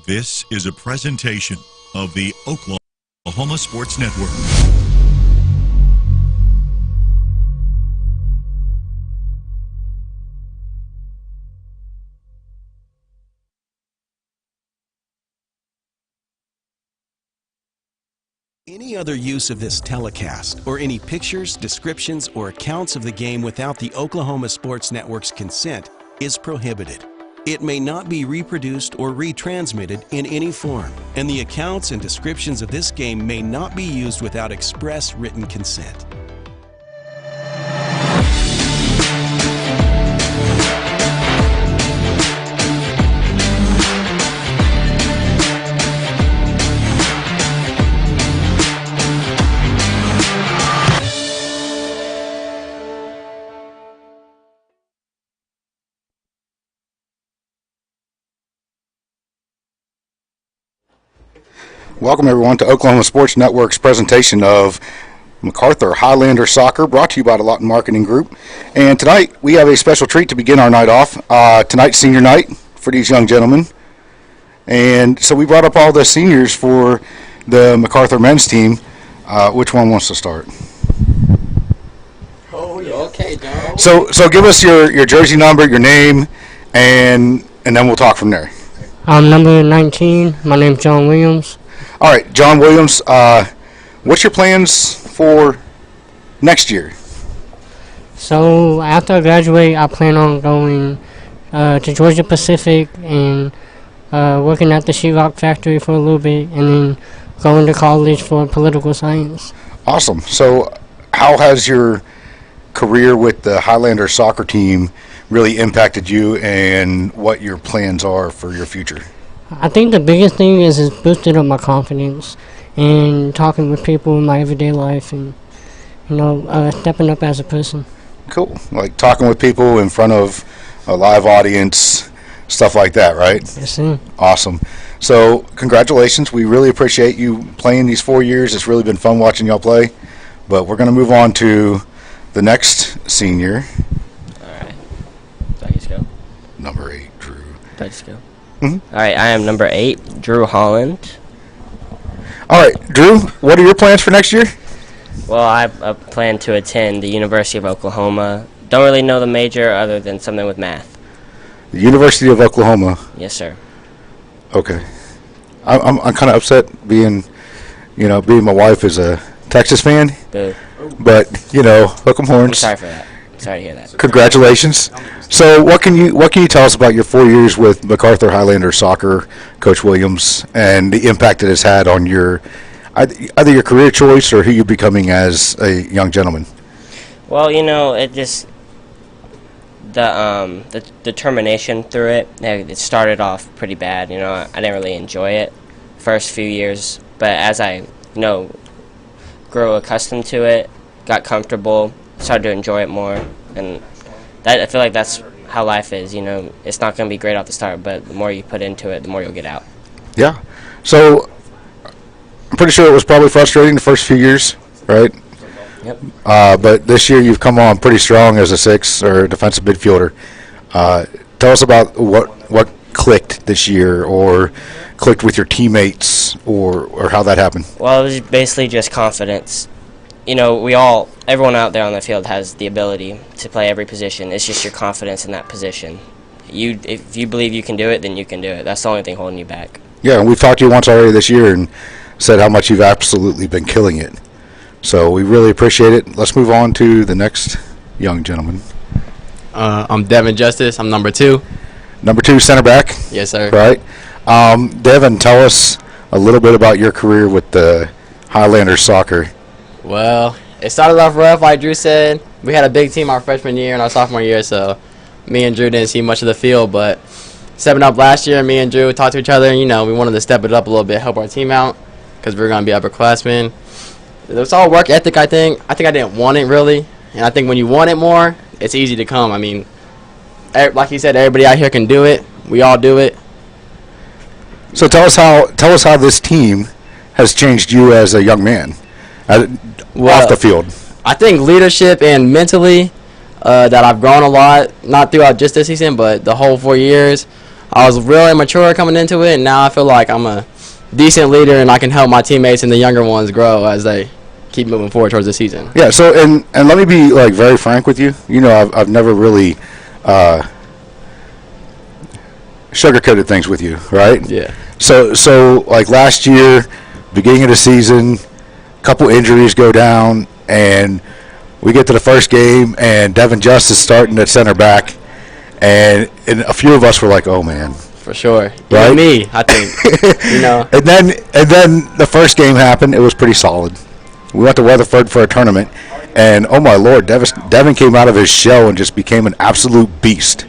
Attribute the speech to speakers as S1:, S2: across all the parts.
S1: This is a presentation of the Oklahoma Sports Network.
S2: Any other use of this telecast or any pictures, descriptions, or accounts of the game without the Oklahoma Sports Network's consent is prohibited. It may not be reproduced or retransmitted in any form, and the accounts and descriptions of this game may not be used without express written consent.
S3: Welcome, everyone, to Oklahoma Sports Network's presentation of MacArthur Highlander Soccer, brought to you by the Lawton Marketing Group. And tonight, we have a special treat to begin our night off. Tonight's senior night for these young gentlemen. And so we brought up all the seniors for the MacArthur men's team. Which one wants to start?
S4: Oh, yeah. Okay, John.
S3: So give us your jersey number, your name, and then we'll talk from there.
S5: I'm number 19. My name's John Williams.
S3: All right, John Williams, what's your plans for next year?
S5: So after I graduate, I plan on going to Georgia Pacific and working at the sheetrock factory for a little bit, and then going to college for political science.
S3: Awesome. So how has your career with the Highlander soccer team really impacted you, and what your plans are for your future?
S5: I think the biggest thing is it's boosted up my confidence and talking with people in my everyday life, and stepping up as a person.
S3: Cool. Like talking with people in front of a live audience, stuff like that, right?
S5: Yes, sir.
S3: Awesome. So congratulations. We really appreciate you playing these 4 years. It's really been fun watching y'all play. But we're going to move on to the next senior.
S4: All right. So I just go?
S3: Number 8, Drew.
S4: Do I just go?
S3: Mm-hmm.
S4: All right, I am number 8, Drew Holland.
S3: All right, Drew, what are your plans for next year?
S4: Well, I plan to attend the University of Oklahoma. Don't really know the major other than something with math.
S3: The University of Oklahoma.
S4: Yes, sir.
S3: Okay. I'm kind of upset being my wife is a Texas fan.
S4: Boo.
S3: But, hook 'em horns.
S4: I'm sorry for that. Sorry to hear that.
S3: Congratulations. So what can you tell us about your 4 years with MacArthur Highlander Soccer, Coach Williams, and the impact it has had on your either your career choice or who you're becoming as a young gentleman?
S4: Well, it just the determination through it. It started off pretty bad. I didn't really enjoy it first few years, but as I grew accustomed to it, got comfortable, started to enjoy it more, and I feel like that's how life is. It's not going to be great off the start, but the more you put into it, the more you'll get out.
S3: Yeah. So I'm pretty sure it was probably frustrating the first few years, right?
S4: Yep.
S3: But this year you've come on pretty strong as a 6 or defensive midfielder. Tell us about what clicked this year, or clicked with your teammates, or how that happened.
S4: Well, it was basically just confidence. Everyone out there on the field has the ability to play every position. It's just your confidence in that position. If you believe you can do it, then you can do it. That's the only thing holding you back.
S3: Yeah, and we've talked to you once already this year and said how much you've absolutely been killing it. So we really appreciate it. Let's move on to the next young gentleman.
S6: I'm Devin Justice. I'm number 2.
S3: Number 2, center back.
S6: Yes, sir.
S3: Right. Devin, tell us a little bit about your career with the Highlander Soccer.
S6: Well, it started off rough, like Drew said. We had a big team our freshman year and our sophomore year, so me and Drew didn't see much of the field. But stepping up last year, me and Drew talked to each other, and, we wanted to step it up a little bit, help our team out, because we were going to be upperclassmen. It was all work ethic, I think. I didn't want it, really. And I think when you want it more, it's easy to come. I mean, like you said, everybody out here can do it. We all do it.
S3: So tell us how this team has changed you as a young man. Off the field.
S6: I think leadership and mentally that I've grown a lot, not throughout just this season, but the whole 4 years. I was real immature coming into it, and now I feel like I'm a decent leader, and I can help my teammates and the younger ones grow as they keep moving forward towards the season.
S3: Yeah. So and let me be like very frank with you. You know, I've never really sugarcoated things with you, right?
S6: Yeah.
S3: So like last year, beginning of the season, a couple injuries go down, and we get to the first game, and Devin Justice starting at center back, and a few of us were like, "Oh man."
S6: For sure.
S3: Right?
S6: Even me, I think. You know.
S3: And then the first game happened. It was pretty solid. We went to Weatherford for a tournament, and oh my Lord, Devin came out of his shell and just became an absolute beast.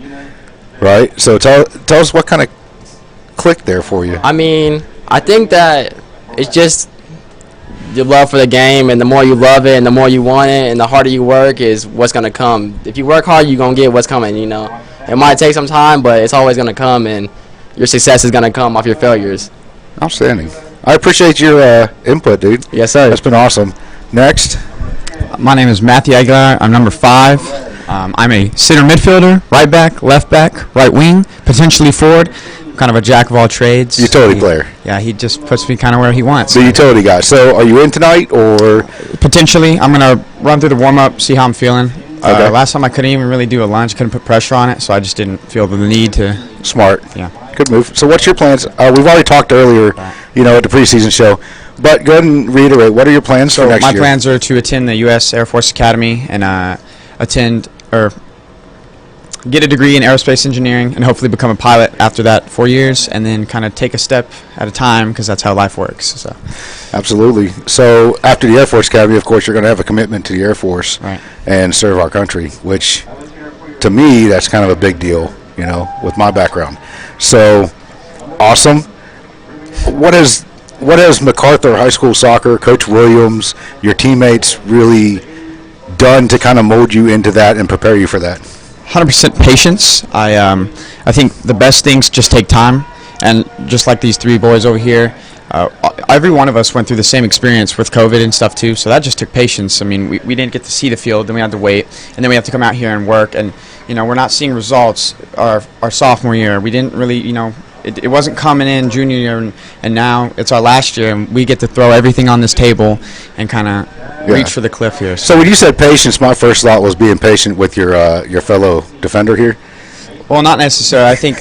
S3: Right? So tell us what kind of clicked there for you.
S6: I mean, I think that it's just your love for the game, and the more you love it and the more you want it and the harder you work is what's going to come. If you work hard, you're going to get what's coming, you know. It might take some time, but it's always going to come, and your success is going to come off your failures.
S3: Outstanding. I appreciate your input, dude.
S6: Yes, sir.
S3: That's been awesome. Next.
S7: My name is Matthew Aguilar. I'm number 5. I'm a center midfielder, right back, left back, right wing, potentially forward. I'm kind of a jack of all trades.
S3: Utility player.
S7: Yeah, he just puts me kind of where he wants.
S3: The utility guy. So are you in tonight or?
S7: Potentially. I'm going to run through the warm-up, see how I'm feeling.
S3: Okay.
S7: Last time I couldn't even really do a lunge, couldn't put pressure on it, so I just didn't feel the need to.
S3: Smart.
S7: Yeah.
S3: Good move. So what's your plans? We've already talked earlier, you know, at the preseason show. But go ahead and reiterate. What are your plans for next year?
S7: My plans are to attend the U.S. Air Force Academy and get a degree in aerospace engineering and hopefully become a pilot after that 4 years, and then kind of take a step at a time because that's how life works. So.
S3: Absolutely. So after the Air Force Academy, of course, you're going to have a commitment to the Air Force and serve our country, which to me, that's kind of a big deal, you know, with my background. So awesome. What has MacArthur High School Soccer, Coach Williams, your teammates really done to kind of mold you into that and prepare you for that?
S7: 100% patience. I think the best things just take time, and just like these 3 boys over here, every one of us went through the same experience with COVID and stuff too, so that just took patience. I mean, we didn't get to see the field, then we had to wait, and then we have to come out here and work, and you know, we're not seeing results our sophomore year. We didn't really, you know, it wasn't coming in junior year, and now it's our last year, and we get to throw everything on this table and kind of reach for the cliff here.
S3: So when you said patience, my first thought was being patient with your fellow defender here.
S7: Well, not necessarily. I think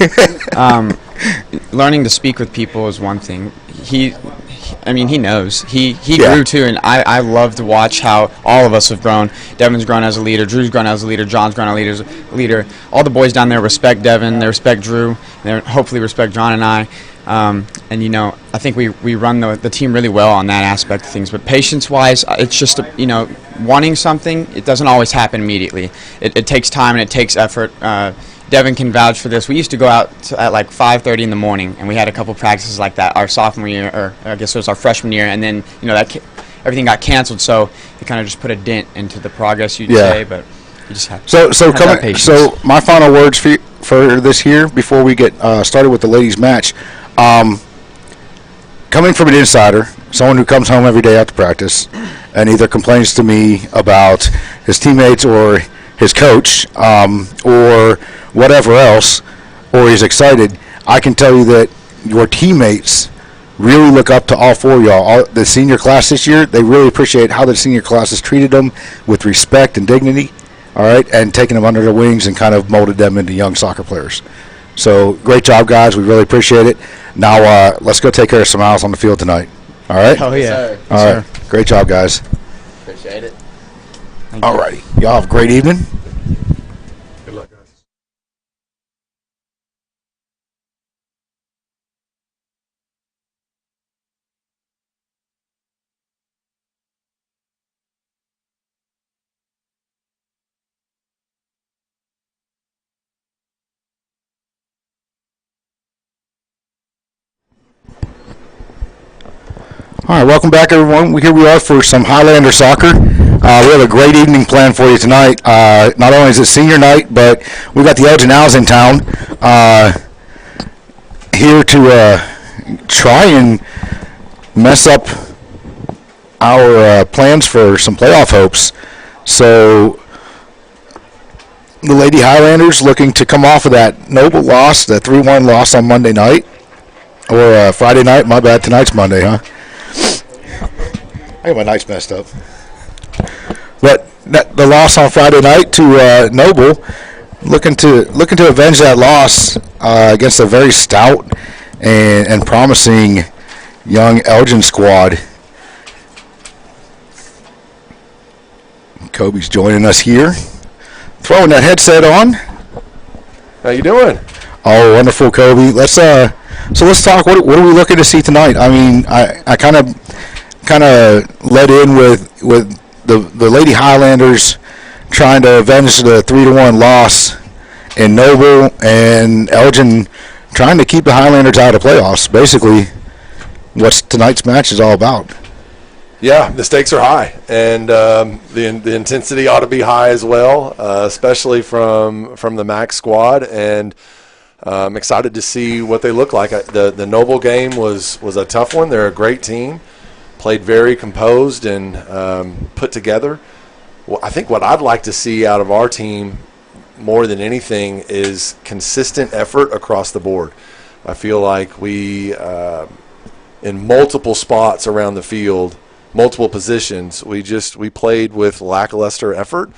S7: learning to speak with people is one thing. He knows. He grew too, and I love to watch how all of us have grown. Devin's grown as a leader. Drew's grown as a leader. John's grown as a leader. All the boys down there respect Devin. They respect Drew. They hopefully respect John and I. And, you know, I think we run the team really well on that aspect of things. But patience-wise, it's just, you know, wanting something, it doesn't always happen immediately. It takes time and it takes effort. Devin can vouch for this. We used to go out at like 5:30 in the morning, and we had a couple practices like that our sophomore year, or I guess it was our freshman year, and then, you know, everything got canceled, so it kind of just put a dent into the progress, you'd say, but you just have to have that patience.
S3: So my final words for this year before we get started with the ladies' match. Coming from an insider, someone who comes home every day after practice and either complains to me about his teammates or his coach or whatever else, or he's excited, I can tell you that your teammates really look up to all 4 of y'all. The senior class this year, they really appreciate how the senior class has treated them with respect and dignity, all right, and taking them under their wings and kind of molded them into young soccer players. So great job, guys. We really appreciate it. Now let's go take care of some owls on the field tonight. All right?
S7: Oh, yeah.
S3: All right. Great job, guys.
S6: Appreciate it.
S3: All righty. Y'all have a great evening.
S1: Good luck, guys.
S3: All right, welcome back, everyone. Here we are for some Highlander soccer. We have a great evening planned for you tonight. Not only is it senior night, but we've got the Elgin Owls in town here to try and mess up our plans for some playoff hopes. So the Lady Highlanders looking to come off of that Noble loss, the 3-1 loss on Monday night. Or Friday night. My bad. Tonight's Monday, huh? I got my nights messed up. But the loss on Friday night to Noble, looking to avenge that loss against a very stout and promising young Elgin squad. Kobe's joining us here, throwing that headset on.
S8: How you doing?
S3: Oh, wonderful, Kobe. Let's talk. What are we looking to see tonight? I mean, I kind of led in with the Lady Highlanders trying to avenge the 3-1 loss in Noble, and Elgin trying to keep the Highlanders out of playoffs. Basically, what tonight's match is all about.
S8: Yeah, the stakes are high, and the intensity ought to be high as well, especially from the MAC squad. And I'm excited to see what they look like. The Noble game was a tough one. They're a great team, played very composed and put together. Well, I think what I'd like to see out of our team more than anything is consistent effort across the board. I feel like we, in multiple spots around the field, multiple positions, we played with lackluster effort.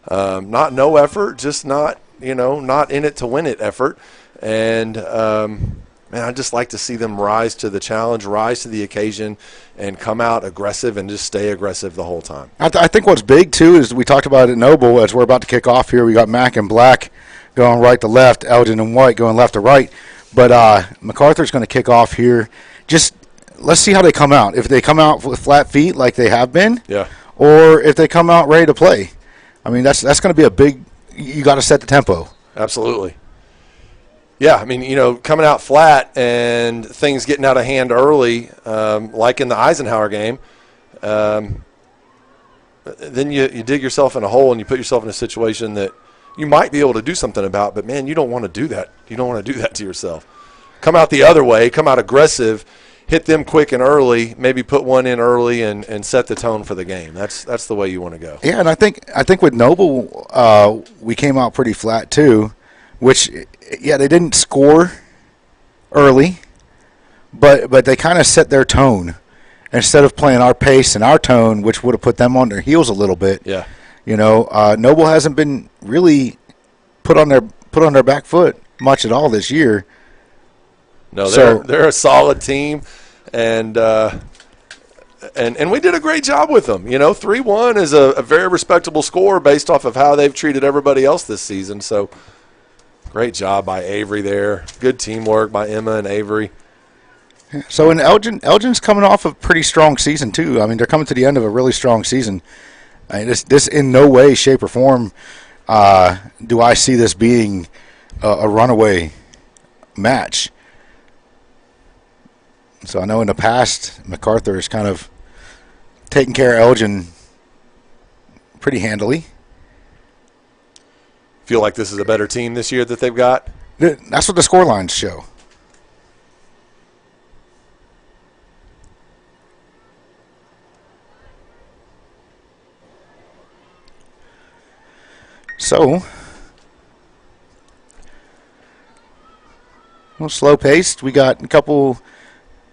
S8: Not no effort, just not in it to win it effort. And man, I'd just like to see them rise to the challenge, rise to the occasion, and come out aggressive and just stay aggressive the whole time.
S3: I think what's big, too, is we talked about it at Noble as we're about to kick off here. We got Mac and Black going right to left, Elgin and White going left to right. But MacArthur's going to kick off here. Just let's see how they come out. If they come out with flat feet like they have been,
S8: yeah,
S3: or if they come out ready to play. I mean, that's going to be a big – you got to set the tempo.
S8: Absolutely. Yeah, I mean, coming out flat and things getting out of hand early, like in the Eisenhower game, then you dig yourself in a hole and you put yourself in a situation that you might be able to do something about, but, man, you don't want to do that. You don't want to do that to yourself. Come out the other way, come out aggressive, hit them quick and early, maybe put one in early and set the tone for the game. That's the way you want to go.
S3: Yeah, and I think with Noble, we came out pretty flat too, which they didn't score early, but they kind of set their tone instead of playing our pace and our tone, which would have put them on their heels a little bit.
S8: Yeah,
S3: Noble hasn't been really put on their back foot much at all this year.
S8: No, they're a solid team, and we did a great job with them. 3-1 is a very respectable score based off of how they've treated everybody else this season. So, great job by Avery there. Good teamwork by Emma and Avery.
S3: So, in Elgin's coming off a pretty strong season too. I mean, they're coming to the end of a really strong season. I mean, this in no way, shape, or form do I see this being a runaway match. So I know in the past, MacArthur has kind of taken care of Elgin pretty handily.
S8: Feel like this is a better team this year that they've got?
S3: That's what the score lines show. So, a little slow paced. We got a couple...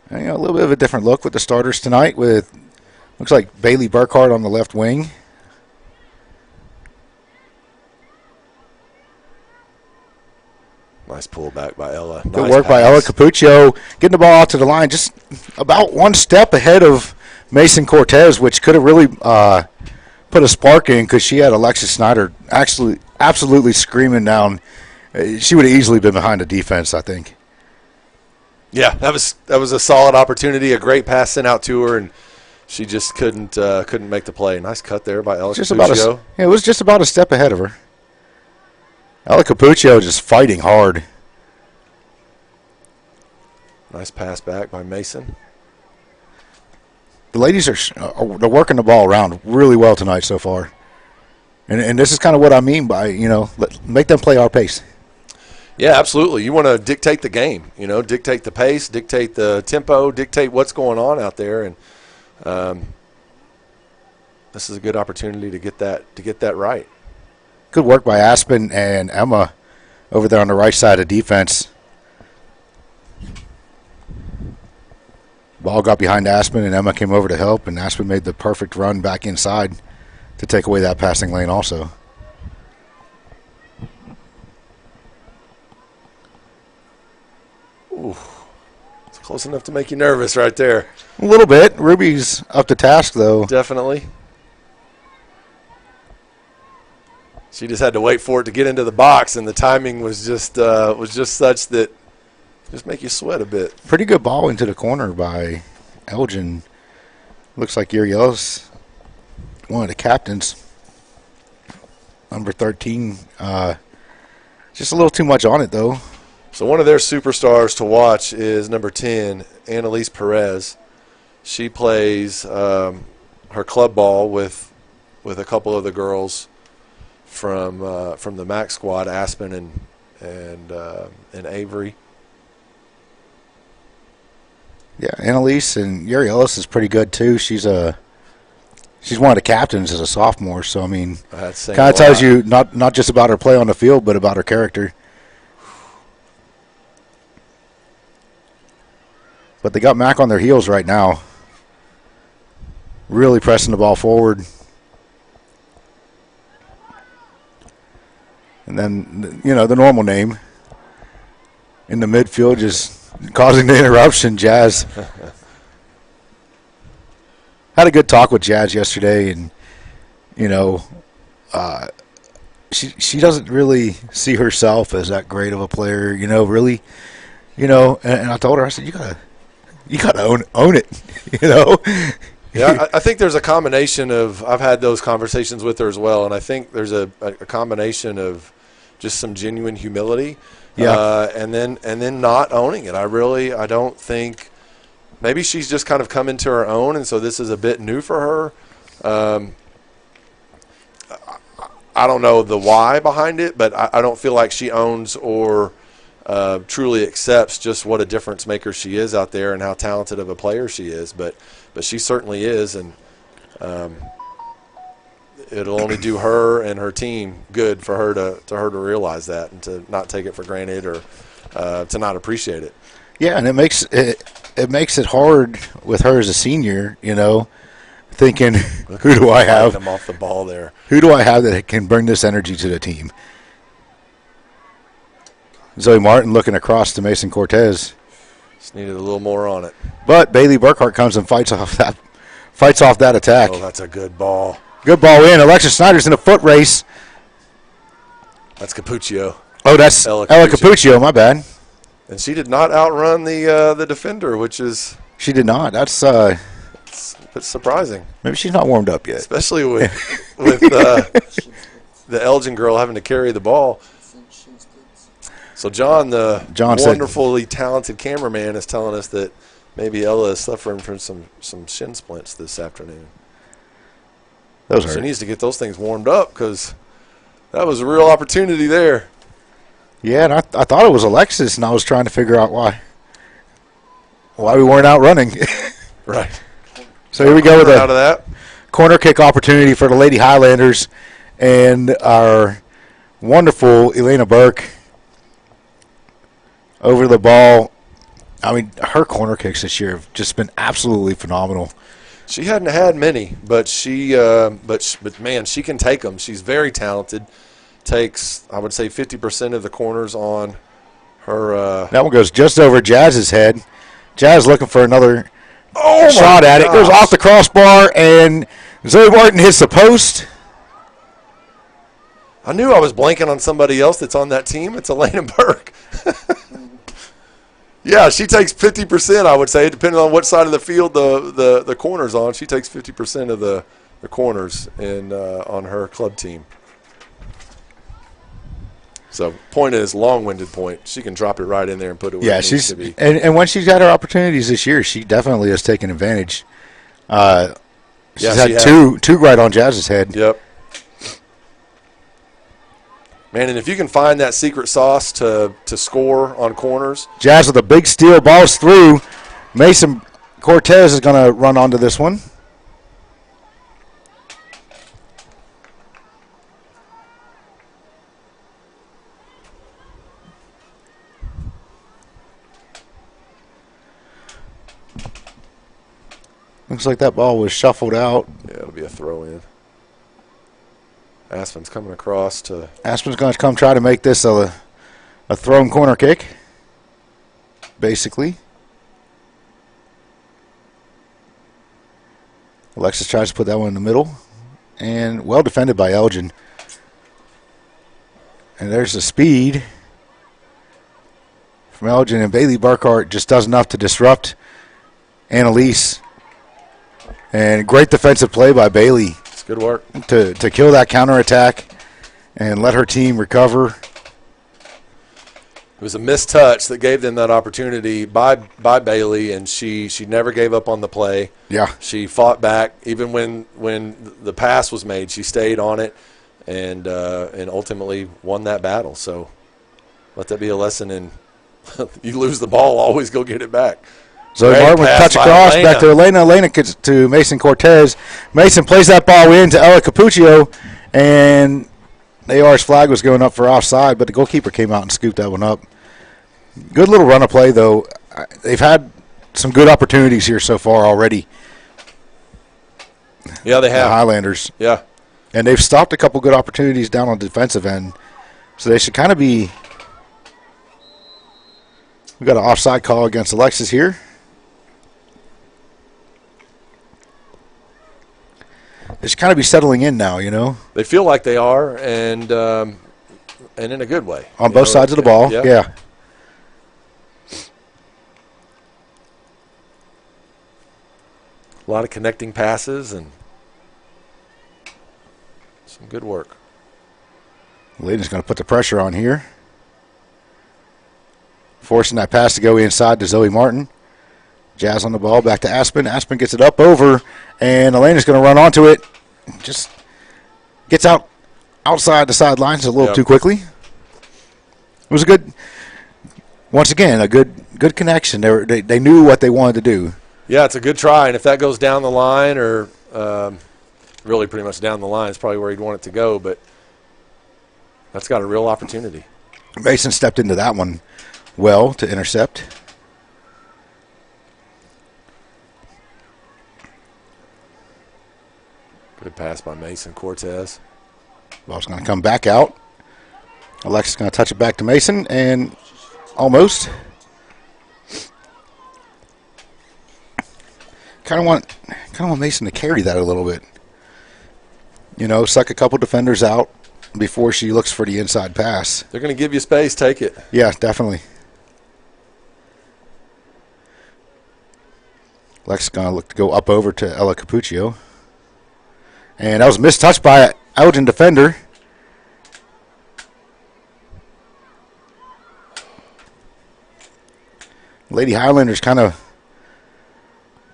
S3: a little bit of a different look with the starters tonight with, looks like Bailey Burkhart on the left wing.
S8: Nice pullback by Ella.
S3: Good work by Ella Capuccio, getting the ball out to the line just about one step ahead of Mason Cortez, which could have really put a spark in because she had Alexis Snyder absolutely screaming down. She would have easily been behind the defense, I think.
S8: Yeah, that was a solid opportunity, a great pass sent out to her, and she just couldn't make the play. Nice cut there by Ella Capuccio.
S3: It was just about a step ahead of her. Ella Capuccio just fighting hard.
S8: Nice pass back by Mason.
S3: The ladies they're working the ball around really well tonight so far, and this is kind of what I mean by make them play our pace.
S8: Yeah, absolutely. You want to dictate the game, dictate the pace, dictate the tempo, dictate what's going on out there, and this is a good opportunity to get that right.
S3: Good work by Aspen and Emma over there on the right side of defense. Ball got behind Aspen, and Emma came over to help, and Aspen made the perfect run back inside to take away that passing lane also.
S8: Ooh, it's close enough to make you nervous right there.
S3: A little bit. Ruby's up to task, though.
S8: Definitely. She just had to wait for it to get into the box, and the timing was just such that just make you sweat a bit.
S3: Pretty good ball into the corner by Elgin. Looks like Yuri Ellis, one of the captains, number 13. Just a little too much on it, though.
S8: So one of their superstars to watch is number 10, Annalise Perez. She plays her club ball with a couple of the girls from the MAC squad, Aspen and Avery.
S3: Yeah, Annalise and Yuri Ellis is pretty good too. She's one of the captains as a sophomore, so I mean, kind of tells you not just about her play on the field, but about her character. But they got Mac on their heels right now, really pressing the ball forward. And then, the normal name in the midfield just causing the interruption, Jazz. Had a good talk with Jazz yesterday, and, she doesn't really see herself as that great of a player, really. And I told her, I said, you gotta own it,
S8: Yeah, I think there's a combination of, I've had those conversations with her as well, and I think there's a combination of just some genuine humility, and then not owning it. I don't think, maybe she's just kind of come into her own, and so this is a bit new for her. I don't know the why behind it, but I don't feel like she owns or truly accepts just what a difference maker she is out there and how talented of a player she is, but she certainly is, and it'll only do her and her team good for her to realize that and to not take it for granted or to not appreciate it.
S3: Yeah, and it makes it hard with her as a senior, thinking, who do I have?
S8: Them off the ball there.
S3: Who do I have that can bring this energy to the team? Zoe Martin looking across to Mason Cortez.
S8: Just needed a little more on it.
S3: But Bailey Burkhart comes and fights off that attack.
S8: Oh, that's a good ball.
S3: Good ball in. Alexis Snyder's in a foot race.
S8: That's Capuccio.
S3: Oh, that's Ella Capuccio. My bad.
S8: And she did not outrun the defender, which is...
S3: She did not. That's
S8: it's surprising.
S3: Maybe she's not warmed up yet.
S8: Especially with the Elgin girl having to carry the ball. So John wonderfully talented cameraman, is telling us that maybe Ella is suffering from some shin splints this afternoon.
S3: Those hurt.
S8: She needs to get those things warmed up because that was a real opportunity there.
S3: Yeah, and I thought it was Alexis, and I was trying to figure out why we weren't out running.
S8: Right.
S3: So here we go with
S8: out of that
S3: corner kick opportunity for the Lady Highlanders, and our wonderful Elena Burke over the ball. I mean, her corner kicks this year have just been absolutely phenomenal.
S8: She hadn't had many, but but man, she can take them. She's very talented. Takes, I would say, 50% of the corners on her.
S3: That one goes just over Jazz's head. Jazz looking for another shot at it. Goes off the crossbar, and Zoe Martin hits the post.
S8: I knew I was blanking on somebody else that's on that team. It's Elena Burke. Yeah, she takes 50%, I would say, depending on what side of the field the corner's on. She takes 50% of the corners on her club team. So point is, long-winded point. She can drop it right in there and put it where it needs to be.
S3: And when she's had her opportunities this year, she definitely has taken advantage. She's had two right on Jazz's head.
S8: Yep. Man, and if you can find that secret sauce to score on corners.
S3: Jazz with a big steal. Ball's through. Mason Cortez is going to run onto this one. Looks like that ball was shuffled out.
S8: Yeah, it'll be a throw in. Aspen's coming across to.
S3: Aspen's going to come try to make this a thrown corner kick, basically. Alexis tries to put that one in the middle, and well defended by Elgin. And there's the speed from Elgin, and Bailey Burkhart just does enough to disrupt Annalise. And great defensive play by Bailey.
S8: It's good work.
S3: To kill that counterattack and let her team recover.
S8: It was a missed touch that gave them that opportunity by Bailey, and she never gave up on the play.
S3: Yeah.
S8: She fought back. Even when the pass was made, she stayed on it and ultimately won that battle. So let that be a lesson in you lose the ball, always go get it back.
S3: Zoe Martin with touch across, back to Elena. Elena gets to Mason Cortez. Mason plays that ball in to Ella Capuccio, and the AR's flag was going up for offside, but the goalkeeper came out and scooped that one up. Good little run of play, though. They've had some good opportunities here so far already.
S8: Yeah, they have.
S3: The Highlanders.
S8: Yeah.
S3: And they've stopped a couple good opportunities down on the defensive end. So they should kind of be. We've got an offside call against Alexis here. They should kind of be settling in now, you know.
S8: They feel like they are, and in a good way.
S3: On both sides of the ball, yeah.
S8: A lot of connecting passes and some good work.
S3: Layden's going to put the pressure on here. Forcing that pass to go inside to Zoe Martin. Jazz on the ball, back to Aspen. Aspen gets it up over, and Elena's going to run onto it. Just gets outside the sidelines a little too quickly. It was a good, once again, a good connection. They knew what they wanted to do.
S8: Yeah, it's a good try, and if that goes down the line or really pretty much down the line is probably where you'd want it to go, but that's got a real opportunity.
S3: Mason stepped into that one well to intercept.
S8: Good pass by Mason Cortez.
S3: Ball's going to come back out. Alexis going to touch it back to Mason, and almost. Kind of want Mason to carry that a little bit. You know, suck a couple defenders out before she looks for the inside pass.
S8: They're going to give you space. Take it.
S3: Yeah, definitely. Alexis going to look to go up over to Ella Capuccio. And that was a missed touch by an Elgin defender. Lady Highlanders kind of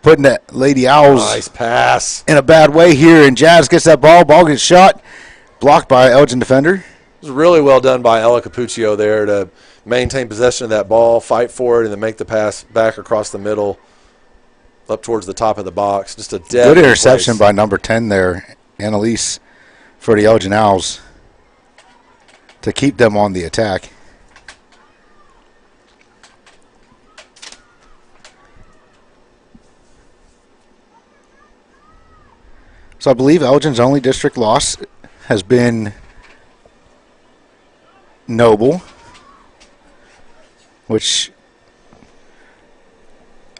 S3: putting that Lady Owls
S8: nice pass
S3: in a bad way here, and Jazz gets that ball. Ball gets shot, blocked by an Elgin defender.
S8: It was really well done by Ella Capuccio there to maintain possession of that ball, fight for it, and then make the pass back across the middle up towards the top of the box. Just a dead
S3: good interception by number 10 there, Annalise, for the Elgin Owls to keep them on the attack. So I believe Elgin's only district loss has been Noble, which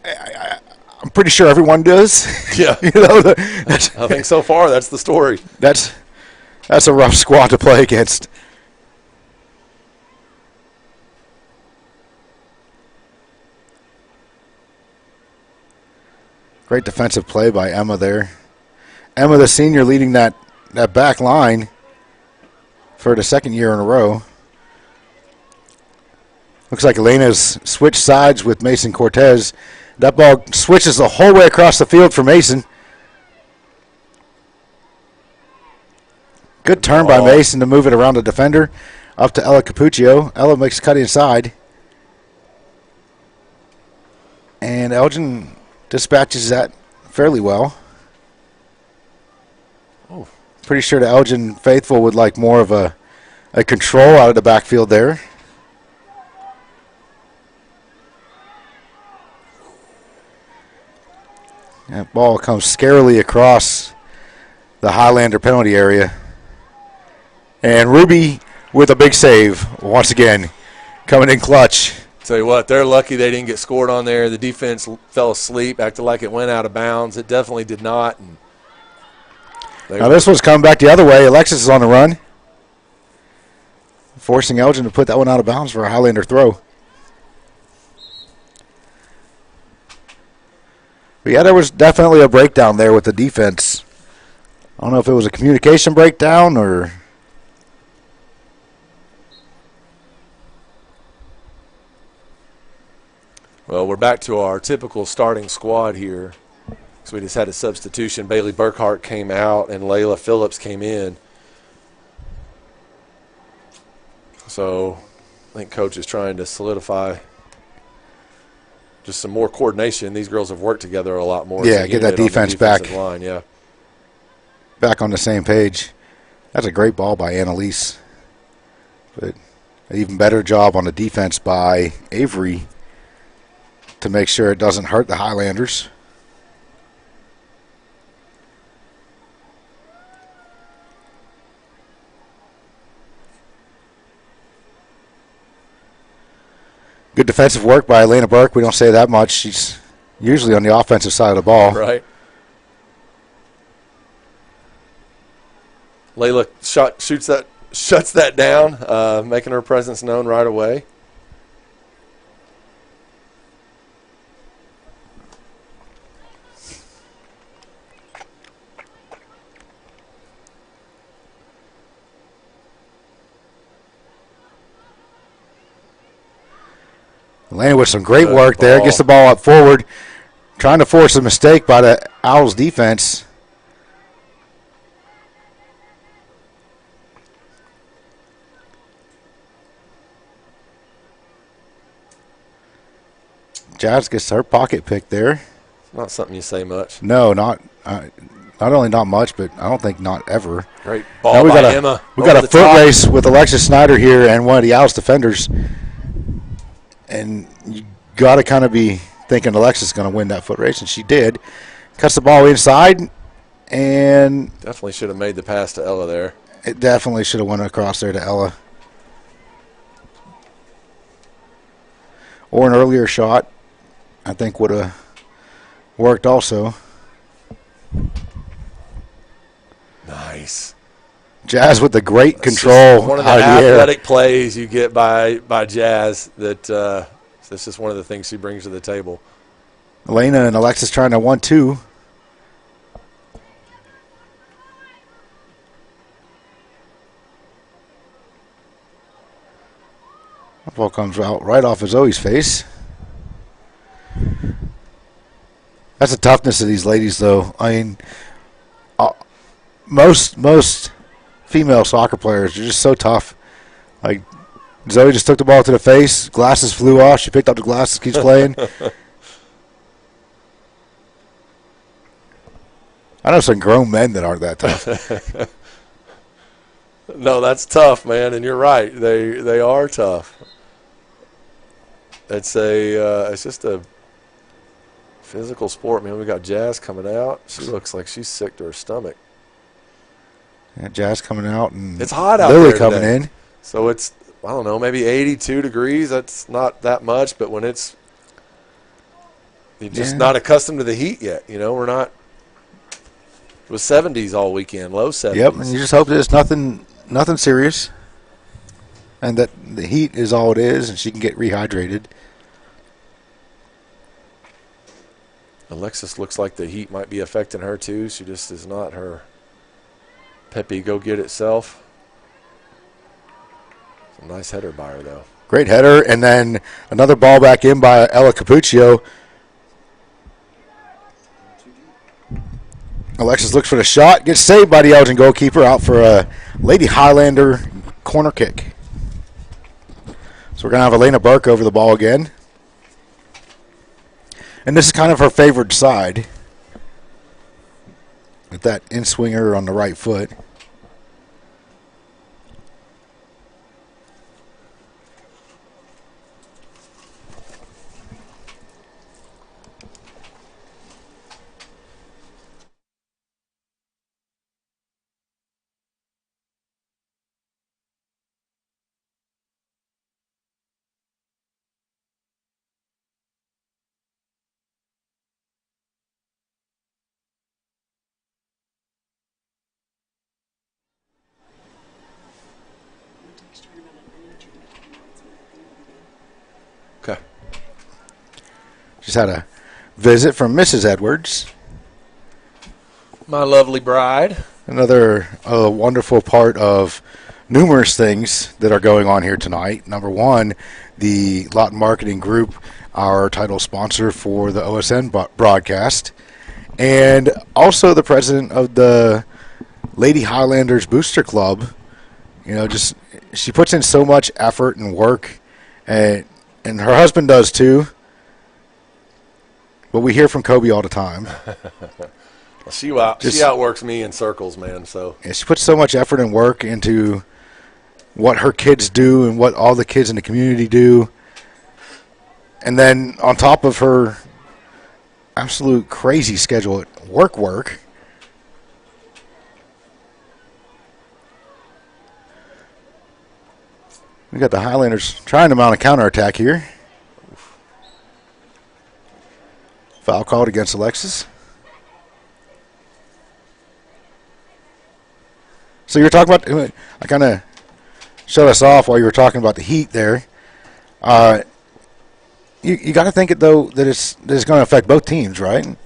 S3: I'm pretty sure everyone does.
S8: Yeah.
S3: You know,
S8: I think so far that's the story.
S3: That's a rough squad to play against. Great defensive play by Emma there. Emma, the senior, leading that back line for the second year in a row. Looks like Elena's switched sides with Mason Cortez. That ball switches the whole way across the field for Mason. Good turn by Mason to move it around the defender. Up to Ella Capuccio. Ella makes a cut inside. And Elgin dispatches that fairly well.
S8: Oh.
S3: Pretty sure the Elgin faithful would like more of a control out of the backfield there. That ball comes scarily across the Highlander penalty area. And Ruby with a big save once again, coming in clutch.
S8: Tell you what, they're lucky they didn't get scored on there. The defense fell asleep, acted like it went out of bounds. It definitely did not. And
S3: now this one's coming back the other way. Alexis is on the run, forcing Elgin to put that one out of bounds for a Highlander throw. But yeah, there was definitely a breakdown there with the defense. I don't know if it was a communication breakdown or...
S8: Well, we're back to our typical starting squad here. So we just had a substitution. Bailey Burkhart came out and Layla Phillips came in. So I think Coach is trying to solidify just some more coordination. These girls have worked together a lot more.
S3: Yeah, get that defense back.
S8: Line, yeah.
S3: Back on the same page. That's a great ball by Annalise. But an even better job on the defense by Avery to make sure it doesn't hurt the Highlanders. Good defensive work by Elena Burke. We don't say that much. She's usually on the offensive side of the ball.
S8: Right. Layla shuts that down, making her presence known right away.
S3: Elena with some great work there. Gets the ball up forward. Trying to force a mistake by the Owls defense. Jazz gets her pocket pick there.
S8: Not something you say much.
S3: No, not only not much, but I don't think not ever.
S8: Great ball by Emma.
S3: We got a foot race with Alexis Snyder here and one of the Owls defenders. And you got to kind of be thinking Alexis is going to win that foot race, and she did. Cuts the ball inside, and
S8: definitely should have made the pass to Ella there.
S3: It definitely should have went across there to Ella. Or an earlier shot, I think, would have worked also.
S8: Nice.
S3: Jazz with the great control.
S8: One of the athletic plays you get by Jazz. That's just one of the things she brings to the table.
S3: Elena and Alexis trying to 1-2. That ball comes out right off of Zoe's face. That's the toughness of these ladies, though. I mean, most female soccer players are just so tough. Like, Zoe just took the ball to the face. Glasses flew off. She picked up the glasses, keeps playing. I know some grown men that aren't that tough.
S8: No, that's tough, man, and you're right. They are tough. It's just a physical sport, man. We got Jazz coming out. She looks like she's sick to her stomach.
S3: Yeah, Jazz coming out, and
S8: it's hot out
S3: Lily
S8: there
S3: coming
S8: today.
S3: in.
S8: So it's, I don't know, maybe 82 degrees. That's not that much, but when you're just not accustomed to the heat yet. You know, we're not. It was 70s all weekend, low 70s.
S3: Yep, and you just hope that it's nothing serious, and that the heat is all it is, and she can get rehydrated.
S8: Alexis looks like the heat might be affecting her too. She just is not her peppy go-get-it self. It's a nice header by her, though.
S3: Great header, and then another ball back in by Ella Capuccio. Alexis looks for the shot, gets saved by the Elgin goalkeeper, out for a Lady Highlander corner kick. So we're going to have Elena Burke over the ball again. And this is kind of her favored side, with that in-swinger on the right foot.
S8: Okay.
S3: Just had a visit from Mrs. Edwards.
S8: My lovely bride.
S3: Another wonderful part of numerous things that are going on here tonight. Number one, the Lawton Marketing Group, our title sponsor for the OSN broadcast, and also the president of the Lady Highlanders Booster Club. You know, just she puts in so much effort and work, and her husband does too. But we hear from Kobe all the time.
S8: Well, she outworks me in circles, man. So
S3: yeah, she puts so much effort and work into what her kids do and what all the kids in the community do. And then on top of her absolute crazy schedule at work, we got the Highlanders trying to mount a counterattack here. Foul called against Alexis. So you were talking about, I kind of shut us off while you were talking about the heat there. You got to think it though that it's going to affect both teams, right?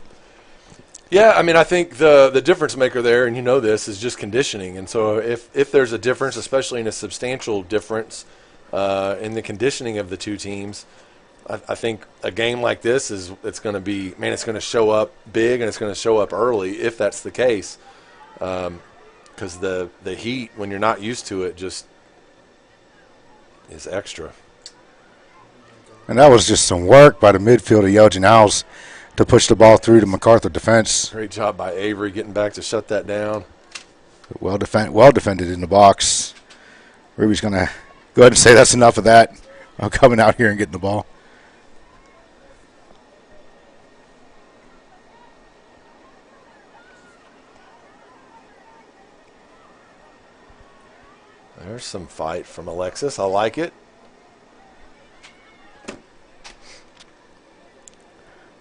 S8: Yeah, I mean, I think the difference maker there, and you know this, is just conditioning. And so if there's a difference, especially in a substantial difference in the conditioning of the two teams, I think a game like this it's going to show up big and it's going to show up early if that's the case. Because the heat, when you're not used to it, just is extra.
S3: And that was just some work by the midfield of Elgin Owls to push the ball through to MacArthur defense.
S8: Great job by Avery getting back to shut that down.
S3: Well defended in the box. Ruby's going to go ahead and say that's enough of that. I'm coming out here and getting the ball.
S8: There's some fight from Alexis. I like it.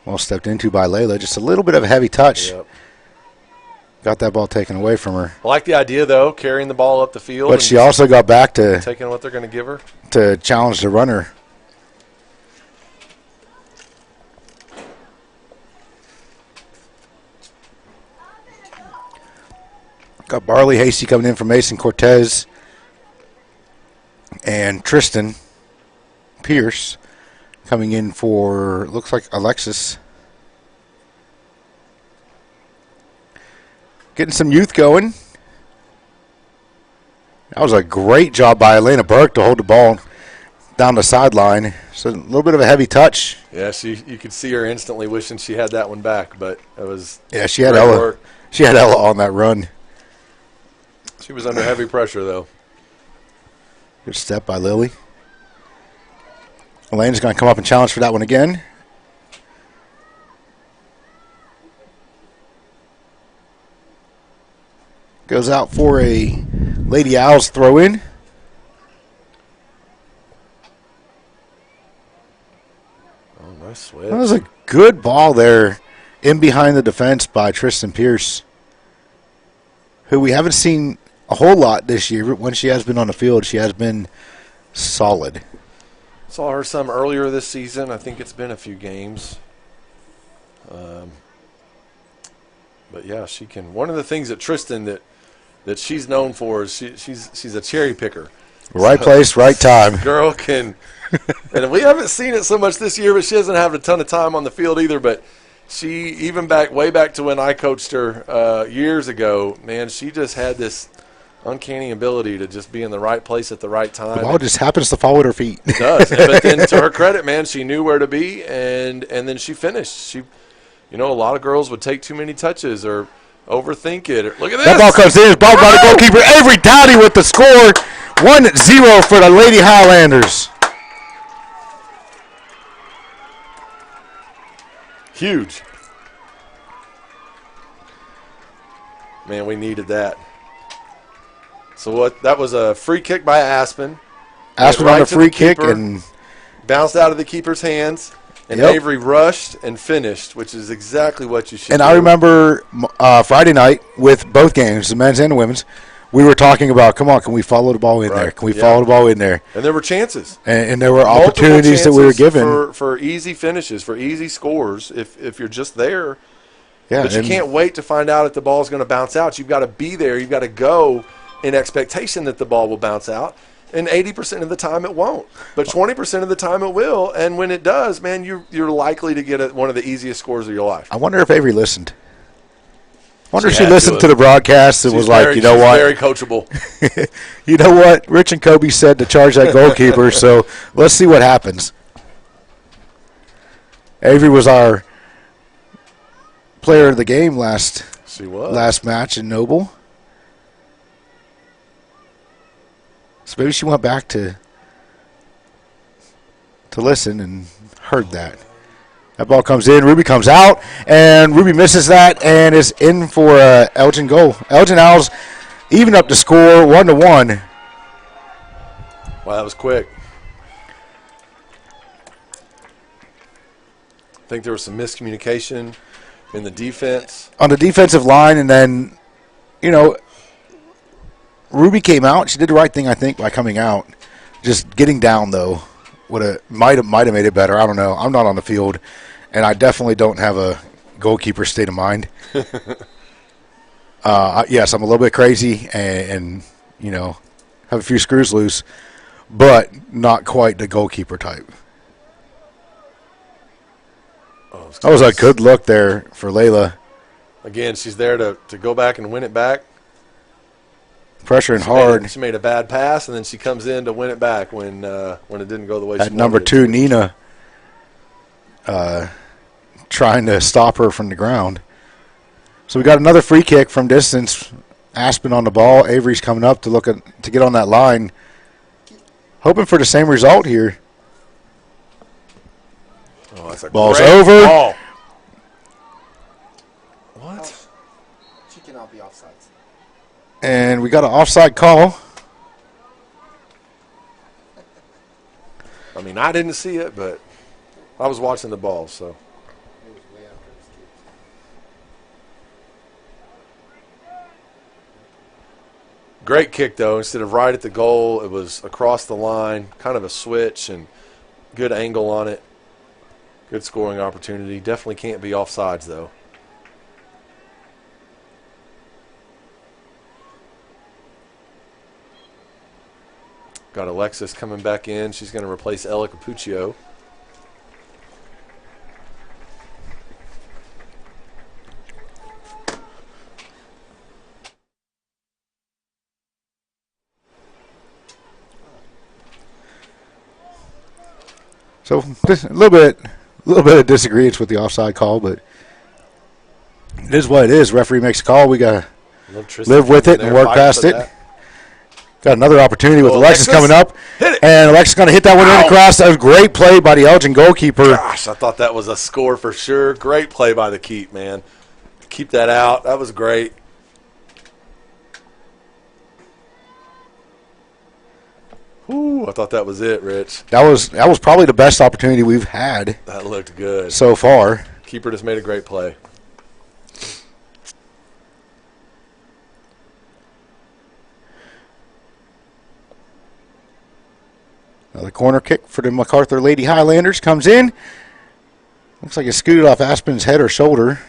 S3: Well stepped into by Layla. Just a little bit of a heavy touch.
S8: Yep.
S3: Got that ball taken away from her.
S8: I like the idea, though, carrying the ball up the field.
S3: But she also got back to
S8: taking what they're going to give her
S3: to challenge the runner. Got Barley Hasty coming in from Mason Cortez. And Tristan Pierce coming in for, looks like Alexis. Getting some youth going. That was a great job by Elena Burke to hold the ball down the sideline. So a little bit of a heavy touch.
S8: Yeah, you could see her instantly wishing she had that one back, but it was
S3: she had Ella.
S8: Work.
S3: She had Ella on that run.
S8: She was under heavy pressure, though.
S3: Good step by Lily. Elena's going to come up and challenge for that one again. Goes out for a Lady Owls throw-in.
S8: Oh, nice switch.
S3: That was a good ball there in behind the defense by Tristan Pierce, who we haven't seen a whole lot this year. When she has been on the field, she has been solid.
S8: Saw her some earlier this season. I think it's been a few games. But yeah, she can. One of the things that Tristan that she's known for is she's a cherry picker.
S3: Right place, right time.
S8: Girl can, and we haven't seen it so much this year, but she doesn't have a ton of time on the field either. But she, even way back to when I coached her years ago, man, she just had this uncanny ability to just be in the right place at the right time.
S3: The ball just happens to fall at her feet.
S8: It does. But then to her credit, man, she knew where to be, and then she finished. A lot of girls would take too many touches or overthink it. Look at this.
S3: That ball comes in. Ball by the goalkeeper. Avery Dowdy with the score. 1-0 for the Lady Highlanders.
S8: Huge. Man, we needed that. So that was a free kick by Aspen.
S3: Aspen on a free kick and
S8: bounced out of the keeper's hands. And Avery rushed and finished, which is exactly what you should do.
S3: And I remember Friday night with both games, the men's and the women's, we were talking about, come on, can we follow the ball in there? Can we follow the ball in there?
S8: And there were chances.
S3: And there were
S8: Multiple
S3: opportunities that we were
S8: chances
S3: given.
S8: For easy finishes, for easy scores, if you're just there.
S3: Yeah,
S8: but you can't wait to find out if the ball's going to bounce out. You've got to be there. You've got to go in expectation that the ball will bounce out. And 80% of the time it won't. But 20% of the time it will. And when it does, man, you're likely to get one of the easiest scores of your life.
S3: I wonder if Avery listened. I wonder if she listened to the broadcast and was like, you know what?
S8: Very coachable.
S3: You know what? Rich and Kobe said to charge that goalkeeper, so let's see what happens. Avery was our player of the game last match in Noble. So maybe she went back to listen and heard that. That ball comes in, Ruby comes out, and Ruby misses that and is in for a Elgin goal. Elgin Owls even up to score 1-1.
S8: Wow, that was quick. I think there was some miscommunication in the defense.
S3: On the defensive line, and then, you know, Ruby came out. She did the right thing, I think, by coming out. Just getting down, though, might have made it better. I don't know. I'm not on the field, and I definitely don't have a goalkeeper state of mind. Yes, I'm a little bit crazy and, you know, have a few screws loose, but not quite the goalkeeper type. That was a good look there for Layla.
S8: Again, she's there to go back and win it back.
S3: Pressuring hard.
S8: She made a bad pass, and then she comes in to win it back when it didn't go the way she wanted.
S3: At number 2, Nina, trying to stop her from the ground. So we got another free kick from distance. Aspen on the ball. Avery's coming up to get on that line. Hoping for the same result here.
S8: Oh, that's a
S3: Ball's
S8: great
S3: over.
S8: Ball. What?
S9: She cannot be offside.
S3: And we got an offside call.
S8: I mean, I didn't see it, but I was watching the ball, so. Great kick, though. Instead of right at the goal, it was across the line, kind of a switch and good angle on it. Good scoring opportunity. Definitely can't be offsides, though. Got Alexis coming back in. She's going to replace Ella Capuccio.
S3: So just a little bit of disagreement with the offside call, but it is what it is. Referee makes a call. We got to live with it and work past it. Got another opportunity with Alexis coming up. And Alexis going to hit that one in across. That was a great play by the Elgin goalkeeper.
S8: Gosh, I thought that was a score for sure. Great play by the keep, man. Keep that out. That was great. Ooh, I thought that was it, Rich.
S3: That was probably the best opportunity we've had.
S8: That looked good
S3: so far.
S8: Keeper just made a great play.
S3: Another corner kick for the MacArthur Lady Highlanders comes in. Looks like it scooted off Aspen's head or shoulder.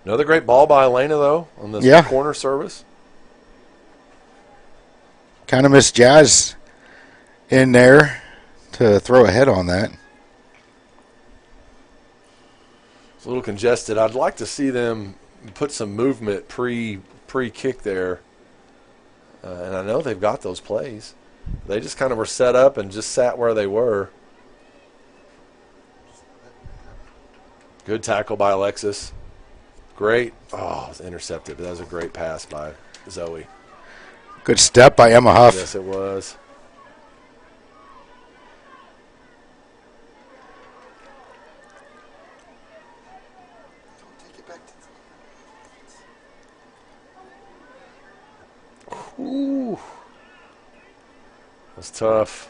S8: Another great ball by Elena, though, on this corner service.
S3: Kind of missed Jazz in there to throw a head on that.
S8: It's a little congested. I'd like to see them put some movement pre-kick there. And I know they've got those plays. They just kind of were set up and just sat where they were. Good tackle by Alexis. Great. Oh, it was intercepted. That was a great pass by Zoe.
S3: Good step by Emma Huff.
S8: Yes, it was. Ooh. That's tough.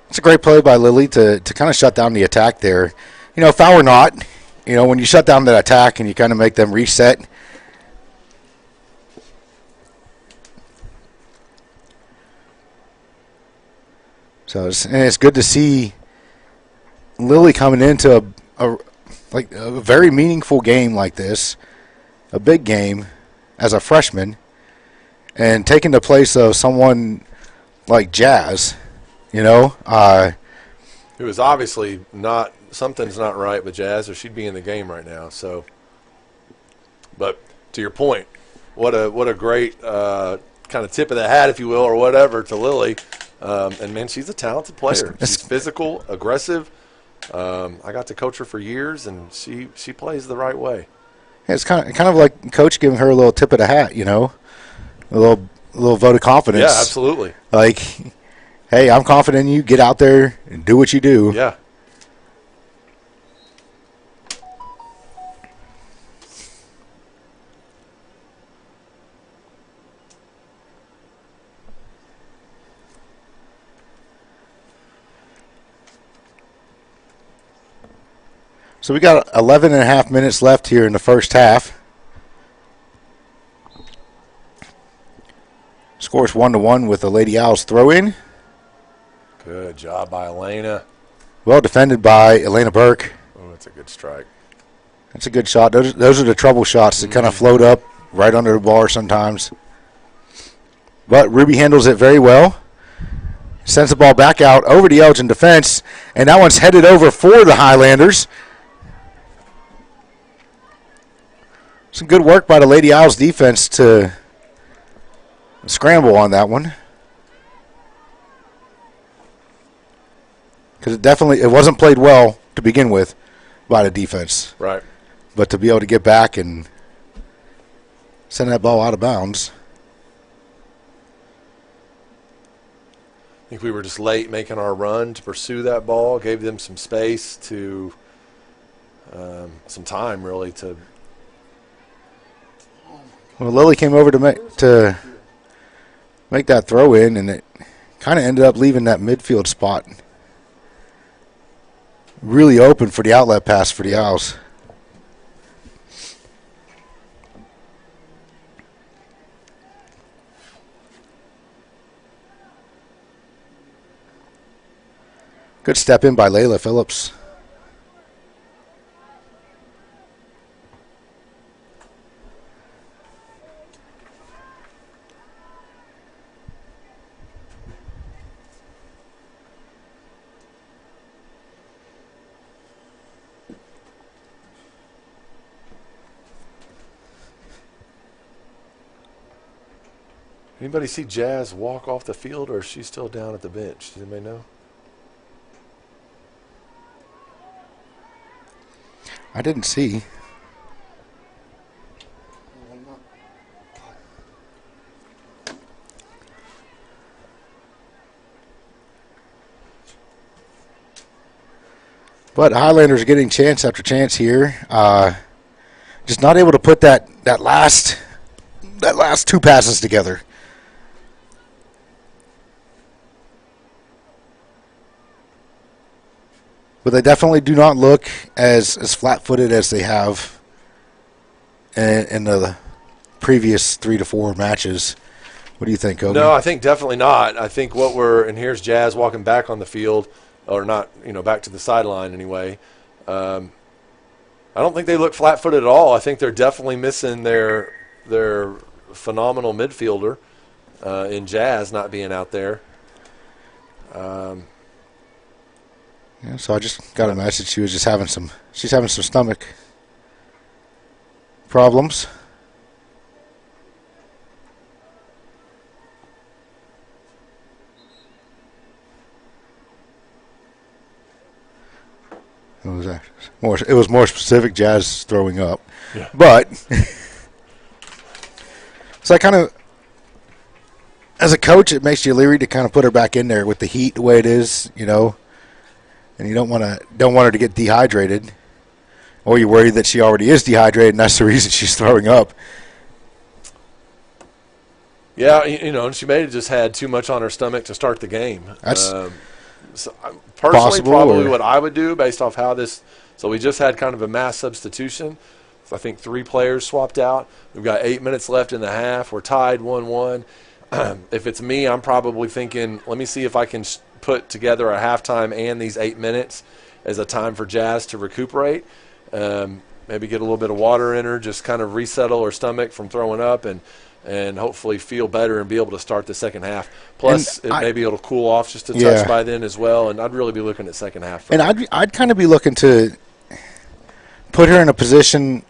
S3: It's a great play by Lily to kind of shut down the attack there. You know, foul or not, you know, when you shut down that attack and you kind of make them reset, So it's good to see Lily coming into a very meaningful game like this, a big game as a freshman, and taking the place of someone like Jazz, you know.
S8: It was obviously not, something's not right with Jazz, or she'd be in the game right now. So, but to your point, what a great kind of tip of the hat, if you will, or whatever, to Lily. And man, she's a talented player. She's physical, aggressive. I got to coach her for years, and she plays the right way.
S3: Yeah, it's kind of like Coach giving her a little tip of the hat, you know, a little vote of confidence.
S8: Yeah, absolutely.
S3: Like, hey, I'm confident in you. Get out there and do what you do.
S8: Yeah.
S3: So we got 11 and a half minutes left here in the first half. Scores 1-1 with the Lady Owls throw-in.
S8: Good job by Elena.
S3: Well defended by Elena Burke.
S8: Oh, that's a good strike.
S3: That's a good shot. Those are the trouble shots that kind of float up right under the bar sometimes. But Ruby handles it very well. Sends the ball back out over the Elgin defense, and that one's headed over for the Highlanders. Some good work by the Lady Owls defense to scramble on that one. Because it wasn't played well to begin with by the defense.
S8: Right.
S3: But to be able to get back and send that ball out of bounds.
S8: I think we were just late making our run to pursue that ball. Gave them some space to, some time really to.
S3: Well, Lily came over to make that throw in, and it kind of ended up leaving that midfield spot really open for the outlet pass for the Owls. Good step in by Layla Phillips.
S8: Anybody see Jazz walk off the field, or is she still down at the bench? Does anybody know?
S3: I didn't see. But Highlanders getting chance after chance here. Just not able to put that last two passes together. But they definitely do not look as flat-footed as they have in the previous 3 to 4 matches. What do you think, Kobe?
S8: No, I think definitely not. I think and here's Jazz walking back on the field, or not, back to the sideline anyway. I don't think they look flat-footed at all. I think they're definitely missing their phenomenal midfielder in Jazz not being out there.
S3: Yeah, so I just got a message. She's having some stomach problems. It was more specific. Jazz throwing up,
S8: yeah.
S3: But so I kind of, as a coach, it makes you leery to kind of put her back in there with the heat the way it is, and you don't want her to get dehydrated, or you're worried that she already is dehydrated and that's the reason she's throwing up.
S8: Yeah, and she may have just had too much on her stomach to start the game.
S3: That's
S8: so personally probably what I would do based off how this. So we just had kind of a mass substitution. So I think 3 players swapped out. We've got 8 minutes left in the half. We're tied 1-1. If it's me, I'm probably thinking, let me see if I can put together a halftime and these 8 minutes as a time for Jazz to recuperate. Maybe get a little bit of water in her, just kind of resettle her stomach from throwing up, and hopefully feel better and be able to start the second half. Plus, maybe it'll cool off just a touch by then as well, and I'd really be looking at second half.
S3: And I'd kind of be looking to put her in a position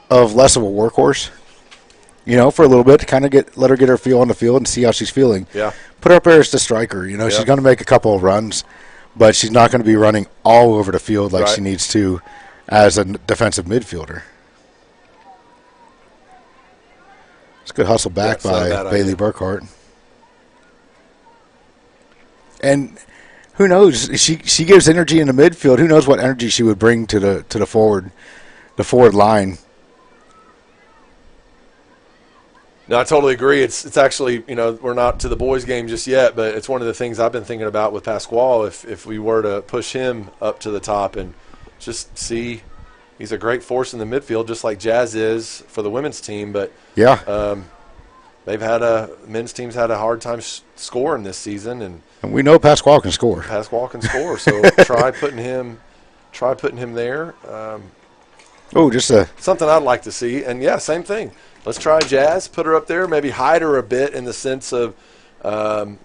S3: of less of a workhorse, for a little bit to kind of let her get her feel on the field and see how she's feeling.
S8: Yeah.
S3: Put her up there as the striker. She's going to make a couple of runs, but she's not going to be running all over the field like she needs to as a defensive midfielder. It's a good hustle back by Bailey Burkhart. And who knows? She gives energy in the midfield. Who knows what energy she would bring to the forward line.
S8: No, I totally agree. It's actually, we're not to the boys' game just yet, but it's one of the things I've been thinking about with Pasquale. If we were to push him up to the top and just see, he's a great force in the midfield, just like Jazz is for the women's team. But men's team's had a hard time scoring this season, and
S3: we know Pasquale can score.
S8: So try putting him there. Something I'd like to see. And same thing. Let's try Jazz, put her up there, maybe hide her a bit in the sense of, a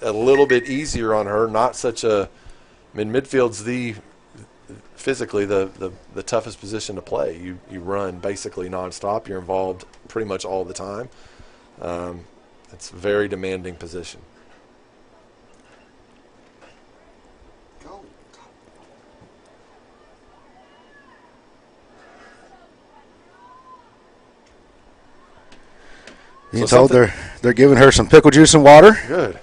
S8: little bit easier on her. Not such a, midfield's physically the toughest position to play. You run basically nonstop. You're involved pretty much all the time. It's a very demanding position.
S3: You told they're giving her some pickle juice and water.
S8: Good.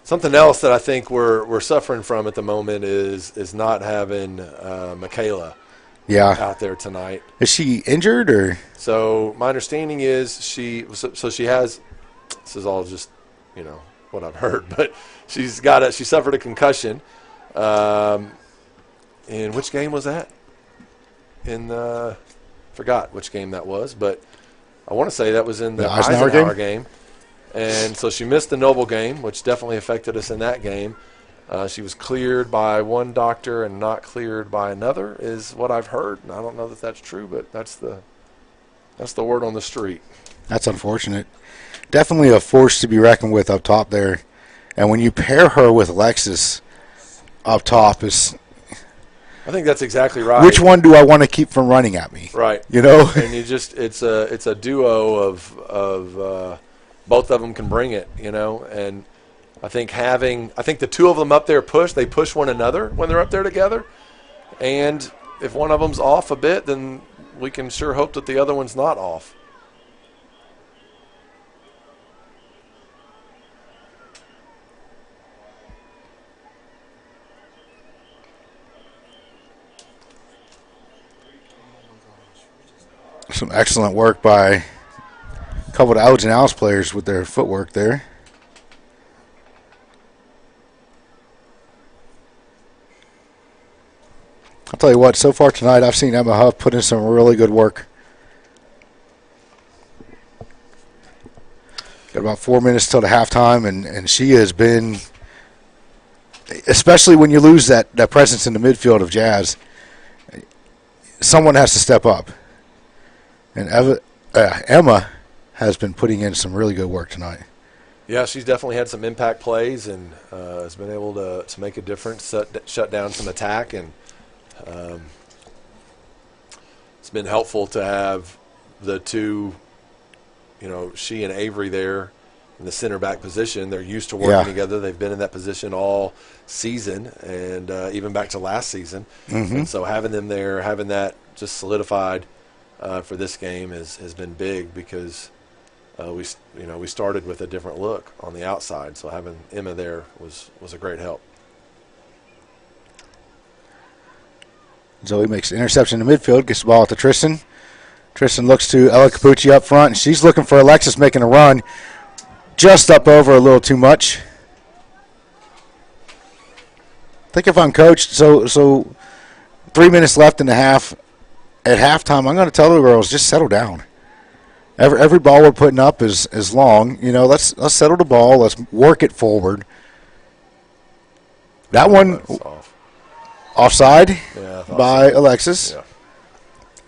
S8: Something else that I think we're suffering from at the moment is not having Michaela out there tonight.
S3: Is she injured or?
S8: So my understanding is she has. This is all just what I've heard, but she suffered a concussion. In which game was that? Forgot which game that was, but I want to say that was in the Eisenhower game. And so she missed the Noble game, which definitely affected us in that game. She was cleared by one doctor and not cleared by another, is what I've heard. And I don't know that that's true, but that's the word on the street.
S3: That's unfortunate. Definitely a force to be reckoned with up top there. And when you pair her with Alexis up top,
S8: I think that's exactly right.
S3: Which one do I want to keep from running at me?
S8: Right. And it's a duo of both of them can bring it, and I think the two of them up there they push one another when they're up there together, and if one of them's off a bit, then we can sure hope that the other one's not off.
S3: Some excellent work by a couple of Elgin Alice players with their footwork there. I'll tell you what, so far tonight I've seen Emma Huff put in some really good work. Got about 4 minutes till the halftime, and she has been, especially when you lose that presence in the midfield of Jazz, someone has to step up. And Emma has been putting in some really good work tonight.
S8: Yeah, she's definitely had some impact plays and has been able to make a difference, shut down some attack, and it's been helpful to have the two, she and Avery there in the center back position. They're used to working together. They've been in that position all season and even back to last season. Mm-hmm. And so having them there, having that just solidified for this game has been big because we started with a different look on the outside. So having Emma there was a great help.
S3: Zoe makes an interception in the midfield, gets the ball to Tristan. Tristan looks to Ella Capucci up front, and she's looking for Alexis making a run. Just up over a little too much. I think if I'm coached, so 3 minutes left in the half. At halftime, I'm going to tell the girls, just settle down. Every ball we're putting up is long. Let's settle the ball. Let's work it forward. That one
S8: That's off.
S3: offside
S8: Yeah,
S3: by Alexis.
S8: Yeah.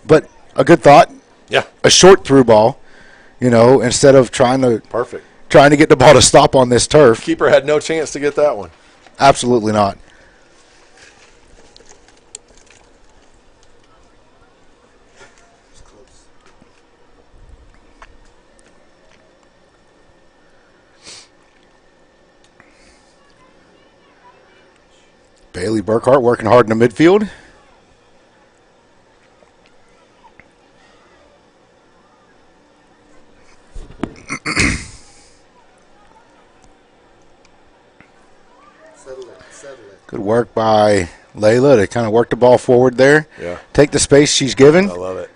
S3: But a good thought.
S8: Yeah.
S3: A short through ball, instead of trying to get the ball to stop on this turf.
S8: Keeper had no chance to get that one.
S3: Absolutely not. Bailey Burkhart working hard in the midfield. Good work by Layla to kind of work the ball forward there.
S8: Yeah.
S3: Take the space she's given.
S8: I love it.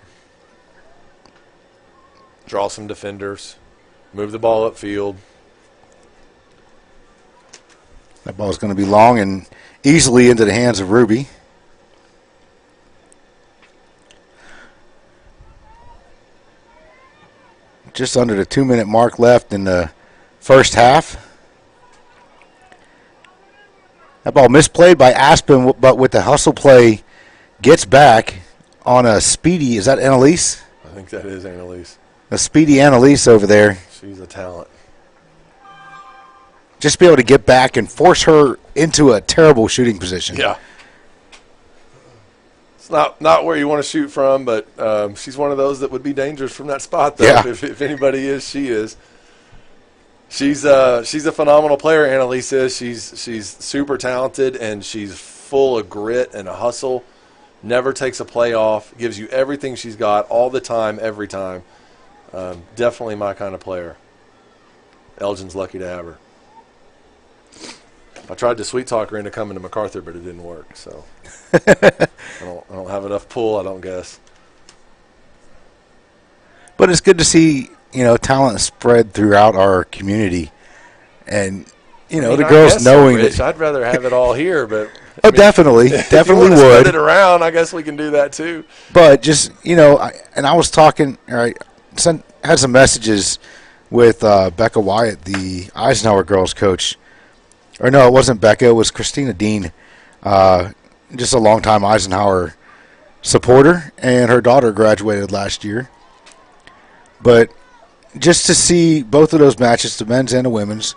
S8: Draw some defenders. Move the ball upfield.
S3: That ball's going to be long and easily into the hands of Ruby. Just under the 2-minute mark left in the first half. That ball misplayed by Aspen, but with the hustle play, gets back on a speedy, is that Annalise?
S8: I think that is Annalise.
S3: A speedy Annalise over there.
S8: She's a talent.
S3: Just be able to get back and force her into a terrible shooting position.
S8: Yeah. It's not where you want to shoot from, but she's one of those that would be dangerous from that spot, though.
S3: Yeah.
S8: If anybody is, she is. She's a phenomenal player, Annalise is. She's super talented, and she's full of grit and a hustle. Never takes a play off. Gives you everything she's got all the time, every time. Definitely my kind of player. Elgin's lucky to have her. I tried to sweet talk her into coming to MacArthur, but it didn't work. So I don't have enough pull, I don't guess.
S3: But it's good to see, talent spread throughout our community, and the girls knowing that.
S8: I'd rather have it all here, but
S3: definitely
S8: if you want to
S3: would.
S8: spread it around, I guess we can do that too.
S3: But just I was talking. Had some messages with Becca Wyatt, the Eisenhower girls coach. Or no, it wasn't Becca. It was Christina Dean, just a longtime Eisenhower supporter, and her daughter graduated last year. But just to see both of those matches, the men's and the women's,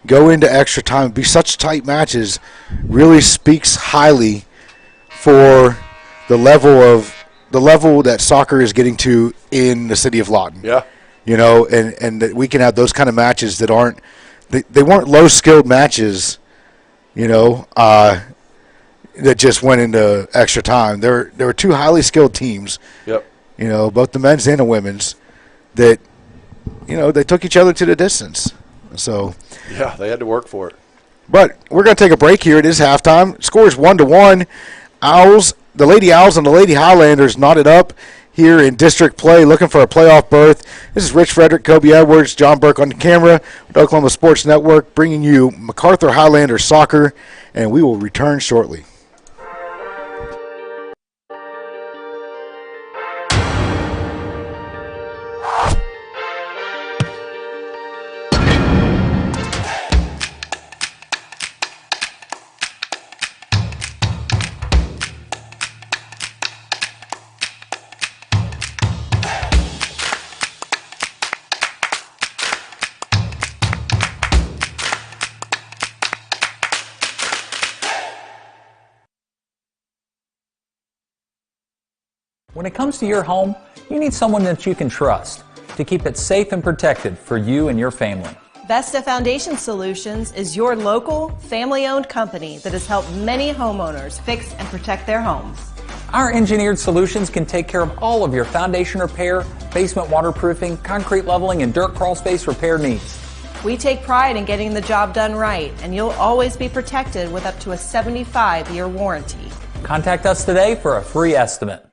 S3: go into extra time, be such tight matches, really speaks highly for the level that soccer is getting to in the city of Lawton.
S8: Yeah.
S3: And that we can have those kind of matches that aren't. They weren't low-skilled matches, that just went into extra time. There were two highly skilled teams,
S8: Yep.
S3: Both the men's and the women's, that, they took each other to the distance. So
S8: Yeah, they had to work for it.
S3: But we're going to take a break here. It is halftime. Score is 1-1. The Lady Owls and the Lady Highlanders knotted up here in district play, looking for a playoff berth. This is Rich Frederick, Kobe Edwards, John Burke on the camera with Oklahoma Sports Network, bringing you MacArthur Highlanders soccer, and we will return shortly.
S10: When it comes to your home, you need someone that you can trust to keep it safe and protected for you and your family.
S11: Vesta Foundation Solutions is your local, family-owned company that has helped many homeowners fix and protect their homes.
S10: Our engineered solutions can take care of all of your foundation repair, basement waterproofing, concrete leveling, and dirt crawl space repair needs.
S11: We take pride in getting the job done right, and you'll always be protected with up to a 75-year warranty.
S10: Contact us today for a free estimate.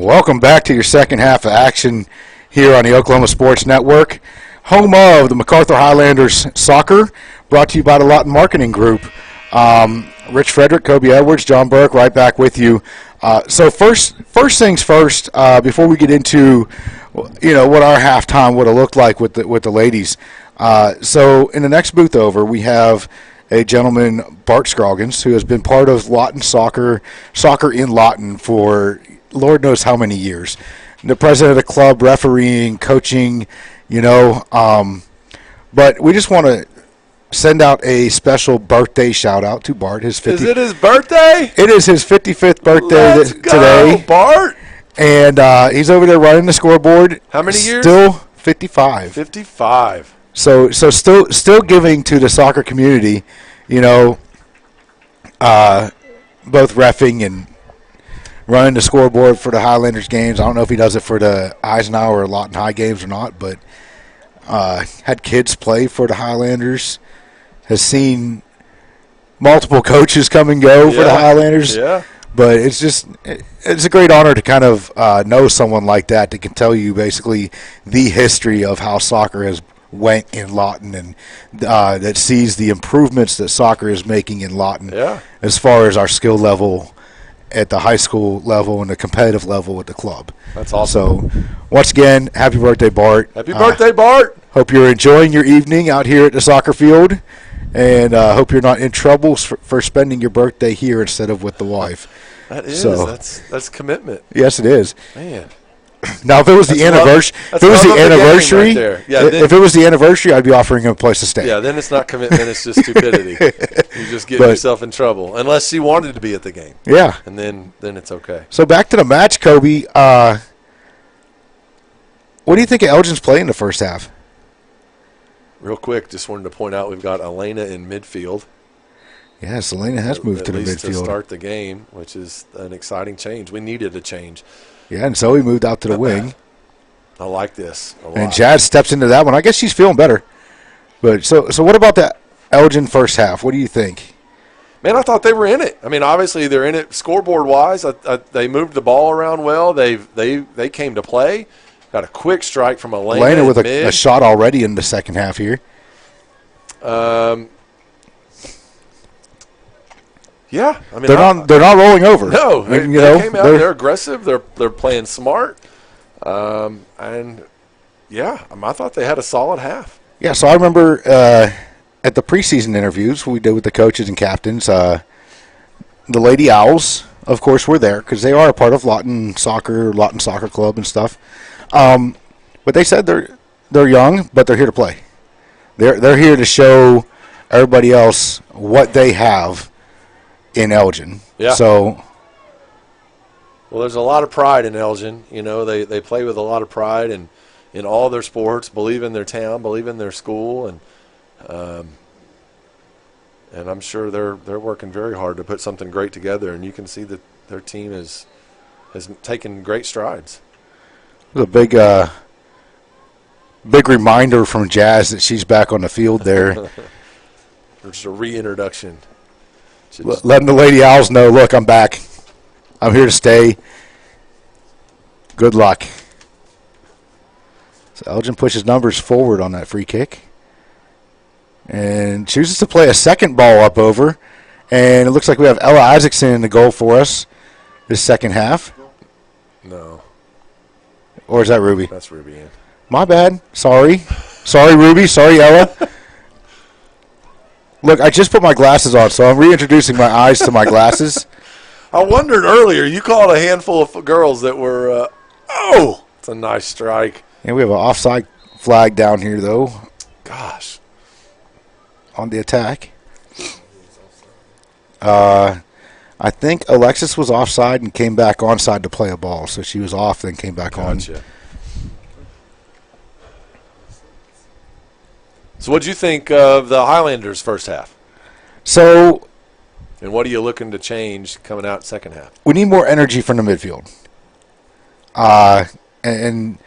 S3: Welcome back to your second half of action here on the Oklahoma Sports Network, home of the MacArthur Highlanders soccer, brought to you by the Lawton Marketing Group. Rich Frederick, Kobe Edwards, John Burke, right back with you. So first things first, before we get into what our halftime would have looked like with the ladies. So in the next booth over, we have a gentleman, Bart Scroggins, who has been part of Lawton soccer in Lawton for Lord knows how many years. The president of the club, refereeing, coaching, but we just want to send out a special birthday shout out to Bart. Is
S8: it his birthday?
S3: It is his 55th birthday
S8: Let's go,
S3: today,
S8: Bart.
S3: And he's over there running the scoreboard.
S8: How many years?
S3: Still 55.
S8: 55.
S3: So still giving to the soccer community, both reffing and running the scoreboard for the Highlanders games. I don't know if he does it for the Eisenhower or Lawton High games or not, but had kids play for the Highlanders. Has seen multiple coaches come and go for the Highlanders.
S8: Yeah.
S3: But it's a great honor to kind of know someone like that can tell you basically the history of how soccer has went in Lawton, and that sees the improvements that soccer is making in Lawton as far as our skill level at the high school level and the competitive level with the club.
S8: That's awesome.
S3: So once again, happy birthday, Bart.
S8: Happy birthday, Bart.
S3: Hope you're enjoying your evening out here at the soccer field, and hope you're not in trouble for spending your birthday here instead of with the wife.
S8: That is. That's commitment.
S3: Yes, it is.
S8: Man.
S3: Now, if it was the anniversary, if it was the anniversary, I'd be offering him a place to stay.
S8: Yeah, then it's not commitment; it's just stupidity. You just get yourself in trouble, unless she wanted to be at the game.
S3: Yeah,
S8: and then it's okay.
S3: So back to the match, Kobe. What do you think of Elgin's play in the first half?
S8: Real quick, just wanted to point out we've got Elena in midfield.
S3: Yes, Elena has moved to the midfield
S8: to start the game, which is an exciting change. We needed a change.
S3: Yeah, and Zoe moved out to the wing.
S8: I like this a lot.
S3: And Jazz steps into that one. I guess she's feeling better. But so what about that Elgin first half? What do you think?
S8: Man, I thought they were in it. I mean, obviously they're in it scoreboard-wise. They moved the ball around well. They came to play. Got a quick strike from Elena
S3: with a shot already in the second half here.
S8: Yeah, I mean
S3: they're not rolling over.
S8: No, they came out. They're aggressive. They're playing smart, and yeah, I thought they had a solid half.
S3: Yeah, so I remember at the preseason interviews we did with the coaches and captains, the Lady Owls, of course, were there because they are a part of Lawton Soccer Club and stuff. But they said they're young, but they're here to play. They're here to show everybody else what they have in Elgin.
S8: Yeah.
S3: So,
S8: well, there's a lot of pride in Elgin. They play with a lot of pride and in all their sports, believe in their town, believe in their school, and I'm sure they're working very hard to put something great together. And you can see that their team has taken great strides.
S3: It was a big reminder from Jazz that she's back on the field there.
S8: Just a reintroduction.
S3: Letting the Lady Owls know, look, I'm back. I'm here to stay. Good luck. So Elgin pushes numbers forward on that free kick. And chooses to play a second ball up over. And it looks like we have Ella Isaacson in the goal for us this second half.
S8: No.
S3: Or is that Ruby?
S8: That's Ruby. Yeah.
S3: My bad. Sorry. Sorry, Ruby. Sorry, Ella. Look, I just put my glasses on, so I'm reintroducing my eyes to my glasses.
S8: I wondered earlier, you called a handful of girls that were, it's a nice strike.
S3: And we have an offside flag down here, though.
S8: Gosh.
S3: On the attack. I think Alexis was offside and came back onside to play a ball. So she was off, then came back on.
S8: So what did you think of the Highlanders' first half?
S3: So,
S8: and what are you looking to change coming out second half?
S3: We need more energy from the midfield. And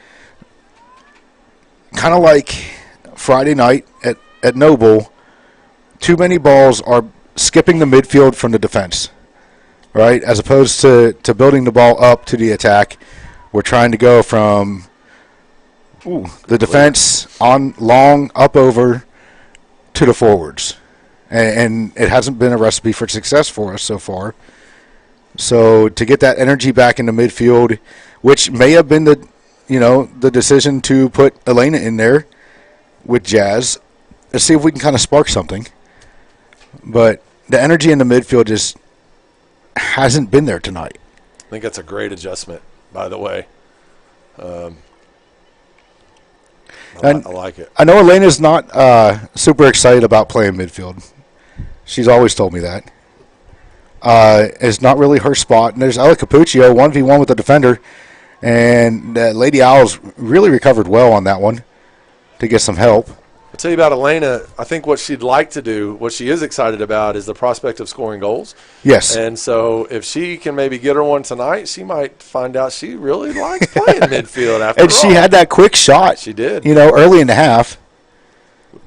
S3: kind of like Friday night at Noble, too many balls are skipping the midfield from the defense, right? As opposed to building the ball up to the attack. We're trying to go from the defense on long up over to the forwards. And it hasn't been a recipe for success for us so far. So to get that energy back into midfield, which may have been the decision to put Elena in there with Jazz, let's see if we can kind of spark something. But the energy in the midfield just hasn't been there tonight.
S8: I think that's a great adjustment, by the way. I like it.
S3: I know Elena's not super excited about playing midfield. She's always told me that. It's not really her spot. And there's Ella Capuccio, 1v1 with the defender. And Lady Owls really recovered well on that one to get some help.
S8: I'll tell you about Elena. I think what she'd like to do, what she is excited about, is the prospect of scoring goals.
S3: Yes.
S8: And so if she can maybe get her one tonight, she might find out she really likes playing midfield after all.
S3: And she had that quick shot.
S8: She did.
S3: Early in the half.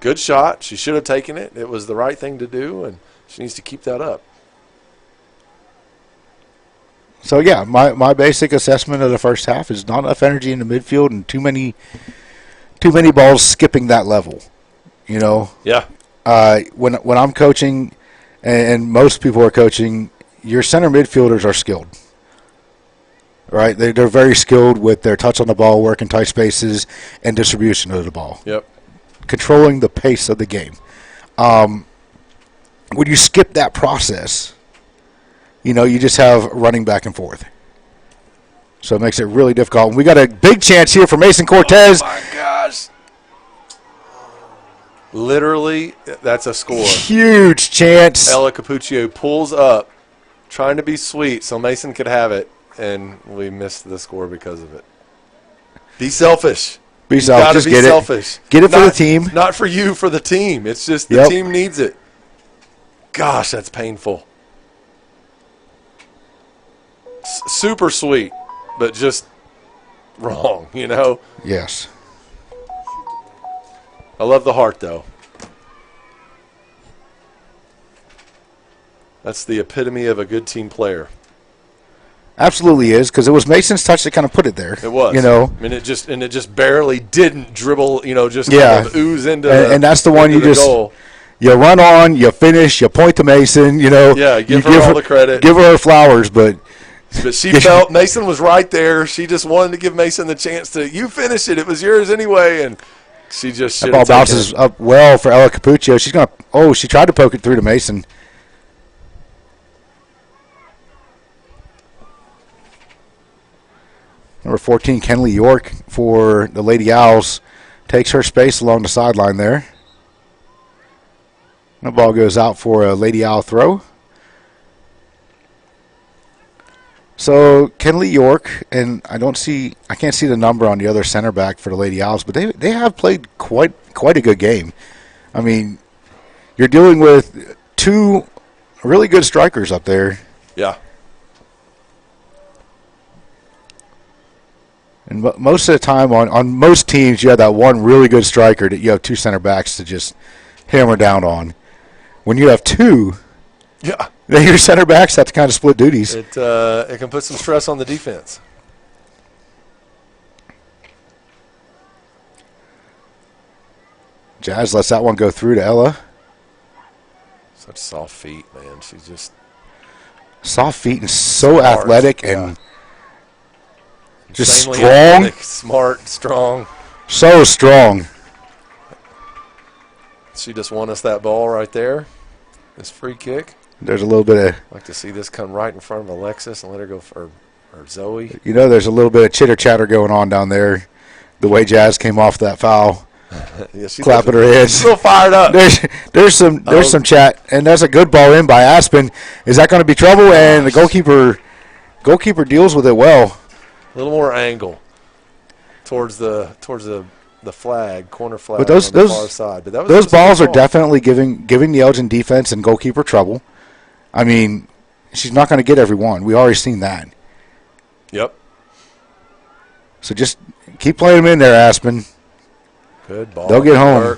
S8: Good shot. She should have taken it. It was the right thing to do, and she needs to keep that up.
S3: So, yeah, my basic assessment of the first half is not enough energy in the midfield and too many balls skipping that level.
S8: Yeah.
S3: When I'm coaching, and most people are coaching, your center midfielders are skilled. Right? They're very skilled with their touch on the ball, work in tight spaces, and distribution of the ball.
S8: Yep.
S3: Controlling the pace of the game. When you skip that process, you just have running back and forth. So it makes it really difficult. And we got a big chance here for Mason Cortez.
S8: Oh, my gosh. Literally, that's a score.
S3: Huge chance.
S8: Ella Capuccio pulls up, trying to be sweet so Mason could have it, and we missed the score because of it. Be selfish.
S3: Be selfish. Just get
S8: selfish.
S3: Get it for the team.
S8: Not for you, for the team. It's just the team needs it. Gosh, that's painful. Super sweet, but just wrong,
S3: Yes.
S8: I love the heart, though. That's the epitome of a good team player.
S3: Absolutely is, because it was Mason's touch that kind of put it there.
S8: It was. It just barely didn't dribble, just kind of ooze into
S3: and that's the one you
S8: goal.
S3: You run on, you finish, you point to Mason,
S8: Yeah, give her all the credit.
S3: Give her flowers, but
S8: she felt Mason was right there. She just wanted to give Mason the chance to, you finish it. It was yours anyway, and she just should have
S3: taken it. Ball bounces up well for Ella Capuccio. She's going to, she tried to poke it through to Mason. Number 14, Kenley York for the Lady Owls, takes her space along the sideline there. The ball goes out for a Lady Owl throw. So Kenley York, and I can't see the number on the other center back for the Lady Owls, but they have played quite a good game. I mean, you're dealing with two really good strikers up there.
S8: Yeah.
S3: And most of the time on most teams, you have that one really good striker that you have two center backs to just hammer down on. When you have two, then your center backs have to kind of split duties.
S8: It can put some stress on the defense.
S3: Jazz lets that one go through to Ella.
S8: Such soft feet, man. She's just
S3: soft feet and so athletic and just
S8: insanely
S3: strong.
S8: Athletic, smart, strong.
S3: So strong.
S8: She just won us that ball right there. This free kick.
S3: There's a little bit of.
S8: I'd like to see this come right in front of Alexis and let her go or Zoe.
S3: There's a little bit of chitter chatter going on down there. The way Jazz came off that foul, clapping her hands.
S8: She's a little fired up.
S3: There's some chat, and that's a good ball in by Aspen. Is that going to be trouble? And the goalkeeper deals with it well.
S8: A little more angle towards the flag, corner flag,
S3: but those
S8: on the far side. But
S3: those balls are definitely giving the Elgin defense and goalkeeper trouble. I mean, she's not going to get every one. We already seen that.
S8: Yep.
S3: So just keep playing them in there, Aspen.
S8: Good ball.
S3: They'll get home.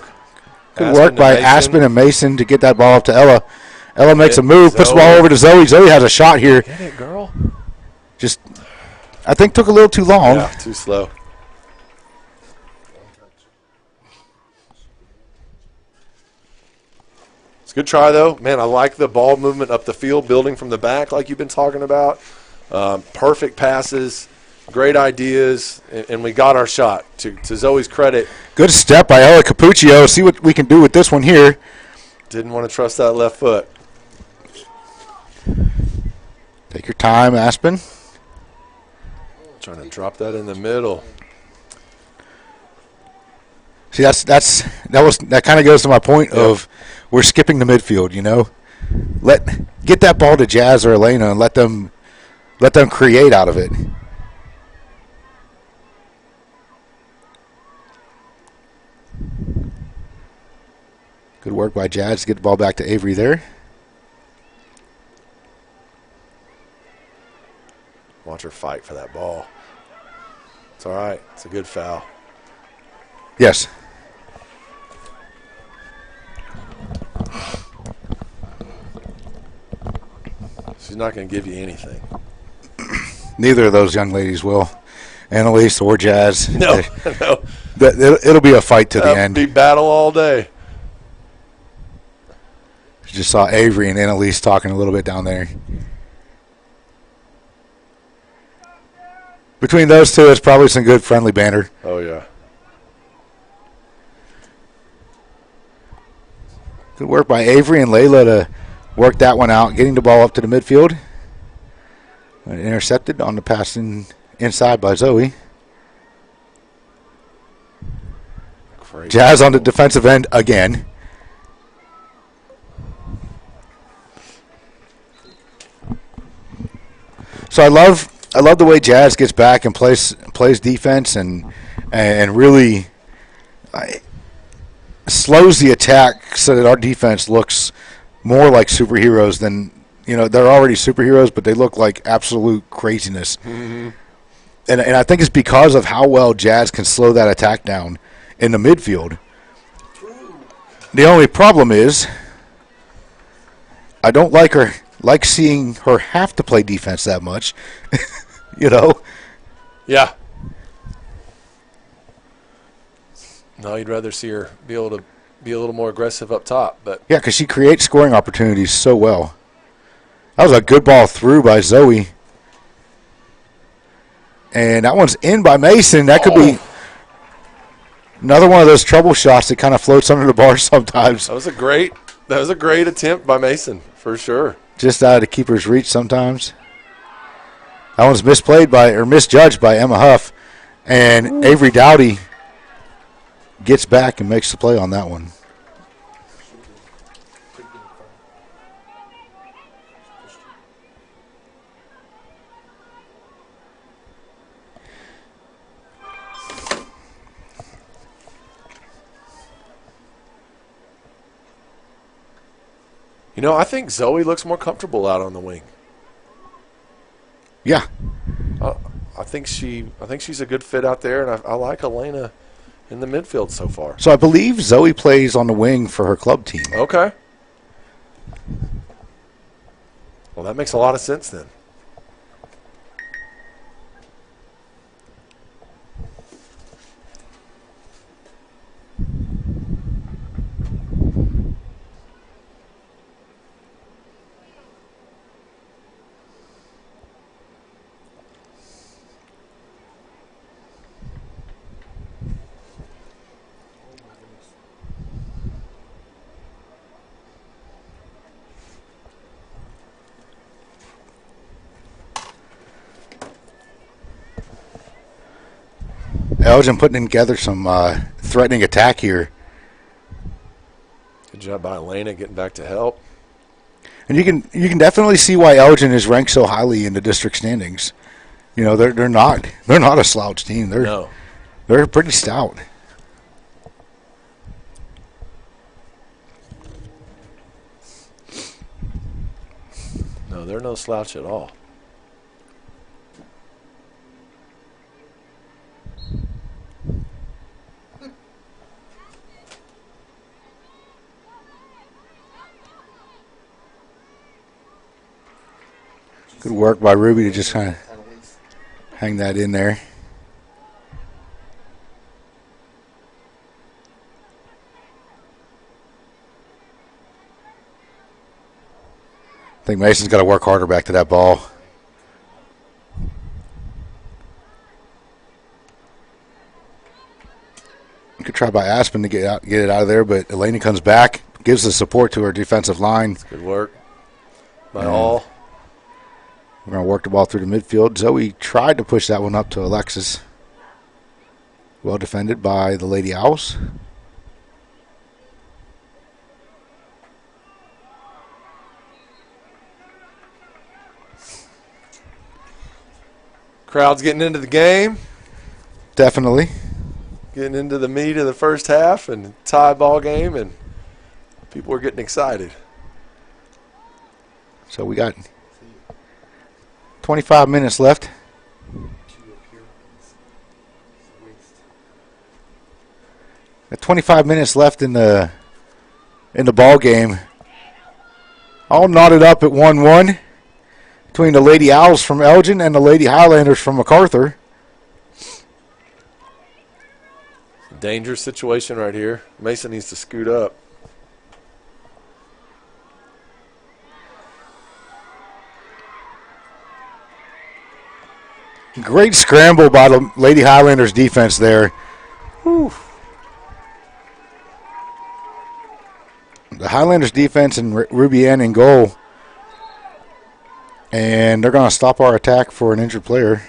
S3: Good work by Aspen and Mason to get that ball up to Ella. Ella makes a move, puts the ball over to Zoe. Zoe has a shot here.
S8: Get it, girl.
S3: Just I think took a little too long.
S8: Yeah, too slow. It's a good try, though. Man, I like the ball movement up the field, building from the back like you've been talking about. Perfect passes, great ideas, and we got our shot. To Zoe's credit.
S3: Good step by Ella Capuccio. See what we can do with this one here.
S8: Didn't want to trust that left foot.
S3: Take your time, Aspen.
S8: Trying to drop that in the middle.
S3: See, that kind of goes to my point of we're skipping the midfield. You know, get that ball to Jazz or Elena and let them create out of it. Good work by Jazz to get the ball back to Avery there.
S8: Watch her fight for that ball. It's all right. It's a good foul.
S3: Yes.
S8: She's not going to give you anything.
S3: Neither of those young ladies will. Annalise or Jazz.
S8: No, no.
S3: It'll be a fight to the end.
S8: Be battle all day.
S3: Just saw Avery and Annalise talking a little bit down there. Between those two, it's probably some good friendly banter.
S8: Oh, yeah.
S3: Good work by Avery and Layla to work that one out, getting the ball up to the midfield. Intercepted on the pass inside by Zoe.
S8: Great.
S3: Jazz on the defensive end again. So I love the way Jazz gets back and plays defense and really slows the attack so that our defense looks more like superheroes than, they're already superheroes, but they look like absolute craziness.
S8: Mm-hmm.
S3: And I think it's because of how well Jazz can slow that attack down in the midfield. The only problem is I don't like seeing her have to play defense that much.
S8: Yeah. No, you'd rather see her be able to be a little more aggressive up top, but
S3: yeah, because she creates scoring opportunities so well. That was a good ball through by Zoe, and that one's in by Mason. That could be another one of those trouble shots that kind of floats under the bar sometimes.
S8: That was a great attempt by Mason for sure.
S3: Just out of the keeper's reach sometimes. That one's misjudged by Emma Huff, and Avery Dowdy gets back and makes the play on that one.
S8: I think Zoe looks more comfortable out on the wing.
S3: Yeah.
S8: I think she's a good fit out there, and I like Elena in the midfield so far.
S3: So I believe Zoe plays on the wing for her club team.
S8: Okay. Well, that makes a lot of sense then.
S3: Elgin putting together some threatening attack here.
S8: Good job by Elena getting back to help.
S3: And you can definitely see why Elgin is ranked so highly in the district standings. They're not a slouch team. They're pretty stout.
S8: No, they're no slouch at all.
S3: Good work by Ruby to just kind of hang that in there. I think Mason's got to work harder back to that ball. You could try by Aspen to get it out of there, but Elena comes back, gives the support to her defensive line.
S8: That's good work by all.
S3: We're going to work the ball through the midfield. Zoe tried to push that one up to Alexis. Well defended by the Lady Owls.
S8: Crowd's getting into the game.
S3: Definitely.
S8: Getting into the meat of the first half and tie ball game, and people are getting excited.
S3: So we got 25 minutes left. Got 25 minutes left in the ball game. All knotted up at 1-1 between the Lady Owls from Elgin and the Lady Highlanders from MacArthur.
S8: Dangerous situation right here. Mason needs to scoot up.
S3: Great scramble by the Lady Highlanders defense there. Whew. The Highlanders defense and Ruby Ann in goal. And they're going to stop our attack for an injured player.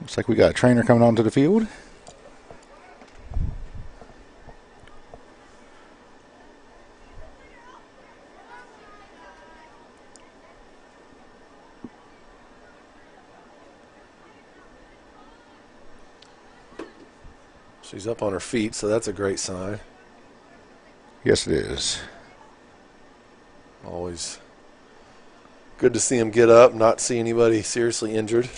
S3: Looks like we got a trainer coming onto the field.
S8: She's up on her feet, so that's a great sign.
S3: Yes, it is.
S8: Always good to see him get up, not see anybody seriously injured.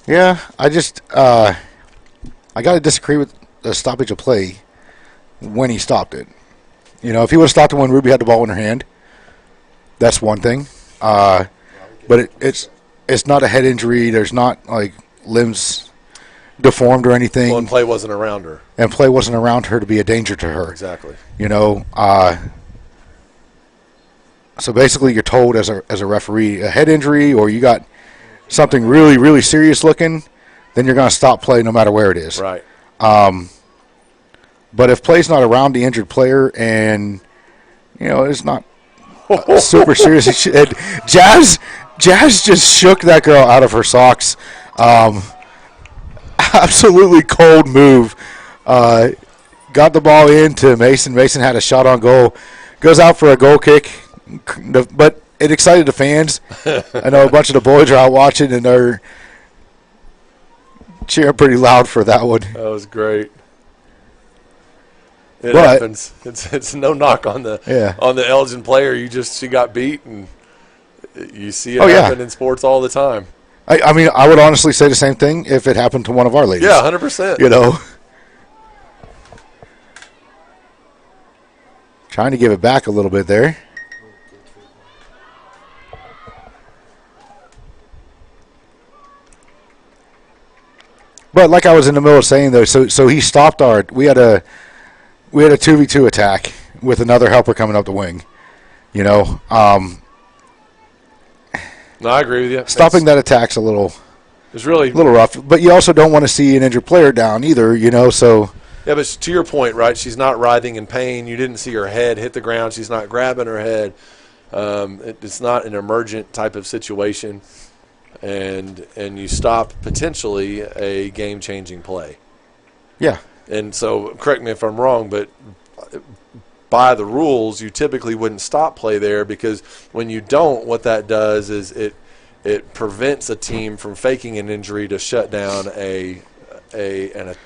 S3: Yeah, I got to disagree with the stoppage of play when he stopped it. You know, if he would have stopped it when Ruby had the ball in her hand, that's one thing. But it's not a head injury. There's not like limbs deformed or anything.
S8: Well, and play wasn't around her.
S3: And play wasn't around her to be a danger to her.
S8: Exactly.
S3: You know, so basically you're told as a referee, a head injury or you got something really, really serious looking, then you're going to stop play no matter where it is.
S8: Right.
S3: But if play's not around the injured player and, you know, it's not super serious. Jazz just shook that girl out of her socks. Absolutely cold move. Got the ball into Mason. Mason had a shot on goal. Goes out for a goal kick. But it excited the fans. I know a bunch of the boys are out watching, and they're cheering pretty loud for that one.
S8: That was great. It happens. It's no knock on the Elgin player. She got beat, and you see it happen in sports all the time.
S3: I mean, I would honestly say the same thing if it happened to one of our ladies.
S8: Yeah, 100%.
S3: You know. Trying to give it back a little bit there. But like I was in the middle of saying though, so he stopped we had a 2v2 attack with another helper coming up the wing. You know,
S8: no, I agree with you.
S3: Stopping that attack's a little rough, but you also don't want to see an injured player down either, you know, so.
S8: Yeah, but to your point, right, she's not writhing in pain. You didn't see her head hit the ground. She's not grabbing her head. It's not an emergent type of situation, and you stop potentially a game-changing play.
S3: Yeah.
S8: And so, correct me if I'm wrong, but by the rules, you typically wouldn't stop play there because when you don't, what that does is it prevents a team from faking an injury to shut down an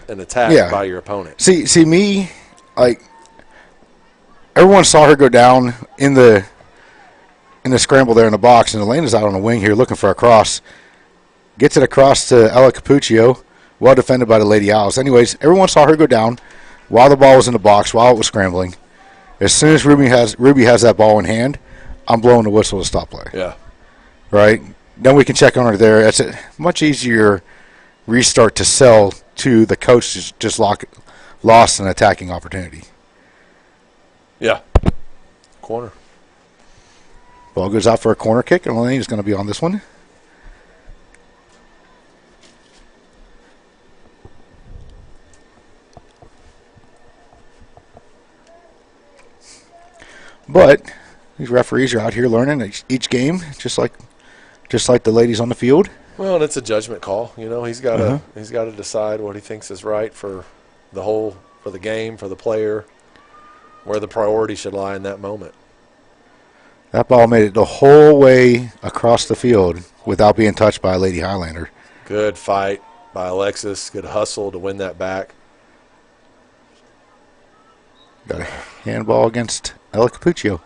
S8: attack by your opponent.
S3: See me, like everyone saw her go down in the scramble there in the box, and Elena's out on the wing here looking for a cross. Gets it across to Ella Capuccio. well defended by the Lady Owls. Anyways, everyone saw her go down while the ball was in the box, while it was scrambling. As soon as Ruby has that ball in hand, I'm blowing the whistle to stop play.
S8: Yeah.
S3: Right? Then we can check on her there. That's a much easier restart to sell to the coach just lost an attacking opportunity.
S8: Yeah. Corner.
S3: Ball goes out for a corner kick, and Elaine is going to be on this one. But these referees are out here learning each game, just like the ladies on the field.
S8: Well, and it's a judgment call. You know, he's got to decide what he thinks is right for the game, for the player, where the priority should lie in that moment.
S3: That ball made it the whole way across the field without being touched by a Lady Highlander.
S8: Good fight by Alexis. Good hustle to win that back.
S3: Got a handball against Ella Capuccio.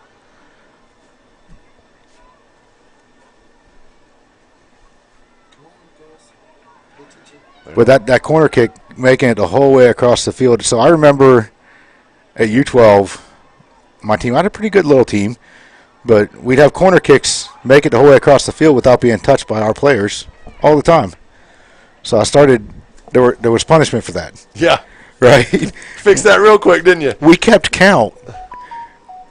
S3: With that corner kick making it the whole way across the field. So I remember at U12, my team, I had a pretty good little team, but we'd have corner kicks make it the whole way across the field without being touched by our players all the time. So I started, there was punishment for that.
S8: Yeah.
S3: Right?
S8: Fixed that real quick, didn't you?
S3: We kept count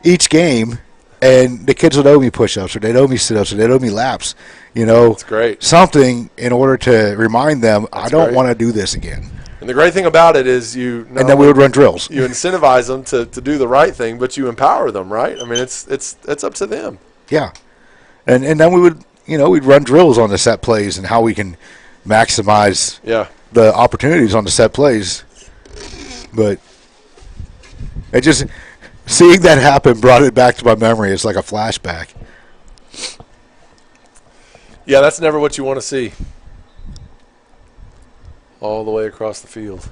S3: each game, and the kids would owe me push-ups, or they'd owe me sit-ups, or they'd owe me laps. You know,
S8: that's great.
S3: Something in order to remind them, I don't want to do this again.
S8: And the great thing about it is
S3: and then we would run drills.
S8: You incentivize them to do the right thing, but you empower them, right? I mean, it's up to them.
S3: Yeah, and then we would, we'd run drills on the set plays and how we can maximize the opportunities on the set plays. But it just seeing that happen brought it back to my memory. It's like a flashback.
S8: Yeah, that's never what you want to see. All the way across the field.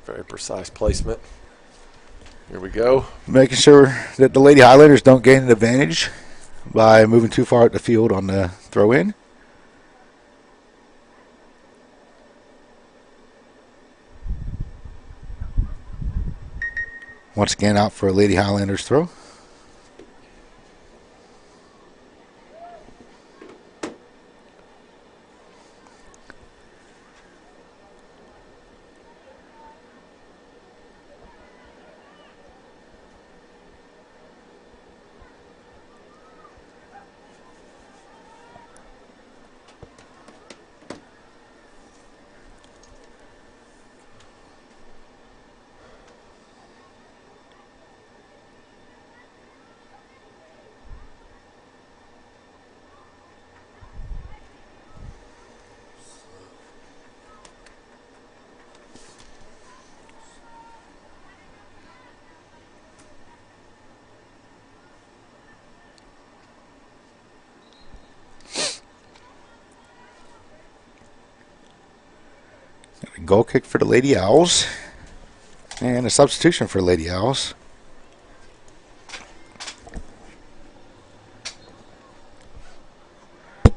S8: Very precise placement. Here we go.
S3: Making sure that the Lady Highlanders don't gain an advantage by moving too far up the field on the throw-in. Once again, out for a Lady Highlanders throw. Goal kick for the Lady Owls. And a substitution for Lady Owls.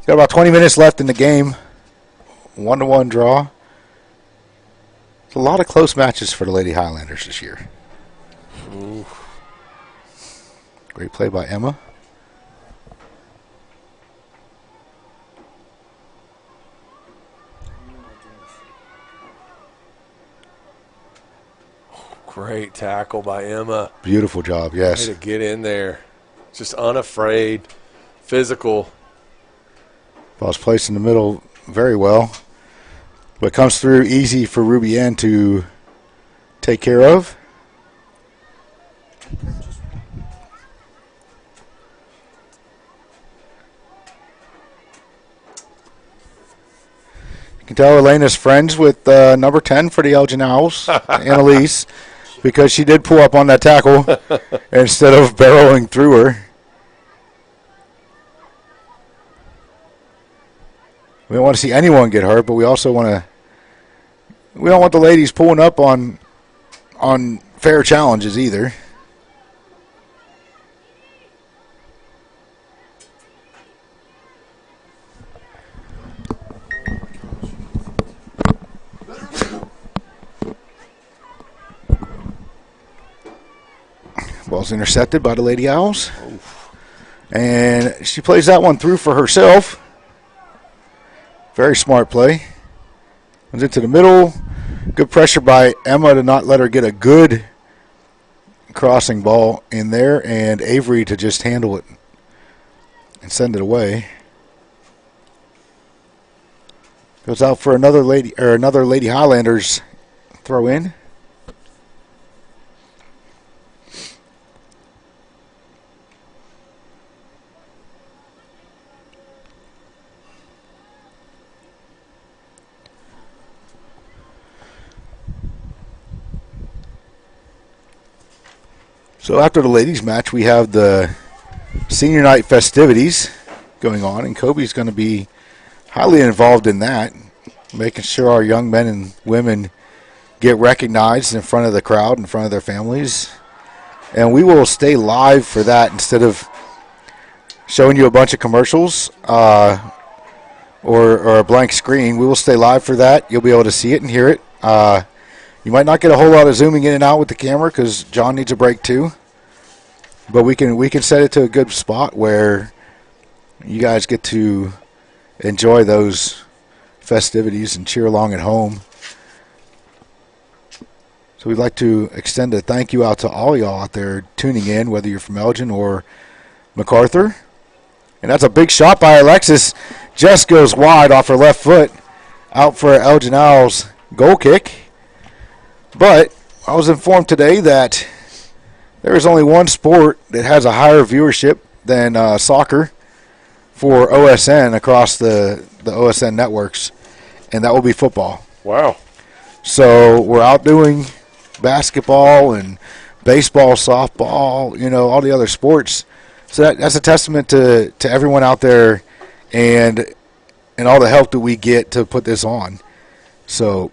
S3: Got about 20 minutes left in the game. 1-1 draw. It's a lot of close matches for the Lady Highlanders this year.
S8: Ooh.
S3: Great play by Emma.
S8: Great tackle by Emma.
S3: Beautiful job, yes.
S8: Way to get in there. Just unafraid, physical.
S3: Ball's placed in the middle very well. But comes through easy for Ruby Ann to take care of. You can tell Elena's friends with number 10 for the Elgin Owls, Annalise, because she did pull up on that tackle instead of barreling through her. We don't want to see anyone get hurt, but we also want to. We don't want the ladies pulling up on fair challenges either. Ball's intercepted by the Lady Owls. And she plays that one through for herself. Very smart play. Comes into the middle. Good pressure by Emma to not let her get a good crossing ball in there, and Avery to just handle it and send it away. Goes out for another Lady Highlanders throw in. So after the ladies match, we have the senior night festivities going on, and Kobe's going to be highly involved in that, making sure our young men and women get recognized in front of the crowd, in front of their families. And we will stay live for that instead of showing you a bunch of commercials or a blank screen. We will stay live for that. You'll be able to see it and hear it. You might not get a whole lot of zooming in and out with the camera because John needs a break too. But we can set it to a good spot where you guys get to enjoy those festivities and cheer along at home. So we'd like to extend a thank you out to all y'all out there tuning in, whether you're from Elgin or MacArthur. And that's a big shot by Alexis. Just goes wide off her left foot, out for Elgin Owls goal kick. But I was informed today that there is only one sport that has a higher viewership than soccer for OSN across the OSN networks, and that will be football.
S8: Wow.
S3: So we're outdoing basketball and baseball, softball, all the other sports. So that's a testament to everyone out there and all the help that we get to put this on. So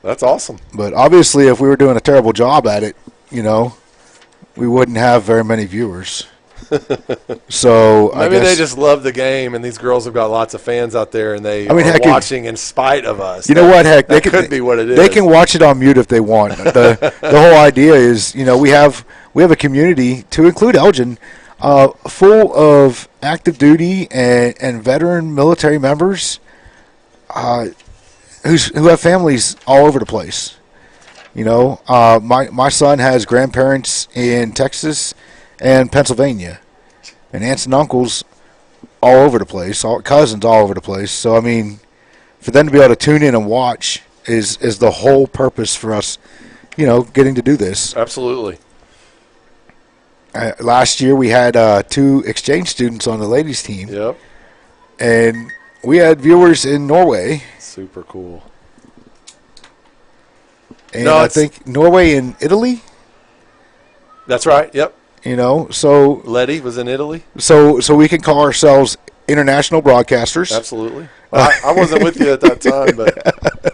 S8: that's awesome.
S3: But obviously, if we were doing a terrible job at it, we wouldn't have very many viewers. So
S8: maybe they just love the game, and these girls have got lots of fans out there, and they are watching in spite of us.
S3: You know what? Heck,
S8: that could be what it is.
S3: They can watch it on mute if they want. The whole idea is, we have a community, to include Elgin, full of active duty and veteran military members who have families all over the place. My son has grandparents in Texas and Pennsylvania, and aunts and uncles all over the place, cousins all over the place. So, for them to be able to tune in and watch is the whole purpose for us, getting to do this.
S8: Absolutely.
S3: Last year we had 2 exchange students on the ladies team.
S8: Yep.
S3: And we had viewers in Norway.
S8: Super cool.
S3: And I think Norway and Italy.
S8: That's right. Yep.
S3: So
S8: Letty was in Italy.
S3: So we can call ourselves international broadcasters.
S8: Absolutely. Well, I wasn't with you at that time, but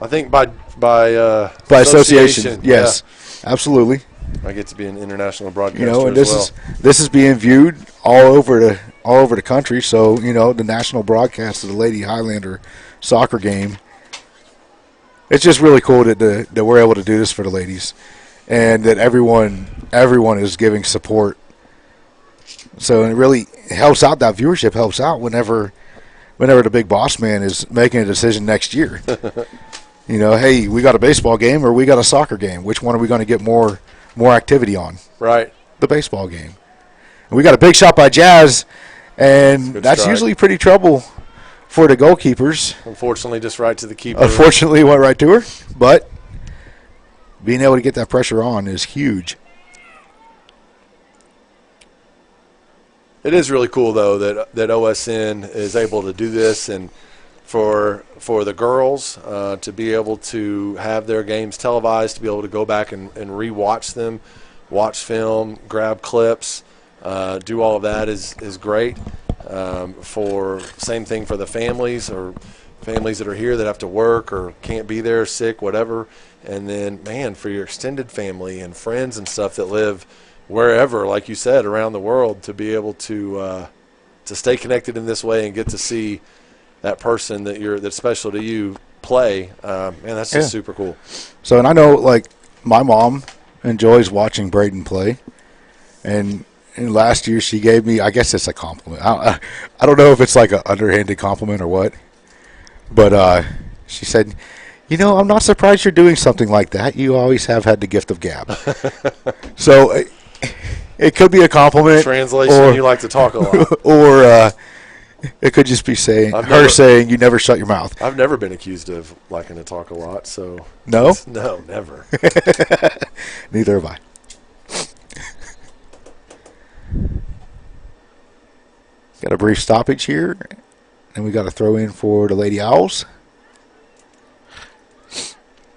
S8: I think by
S3: association, yes, yeah. Absolutely.
S8: I get to be an international broadcaster
S3: and
S8: this
S3: this is being viewed all over the country. So the national broadcast of the Lady Highlander soccer game. It's just really cool that we're able to do this for the ladies, and that everyone is giving support. So it really helps out. That viewership helps out whenever the big boss man is making a decision next year. Hey, we got a baseball game or we got a soccer game. Which one are we going to get more activity on?
S8: Right.
S3: The baseball game. And we got a big shot by Jazz, and that's usually pretty trouble for the goalkeepers.
S8: Unfortunately, just right to the keeper.
S3: Unfortunately, it went right to her, but being able to get that pressure on is huge.
S8: It is really cool, though, that OSN is able to do this, and for the girls to be able to have their games televised, to be able to go back and re-watch them, watch film, grab clips, do all of that is great. Same thing for the families or families that are here that have to work or can't be there, sick, whatever. And then, man, for your extended family and friends and stuff that live wherever, like you said, around the world, to be able to stay connected in this way and get to see that person that's special to you play, man, that's just super cool.
S3: So, and I know, like, my mom enjoys watching Braden play, and last year she gave me, I guess it's a compliment. I don't know if it's like an underhanded compliment or what, but she said, you know, I'm not surprised you're doing something like that. You always have had the gift of gab. So it could be a compliment.
S8: Translation,
S3: or,
S8: you like to talk a lot.
S3: Or it could just be saying saying you never shut your mouth.
S8: I've never been accused of liking to talk a lot, so.
S3: No?
S8: No, never.
S3: Neither have I. Got a brief stoppage here, and we got to throw in for the Lady Owls.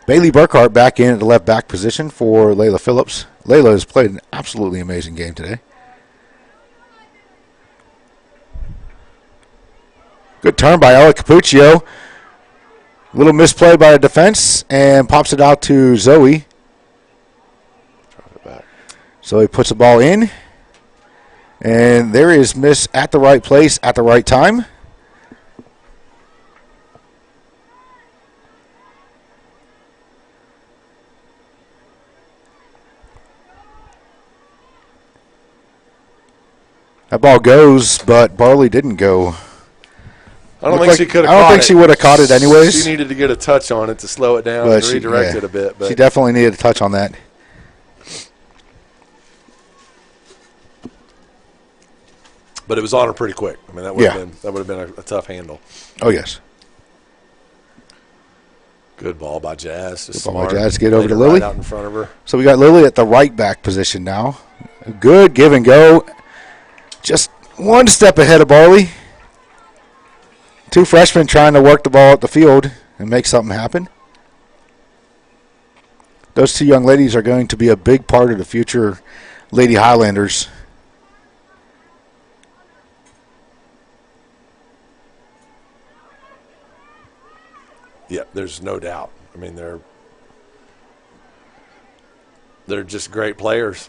S3: Bailey Burkhart back in at the left back position for Layla Phillips. Layla has played an absolutely amazing game today. Good turn by Ella Capuccio. Little misplay by the defense, and pops it out to Zoe.
S8: Drop it back.
S3: Zoe puts the ball in, and there is miss at the right place at the right time. That ball goes, but Barley didn't go.
S8: I don't think she could have caught it.
S3: I don't think she would have caught it anyways.
S8: She needed to get a touch on it to slow it down and redirect it a bit. But
S3: she definitely needed a touch on that.
S8: But it was on her pretty quick. I mean, that would have been a tough handle.
S3: Oh, yes.
S8: Good ball by Jazz.
S3: Good ball by Jazz. Get over to Lily.
S8: Right out in front of her.
S3: So we got Lily at the right back position now. Good give and go. Just one step ahead of Barley. Two freshmen trying to work the ball up the field and make something happen. Those two young ladies are going to be a big part of the future Lady Highlanders.
S8: Yeah, there's no doubt. I mean, they're just great players.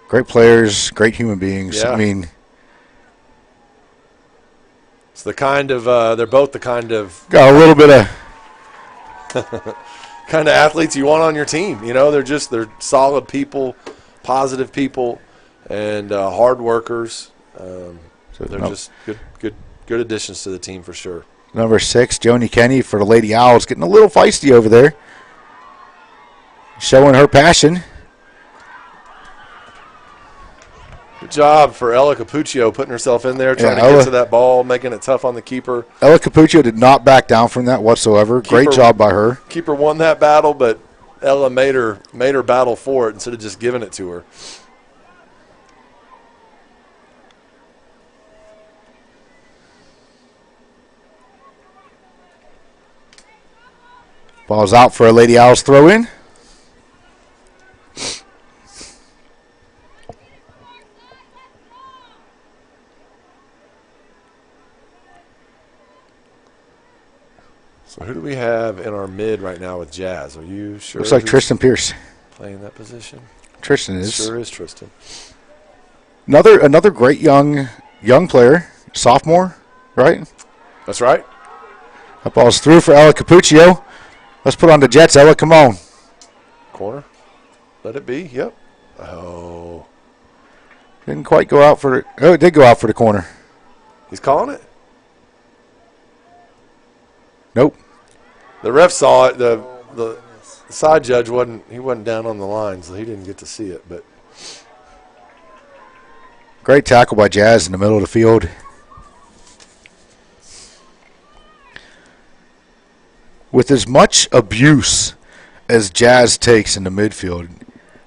S3: Great players, great human beings.
S8: Yeah.
S3: I mean,
S8: it's the kind of they're both the kind of
S3: got a little bit of
S8: kind of athletes you want on your team. You know, they're solid people, positive people, and hard workers. They're just good additions to the team for sure.
S3: Number 6, Joni Kenny for the Lady Owls, getting a little feisty over there, showing her passion.
S8: Good job for Ella Capuccio putting herself in there, trying to get to that ball, making it tough on the keeper.
S3: Ella Capuccio did not back down from that whatsoever. Great job by her.
S8: Keeper won that battle, but Ella made her battle for it instead of just giving it to her.
S3: Ball's out for a Lady Owls throw in.
S8: So who do we have in our mid right now with Jazz? Are you sure?
S3: Looks like Tristan Pierce.
S8: Playing that position?
S3: Tristan is.
S8: Sure is Tristan.
S3: Another great young player, sophomore, right?
S8: That's right.
S3: That ball's through for Ella Capuccio. Let's put on the Jets, Ella. Come on.
S8: Corner. Let it be. Yep. Oh.
S3: Didn't quite go out for it. Oh, it did go out for the corner.
S8: He's calling it?
S3: Nope.
S8: The ref saw it. The side judge wasn't down on the line, so he didn't get to see it. But
S3: great tackle by Jazz in the middle of the field. With as much abuse as Jazz takes in the midfield,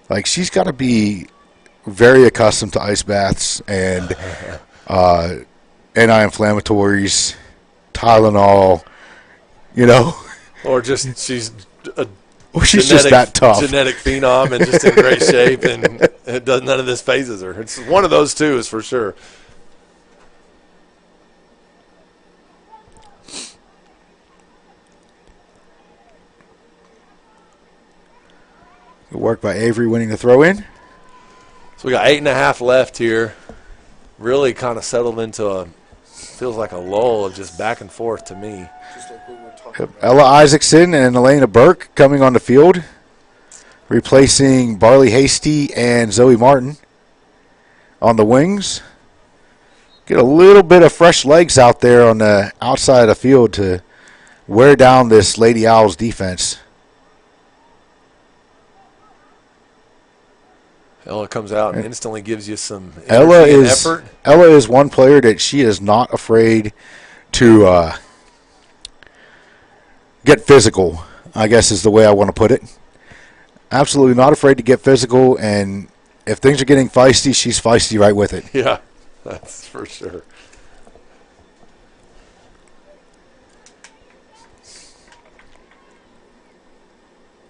S3: like she's got to be very accustomed to ice baths and anti-inflammatories, Tylenol, you know.
S8: Or just she's
S3: just that tough.
S8: Genetic phenom and just in great shape, and none of this phases her. It's one of those two is for sure.
S3: Good work by Avery winning the throw in.
S8: So we got 8.5 left here. Really kind of settled into feels like a lull of just back and forth to me.
S3: Ella Isaacson and Elena Burke coming on the field. replacing Barley Hasty and Zoe Martin on the wings. Get a little bit of fresh legs out there on the outside of the field to wear down this Lady Owls defense.
S8: Ella comes out and instantly gives you some
S3: Ella
S8: energy and
S3: is
S8: effort.
S3: Ella is one player that she is not afraid to get physical, I guess is the way I want to put it. Absolutely not afraid to get physical, and if things are getting feisty, she's feisty right with it.
S8: Yeah, that's for sure.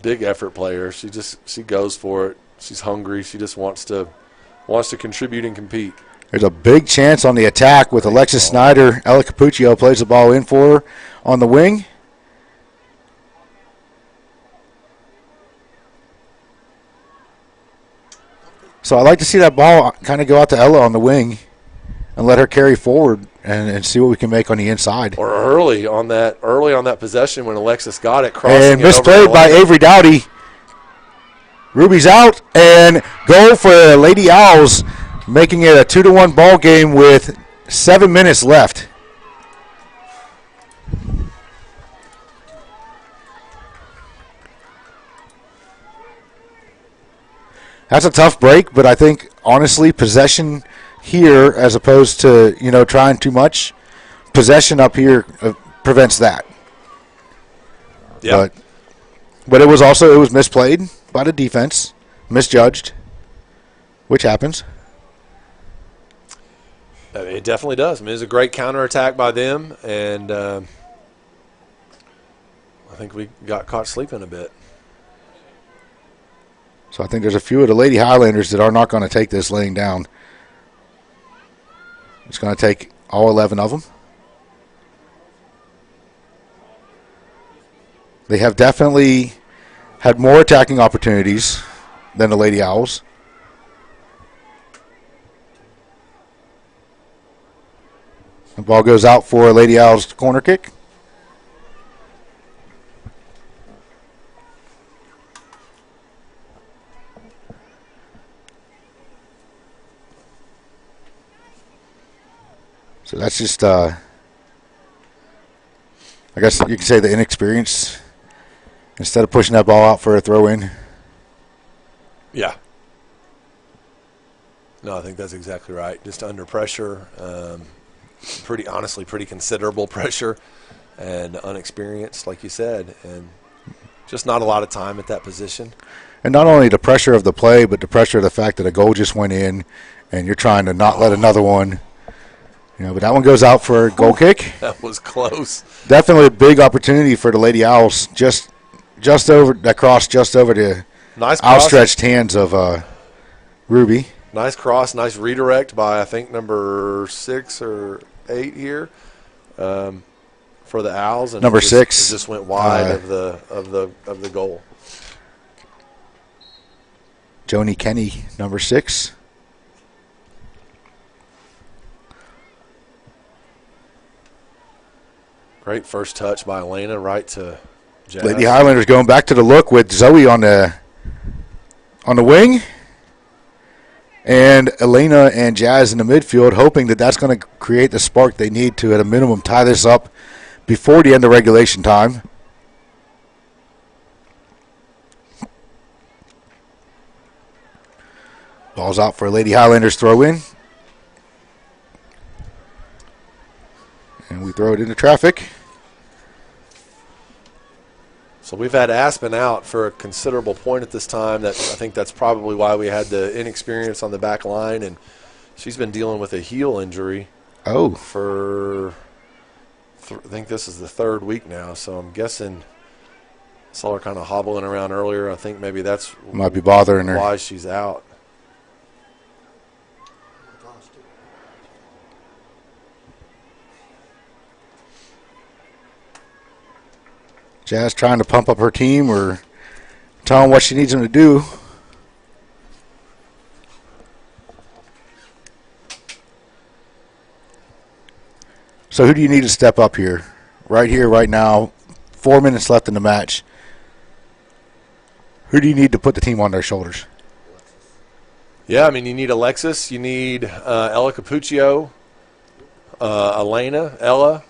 S8: Big effort player. She goes for it. She's hungry. She just wants to contribute and compete.
S3: There's a big chance on the attack with Alexis Snyder. Ella Capuccio plays the ball in for her on the wing. So I like to see that ball kind of go out to Ella on the wing and let her carry forward and see what we can make on the inside.
S8: Or early on that possession when Alexis got it, crossing
S3: and
S8: it over
S3: misplayed
S8: the
S3: by
S8: line.
S3: Avery Dowdy. Ruby's out, and goal for Lady Owls, making it a 2-1 ball game with 7 minutes left. That's a tough break, but I think, honestly, possession here, as opposed to, trying too much, possession up here prevents that.
S8: Yeah.
S3: But it was misplayed by the defense, misjudged, which happens.
S8: It definitely does. I mean, it was a great counterattack by them, and I think we got caught sleeping a bit.
S3: So I think there's a few of the Lady Highlanders that are not going to take this laying down. It's going to take all 11 of them. They have definitely had more attacking opportunities than the Lady Owls. The ball goes out for Lady Owls corner kick. So that's just, I guess you could say the inexperience. Instead of pushing that ball out for a throw-in.
S8: Yeah. No, I think that's exactly right. Just under pressure, pretty considerable pressure, and unexperienced, like you said, and just not a lot of time at that position.
S3: And not only the pressure of the play, but the pressure of the fact that a goal just went in, and you're trying to not let another one. But that one goes out for a goal kick.
S8: That was close.
S3: Definitely a big opportunity for the Lady Owls. Just over that cross, just over the outstretched hands of Ruby.
S8: Nice cross, nice redirect by I think number 6 or 8 here for the Owls. And
S3: number 6.
S8: It just went wide of the goal.
S3: Joni Kenny, number 6.
S8: Great first touch by Elena, right to Jazz.
S3: Lady Highlanders going back to the look with Zoe on the wing, and Elena and Jazz in the midfield, hoping that that's going to create the spark they need to, at a minimum, tie this up before the end of regulation time. Ball's out for a Lady Highlanders throw-in. And we throw it into traffic.
S8: So we've had Aspen out for a considerable point at this time. That I think that's probably why we had the inexperience on the back line, and she's been dealing with a heel injury.
S3: Oh.
S8: For I think this is the 3rd week now, so I'm guessing saw her kind of hobbling around earlier. I think maybe that's
S3: might be bothering her.
S8: Why she's out.
S3: Jazz trying to pump up her team or tell them what she needs them to do. So who do you need to step up here? Right here, right now, 4 minutes left in the match. Who do you need to put the team on their shoulders?
S8: Yeah, I mean, you need Alexis. You need Ella Capuccio, Elena, Ella.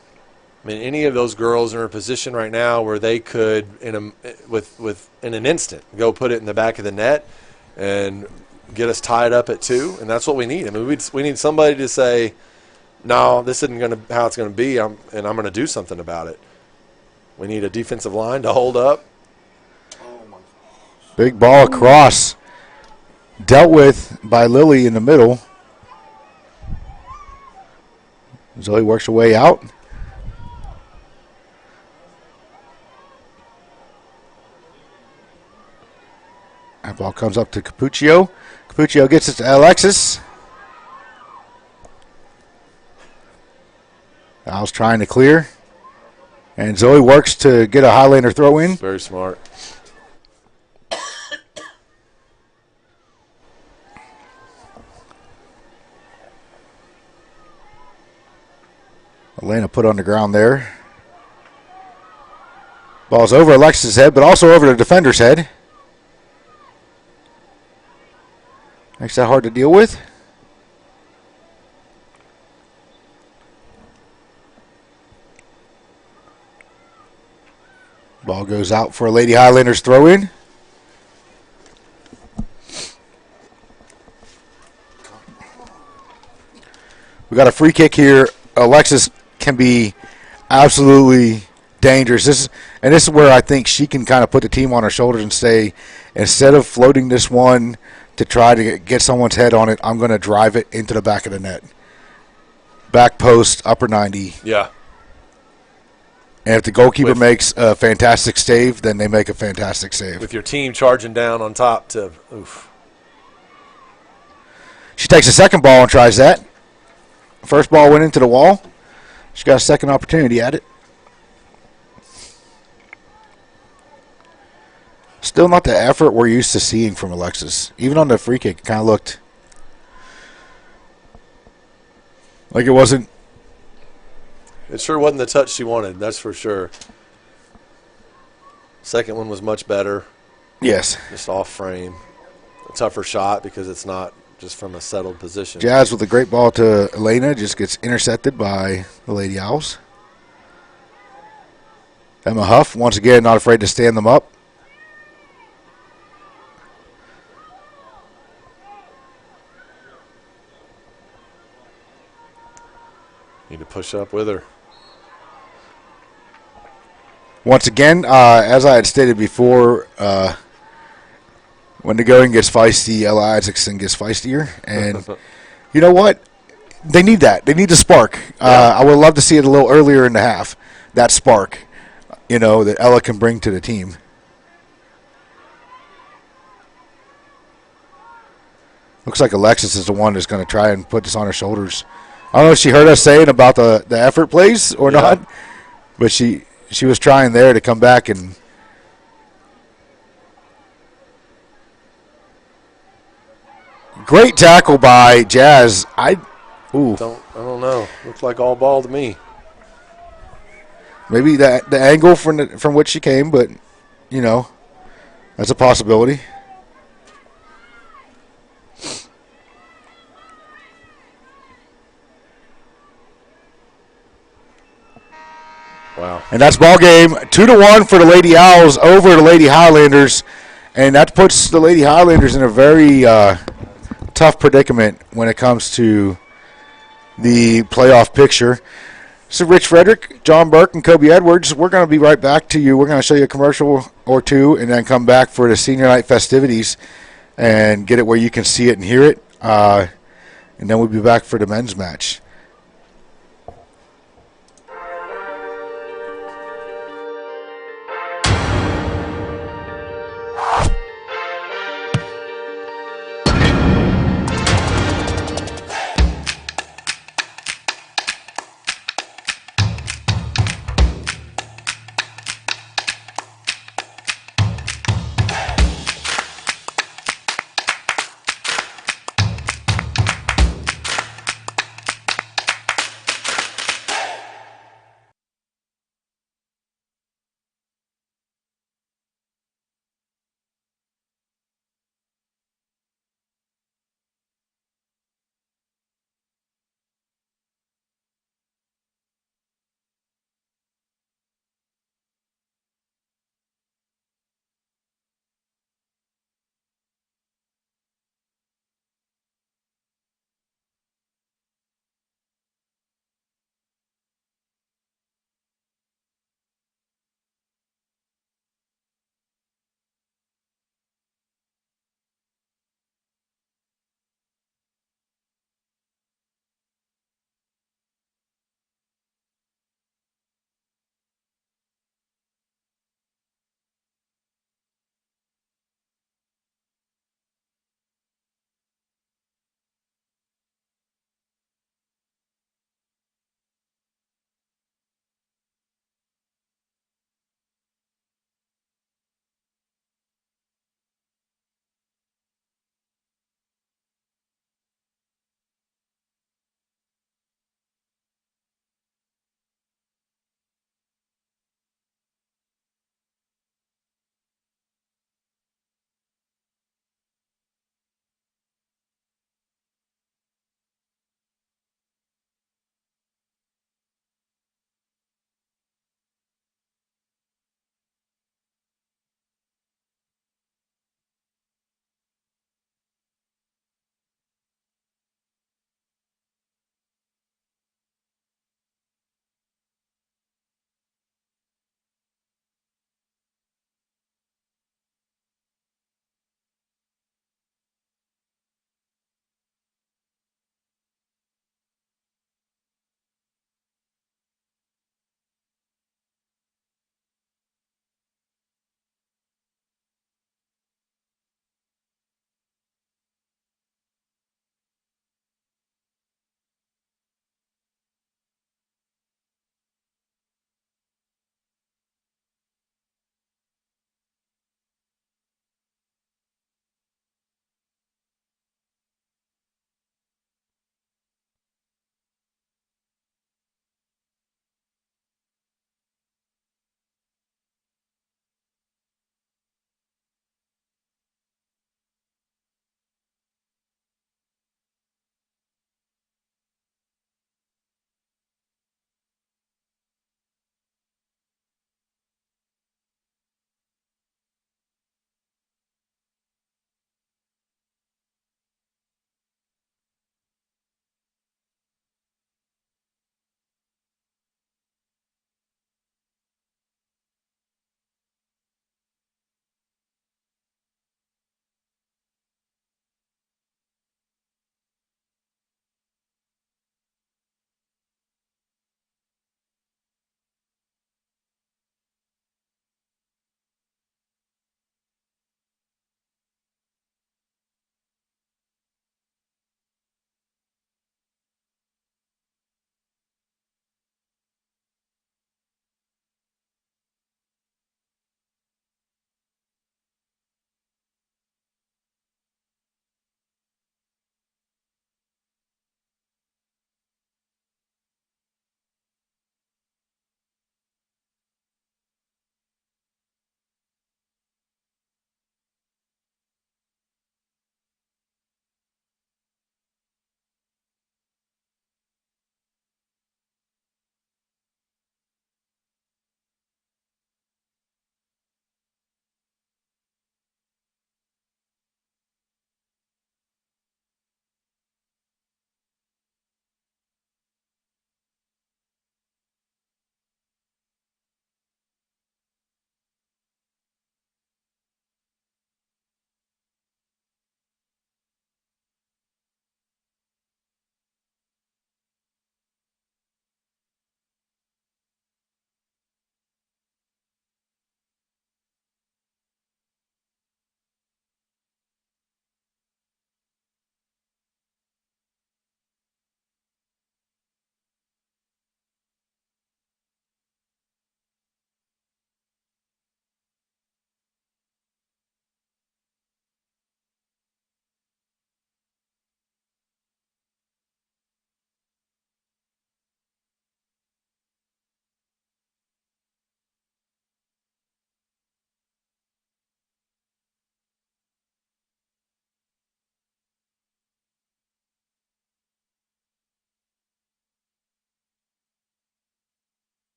S8: I mean, any of those girls are in a position right now where they could, in an instant, go put it in the back of the net and get us tied up at 2, and that's what we need. I mean, we need somebody to say, no, this isn't how it's going to be, and I'm going to do something about it. We need a defensive line to hold up.
S3: Big ball across. Dealt with by Lily in the middle. Zoe works her way out. That ball comes up to Capuccio. Capuccio gets it to Alexis. Al's trying to clear. And Zoe works to get a Highlander throw in.
S8: Very smart.
S3: Elena put on the ground there. Ball's over Alexis' head, but also over the defender's head. Makes that hard to deal with. Ball goes out for a Lady Highlanders throw-in. We got a free kick here. Alexis can be absolutely dangerous. This is where I think she can kind of put the team on her shoulders and say, instead of floating this one to try to get someone's head on it, I'm going to drive it into the back of the net. Back post, upper 90.
S8: Yeah.
S3: And if the goalkeeper makes a fantastic save, then they make a fantastic save.
S8: With your team charging down on top to, oof.
S3: She takes a second ball and tries that. First ball went into the wall. She got a second opportunity at it. Still not the effort we're used to seeing from Alexis. Even on the free kick, it kind of looked like it wasn't.
S8: It sure wasn't the touch she wanted, that's for sure. Second one was much better.
S3: Yes.
S8: Just off frame. A tougher shot because it's not just from a settled position.
S3: Jazz with a great ball to Elena, just gets intercepted by the Lady Owls. Emma Huff, once again, not afraid to stand them up.
S8: Need to push up with her.
S3: Once again, as I had stated before, when the going gets feisty, Ella Isaacson gets feistier. And you know what? They need that. They need the spark. I would love to see it a little earlier in the half, that spark, that Ella can bring to the team. Looks like Alexis is the one that's going to try and put this on her shoulders. I don't know if she heard us saying about the effort plays or not, but she was trying there to come back and great tackle by Jazz. I don't
S8: know. Looks like all ball to me.
S3: Maybe the angle from which she came, but that's a possibility.
S8: Wow.
S3: And that's ball game 2-1 for the Lady Owls over the Lady Highlanders. And that puts the Lady Highlanders in a very tough predicament when it comes to the playoff picture. So Rich Frederick, John Burke, and Kobe Edwards, we're going to be right back to you. We're going to show you a commercial or two and then come back for the senior night festivities and get it where you can see it and hear it. And then we'll be back for the men's match.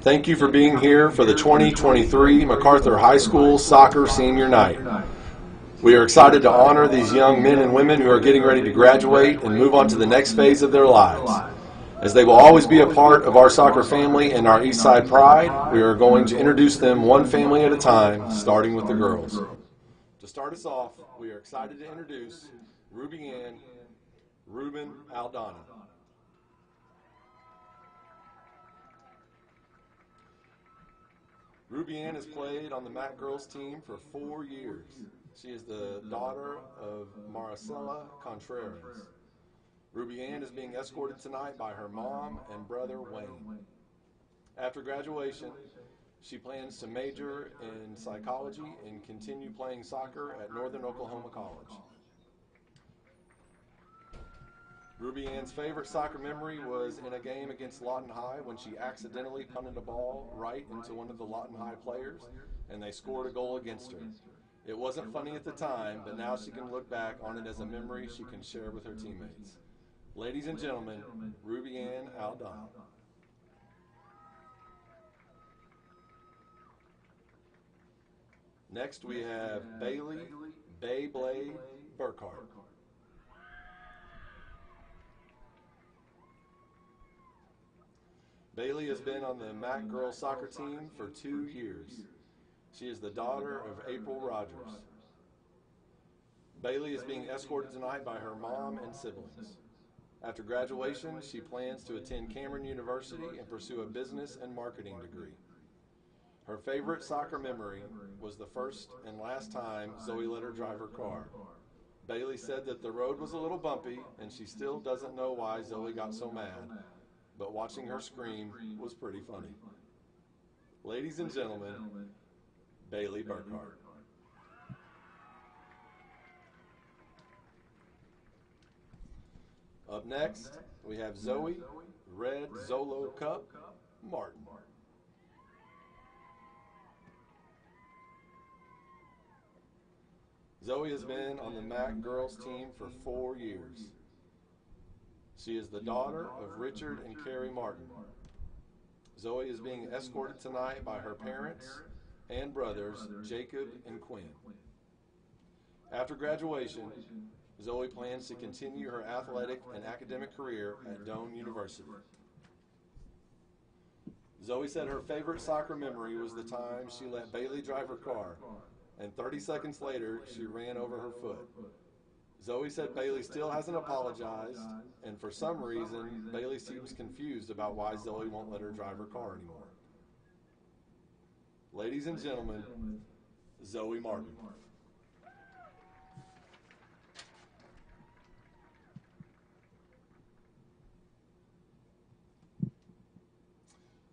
S8: Thank you for being here for the 2023 MacArthur High School Soccer Senior Night. We are excited to honor these young men and women who are getting ready to graduate and move on to the next phase of their lives. As they will always be a part of our soccer family and our Eastside pride, we are going to introduce them one family at a time, starting with the girls. To start us off, we are excited to introduce Ruby Ann Ruben Aldana. Ruby Ann has played on the Mac girls team for 4 years. She is the daughter of Maricela Contreras. Ruby Ann is being escorted tonight by her mom and brother Wayne. After graduation, she plans to major in psychology and continue playing soccer at Northern Oklahoma College. Ruby Ann's favorite soccer memory was in a game against Lawton High when she accidentally punted a ball right into one of the Lawton High players, and they scored a goal against her. It wasn't funny at the time, but now she can look back on it as a memory she can share with her teammates. Ladies and gentlemen, Ruby Ann Aldana. Next we have Bailey Beyblade Burkhart. Bailey has been on the Mac girls soccer team for 2 years. She is the daughter of April Rogers. Bailey is being escorted tonight by her mom and siblings. After graduation, she plans to attend Cameron University and pursue a business and marketing degree. Her favorite soccer memory was the first and last time Zoe let her drive her car. Bailey said that the road was a little bumpy and she still doesn't know why Zoe got so mad, but watching her scream was pretty funny. Ladies and gentlemen, Bailey Burkhart. Up next, we have Zoe Red Zolo Cup Martin. Zoe has been on the Mac girls team for 4 years. She is the daughter of Richard and Carrie Martin. Zoe is being escorted tonight by her parents and brothers, Jacob and Quinn. After graduation, Zoe plans to continue her athletic and academic career at Doane University. Zoe said her favorite soccer memory was the time she let Bailey drive her car, and 30 seconds later, she ran over her foot. Zoe said Bailey still hasn't apologized, and for some reason, Bailey seems confused about why Zoe won't let her drive her car anymore. Ladies and gentlemen, Zoe Martin.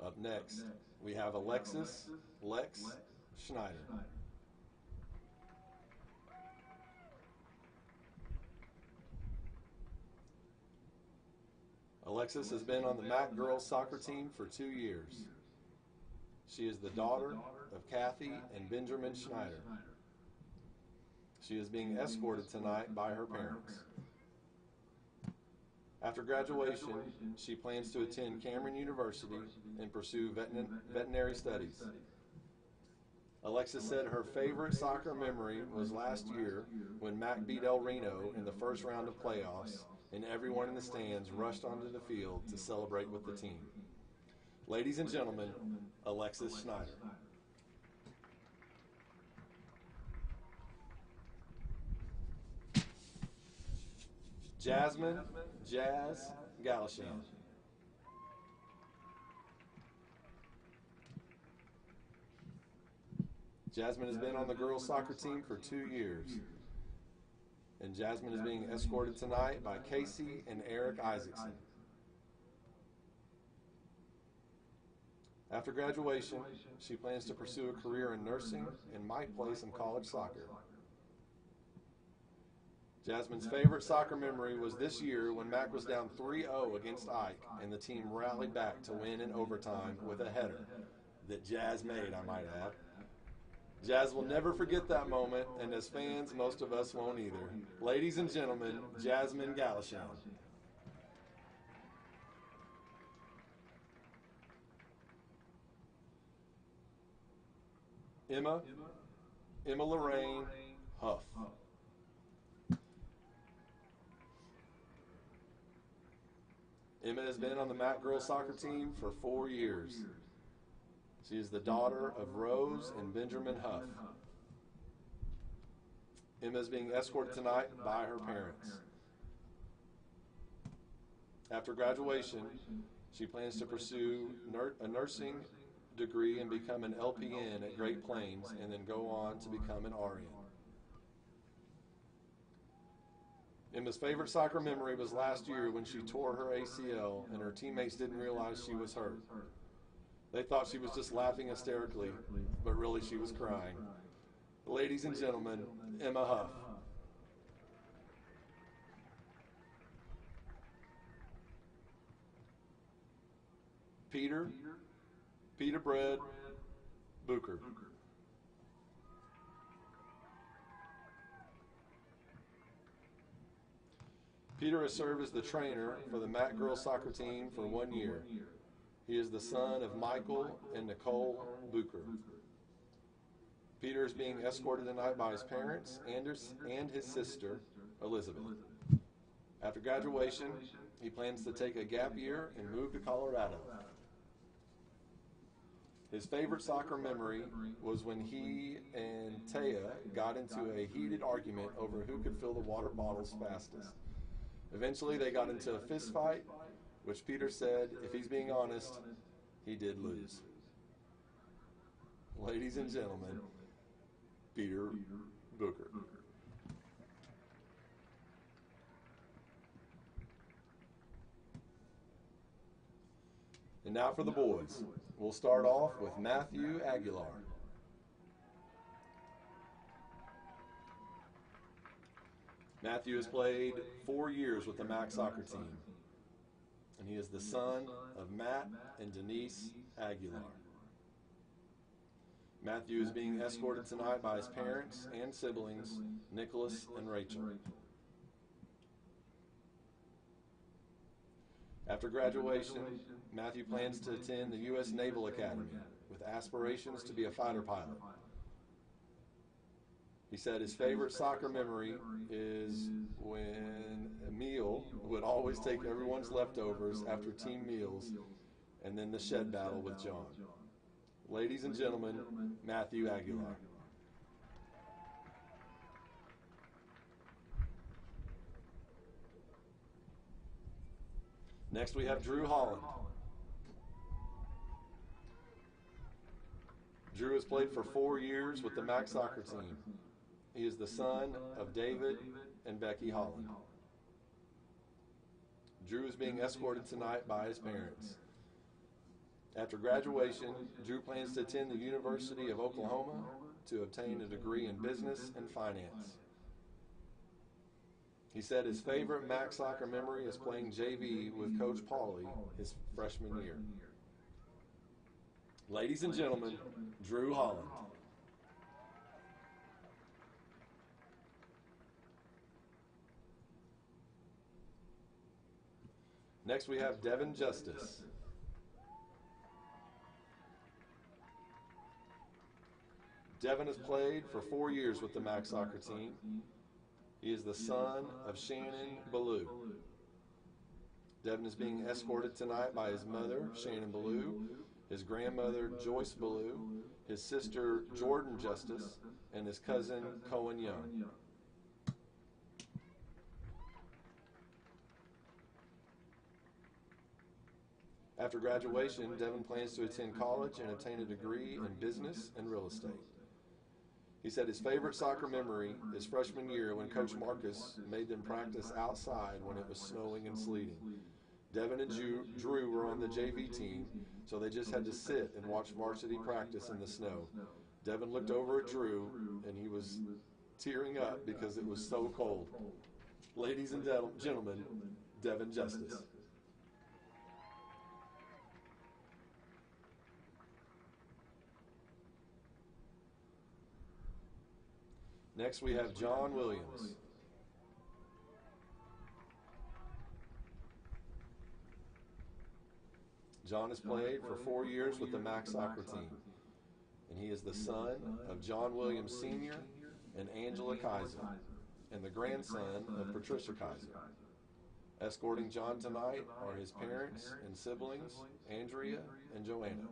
S8: Up next, we have Alexis Lex Schneider. Alexis has been on the Mac girls soccer team for 2 years. She is the daughter of Kathy and Benjamin Schneider. She is being escorted tonight by her parents. After graduation, she plans to attend Cameron University and pursue veterinary studies. Alexis said her favorite soccer memory was last year when Mac beat El Reno in the first round of playoffs, and everyone in the stands rushed onto the field to celebrate with the team. Ladies and gentlemen, Alexis Schneider. Jasmine Jazz Galashan. Jasmine has been on the girls soccer team for 2 years. And Jasmine is being escorted tonight by Casey and Eric Isaacson. After graduation, she plans to pursue a career in nursing and might play some college soccer. Jasmine's favorite soccer memory was this year when Mac was down 3-0 against Ike, and the team rallied back to win in overtime with a header that Jazz made, I might add. Jazz will never forget that moment, and as fans, most of us won't either. Ladies and gentlemen, Jasmine Galashan. Emma Lorraine Huff. Emma has been on the Mac girls soccer team for 4 years. She is the daughter of Rose and Benjamin Huff. Emma is being escorted tonight by her parents. After graduation, she plans to pursue a nursing degree and become an LPN at Great Plains and then go on to become an RN. Emma's favorite soccer memory was last year when she tore her ACL and her teammates didn't realize she was hurt. They thought she was just laughing hysterically, but really she was crying. Ladies and gentlemen, Emma Huff. Peter Bread Booker. Peter has served as the trainer for the Mac girls soccer team for 1 year. He is the son of Michael and Nicole Booker. Peter is being escorted tonight by his parents and his sister, Elizabeth. After graduation, he plans to take a gap year and move to Colorado. His favorite soccer memory was when he and Taya got into a heated argument over who could fill the water bottles fastest. Eventually, they got into a fist fight, which Peter said, if he's being honest, he did lose. Ladies and gentlemen, Peter Booker. And now for the boys. We'll start off with Matthew Aguilar. Matthew has played 4 years with the Mac soccer team, and he is the son of Matt and Denise Aguilar. Matthew is being escorted tonight by his parents and siblings, Nicholas and Rachel. After graduation, Matthew plans to attend the U.S. Naval Academy with aspirations to be a fighter pilot. He said his favorite soccer memory is when Emil would always take everyone's leftovers after team meals and then the shed battle with John. Ladies and gentlemen, Matthew Aguilar. Next we have Drew Holland. Drew has played for 4 years with the Mac soccer team. He is the son of David and Becky Holland. Drew is being escorted tonight by his parents. After graduation, Drew plans to attend the University of Oklahoma to obtain a degree in business and finance. He said his favorite Mac soccer memory is playing JV with Coach Pauly his freshman year. Ladies and gentlemen, Drew Holland. Next we have Devin Justice. Devin has played for 4 years with the Mac soccer team. He is the son of Shannon Ballou. Devin is being escorted tonight by his mother, Shannon Ballou, his grandmother, Joyce Ballou, his sister, Jordan Justice, and his cousin, Cohen Young. After graduation, Devin plans to attend college and obtain a degree in business and real estate. He said his favorite soccer memory is freshman year when Coach Marcus made them practice outside when it was snowing and sleeting. Devin and Drew were on the JV team, so they just had to sit and watch varsity practice in the snow. Devin looked over at Drew, and he was tearing up because it was so cold. Ladies and gentlemen, Devin Justice. Next we have John Williams. John has played for 4 years with the Mac soccer team. and he is the son of John Williams Sr. and Angela Kaiser, and the grandson of Patricia Kaiser. Escorting John tonight are his parents and siblings, Andrea and Joanna.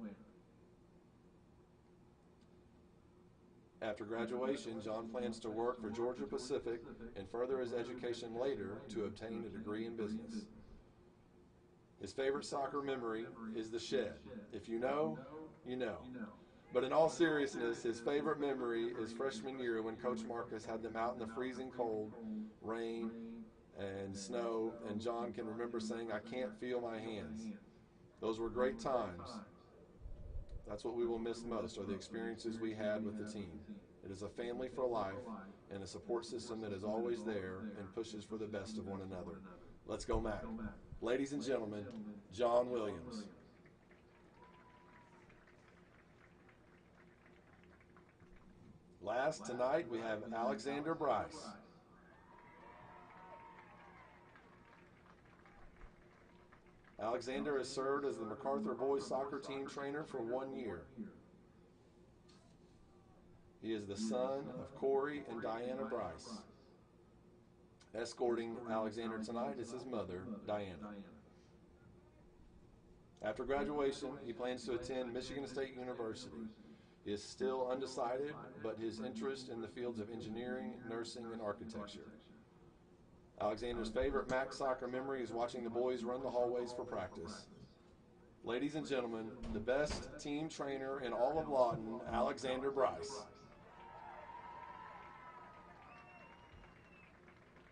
S8: After graduation, John plans to work for Georgia Pacific and further his education later to obtain a degree in business. His favorite soccer memory is the shed. If you know, you know. But in all seriousness, his favorite memory is freshman year when Coach Marcus had them out in the freezing cold, rain, and snow, and John can remember saying, "I can't feel my hands." Those were great times. That's what we will miss most, are the experiences we had with the team. It is a family for life and a support system that is always there and pushes for the best of one another. Let's go, Mac. Ladies and gentlemen, John Williams. Last, tonight we have Alexander Bryce. Alexander has served as the MacArthur boys soccer team trainer for 1 year. He is the son of Corey and Diana Bryce. Escorting Alexander tonight is his mother, Diana. After graduation, he plans to attend Michigan State University. He is still undecided, but his interest in the fields of engineering, nursing, and architecture. Alexander's favorite MAC soccer memory is watching the boys run the hallways for practice. Ladies and gentlemen, the best team trainer in all of Lawton, Alexander Bryce.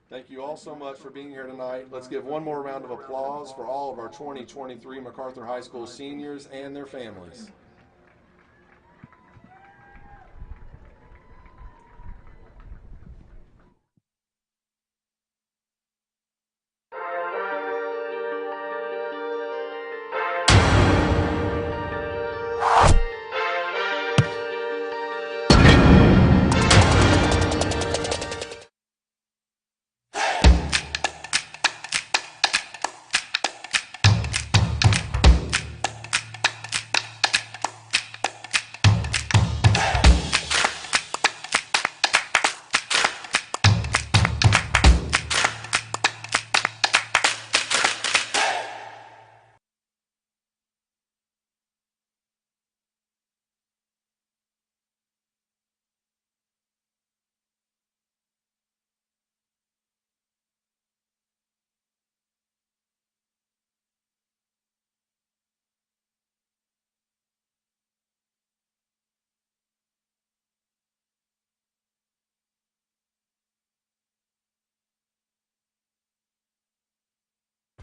S8: Thank you all so much for being here tonight. Let's give one more round of applause for all of our 2023 MacArthur High School seniors and their families.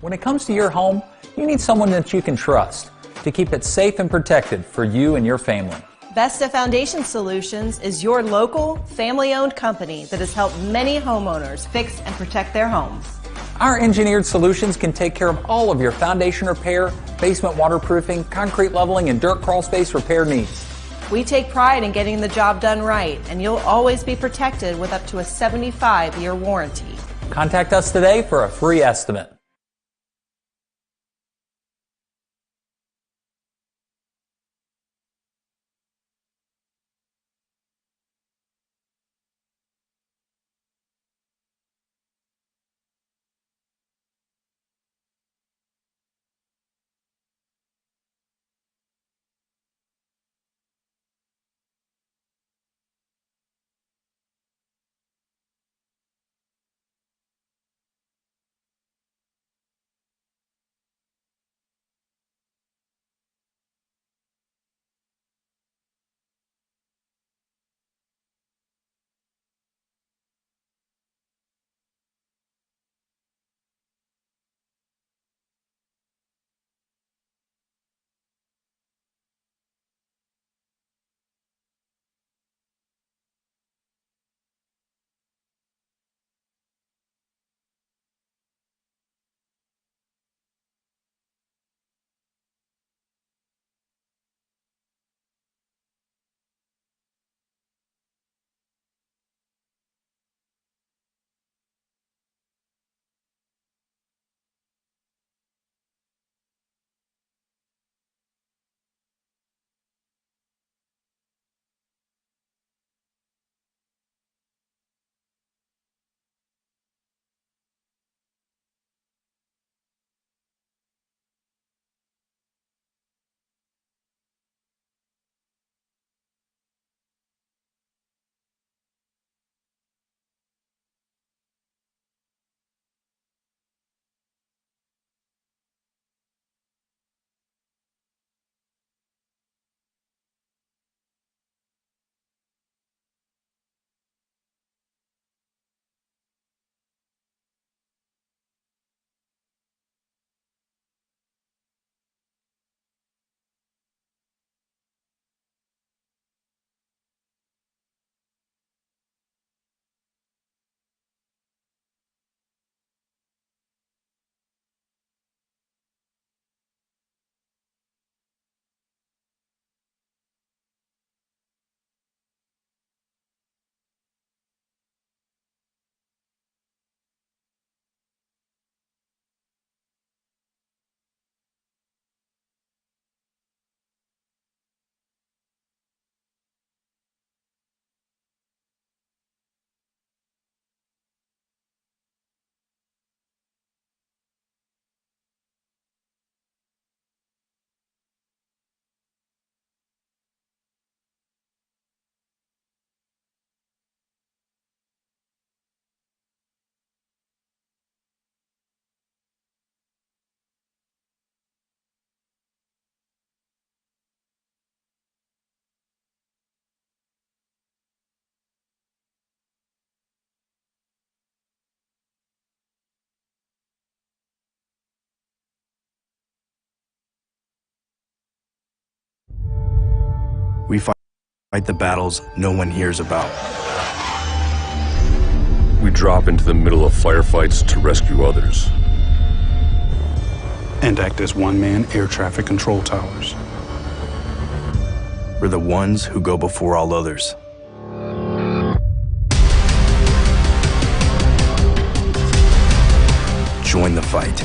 S10: When it comes to your home, you need someone that you can trust to keep it safe and protected for you and your family.
S11: Vesta Foundation Solutions is your local, family-owned company that has helped many homeowners fix and protect their homes.
S10: Our engineered solutions can take care of all of your foundation repair, basement waterproofing, concrete leveling, and dirt crawl space repair needs.
S11: We take pride in getting the job done right, and you'll always be protected with up to a 75-year warranty.
S10: Contact us today for a free estimate.
S12: Fight the battles no one hears about.
S13: We drop into the middle of firefights to rescue others.
S12: And act as one-man air traffic control towers. We're the ones who go before all others. Join the fight.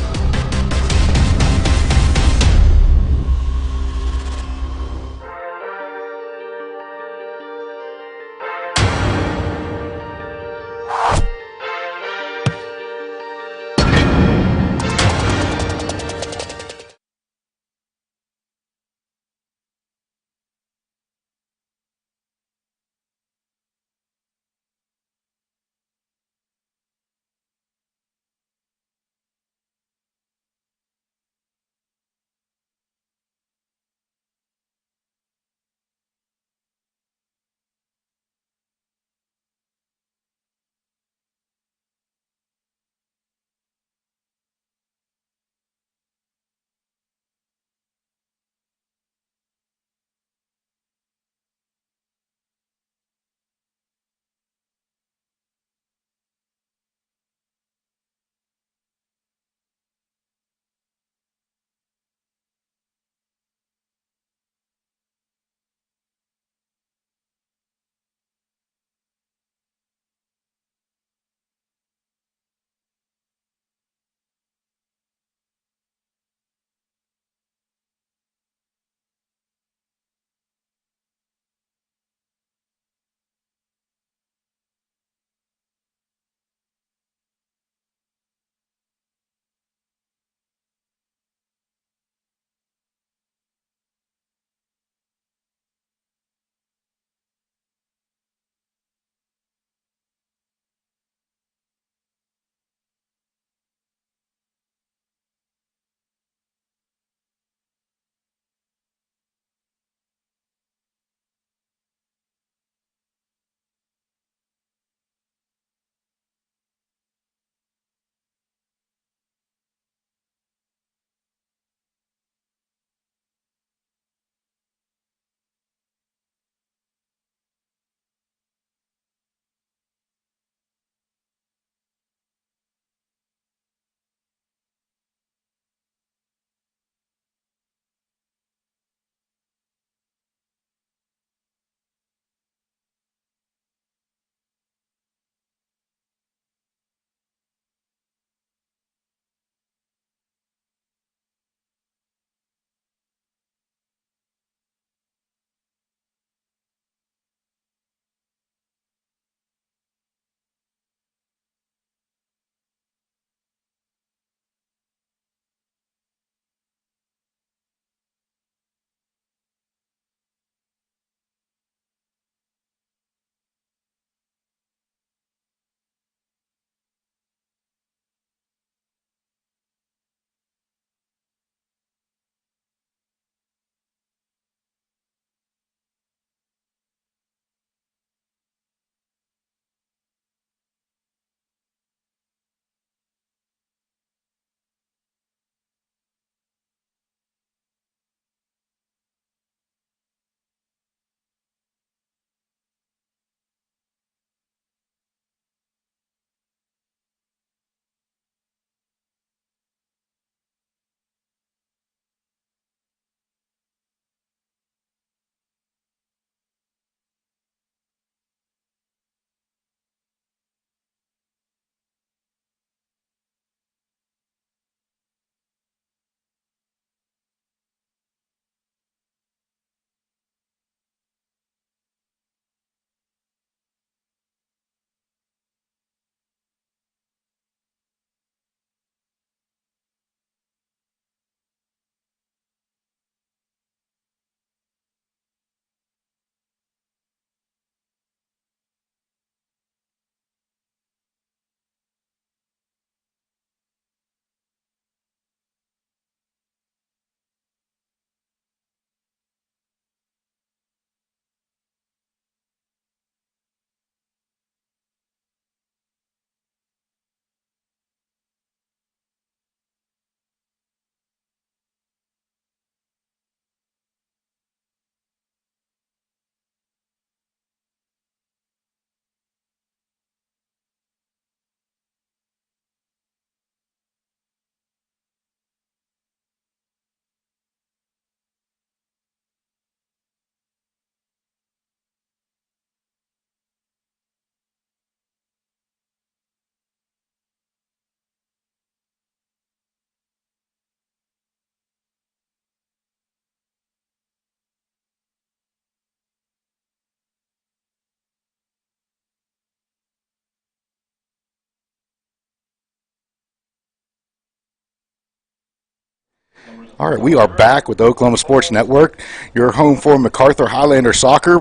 S3: All right, we are back with the Oklahoma Sports Network, your home for MacArthur Highlander Soccer.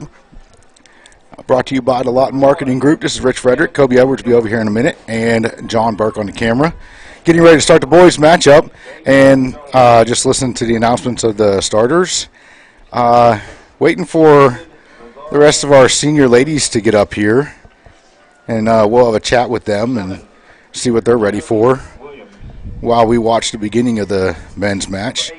S3: Brought to you by the Lawton Marketing Group. This is Rich Frederick. Kobe Edwards will be over here in a minute, and John Burke on the camera. Getting ready to start the boys' matchup, and just listen to the announcements of the starters. Waiting for the rest of our senior ladies to get up here, and we'll have a chat with them and see what they're ready for while we watch the beginning of the men's match.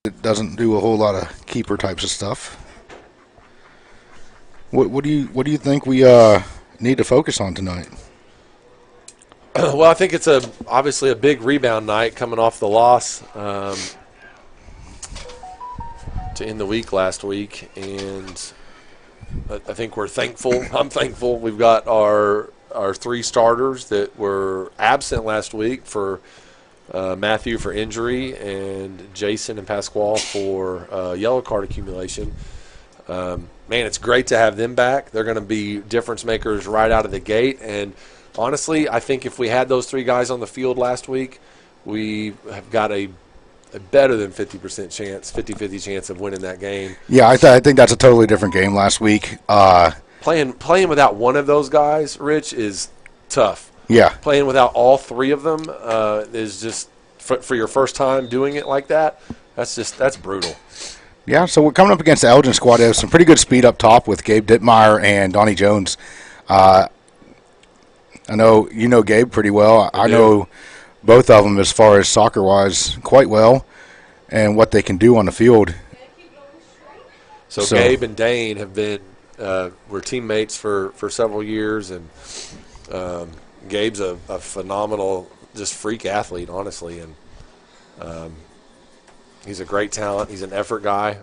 S3: It doesn't do a whole lot of keeper types of stuff. What do you think we need to focus on tonight?
S8: Well, I think it's obviously a big rebound night coming off the loss to end the week last week, and I think we're thankful. I'm thankful we've got our three starters that were absent last week for Matthew for injury and Jason and Pasquale for yellow card accumulation. Man, it's great to have them back. They're going to be difference makers right out of the gate. And honestly, I think if we had those three guys on the field last week, we have got a better than 50% chance, 50-50 chance of winning that game.
S3: Yeah, I think that's a totally different game last week.
S8: Playing without one of those guys, Rich, is tough.
S3: Yeah.
S8: Playing without all three of them is just, for your first time doing it like that, that's brutal.
S3: Yeah, so we're coming up against the Elgin squad. They have some pretty good speed up top with Gabe Dittmeyer and Donnie Jones. I I know you know Gabe pretty well. I know both of them as far as soccer-wise quite well and what they can do on the field.
S8: So Gabe and Dane have been were teammates for several years, and Gabe's a phenomenal, just freak athlete, honestly, and he's a great talent. He's an effort guy,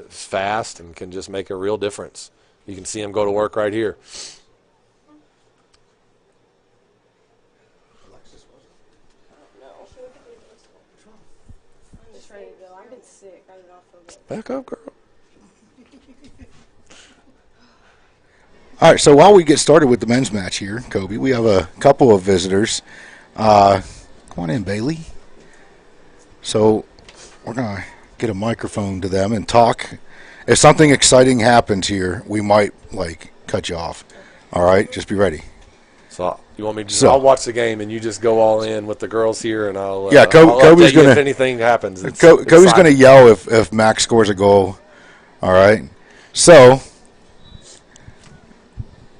S8: fast, and can just make a real difference. You can see him go to work right here. Back up, girl.
S3: All right, so while we get started with the men's match here, Kobe, we have a couple of visitors. Come on in, Bailey. So we're going to get a microphone to them and talk. If something exciting happens here, we might, cut you off. All right? Just be ready.
S8: So you want me to I'll watch the game, and you just go all in with the girls here, and I'll
S3: Kobe's
S8: update you
S3: gonna,
S8: if anything happens.
S3: Kobe's going to yell if Max scores a goal. All right? So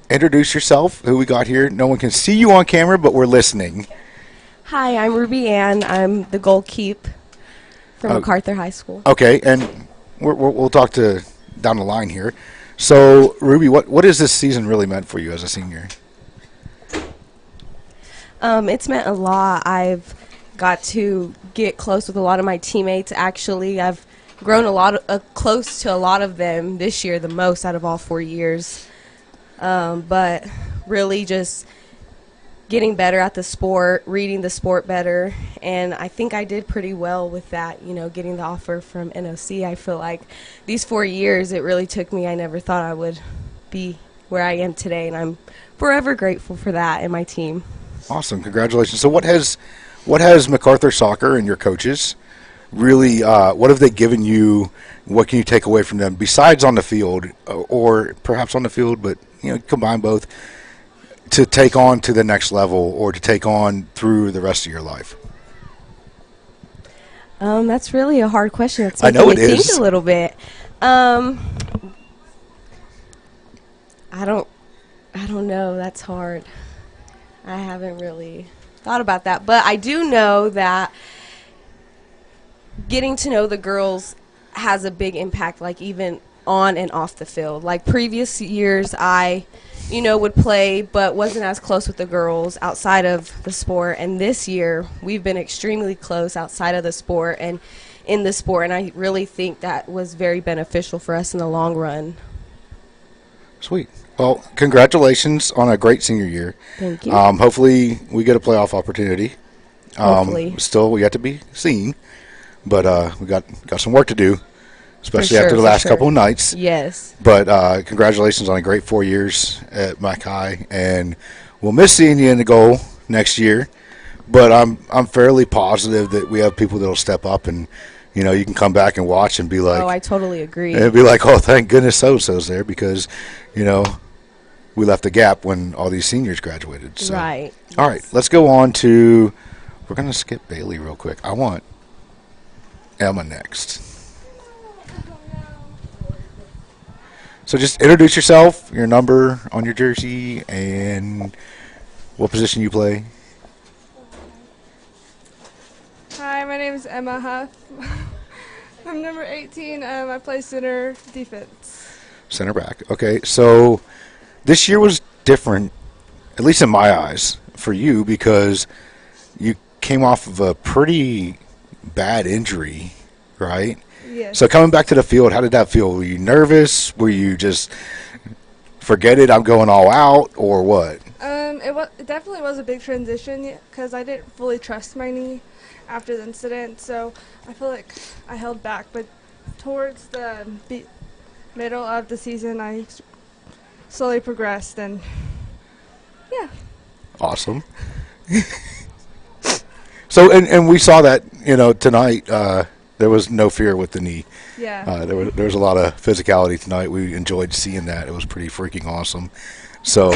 S3: introduce yourself, who we got here. No one can see you on camera, but we're listening.
S14: Hi, I'm Ruby Ann. I'm the goalkeep from MacArthur High School.
S3: Okay, and we'll talk to down the line here. So, Ruby, what has this season really meant for you as a senior?
S14: It's meant a lot. I've got to get close with a lot of my teammates. Actually, I've grown close to a lot of them this year, the most out of all 4 years. But really just getting better at the sport, reading the sport better, and I think I did pretty well with that, getting the offer from NOC. I feel like these 4 years, it really took me. I never thought I would be where I am today, and I'm forever grateful for that and my team.
S3: Awesome. Congratulations. So what has MacArthur Soccer and your coaches really, what have they given you? What can you take away from them besides on the field, or perhaps on the field, but combine both, to take on to the next level or to take on through the rest of your life?
S14: That's really a hard question. It's
S3: I know
S14: making
S3: it
S14: me
S3: is.
S14: think a little bit. I don't know. That's hard. I haven't really thought about that, but I do know that getting to know the girls has a big impact, even on and off the field. Like previous years, I would play but wasn't as close with the girls outside of the sport, and this year we've been extremely close outside of the sport and in the sport, and I really think that was very beneficial for us in the long run.
S3: Sweet. Well, congratulations on a great senior year.
S14: Thank you.
S3: Hopefully we get a playoff opportunity.
S14: Hopefully.
S3: Still yet to be seen, but we got some work to do, especially
S14: For
S3: after the
S14: sure,
S3: last
S14: for
S3: couple
S14: sure.
S3: of nights.
S14: Yes.
S3: But congratulations on a great 4 years at Mac High, and we'll miss seeing you in the goal next year. But I'm fairly positive that we have people that'll step up, and you can come back and watch and be like,
S14: Oh, I totally agree.
S3: and be like, oh, thank goodness so-so's there, because we left a gap when all these seniors graduated. So.
S14: Right.
S3: All right, let's go on to. We're gonna skip Bailey real quick. I want Emma next. So just introduce yourself, your number on your jersey, and what position you play.
S15: Hi, my name is Emma Huff. I'm number 18. I play center defense.
S3: Center back. Okay, so this year was different, at least in my eyes, for you, because you came off of a pretty bad injury, right?
S15: Yes.
S3: So coming back to the field, how did that feel? Were you nervous? Were you just, forget it, I'm going all out, or what?
S15: It definitely was a big transition because I didn't fully trust my knee after the incident, so I feel like I held back. But towards the middle of the season, I slowly progressed, and yeah.
S3: Awesome. So, and we saw that, tonight, there was no fear with the knee.
S15: Yeah.
S3: There was a lot of physicality tonight. We enjoyed seeing that. It was pretty freaking awesome. So,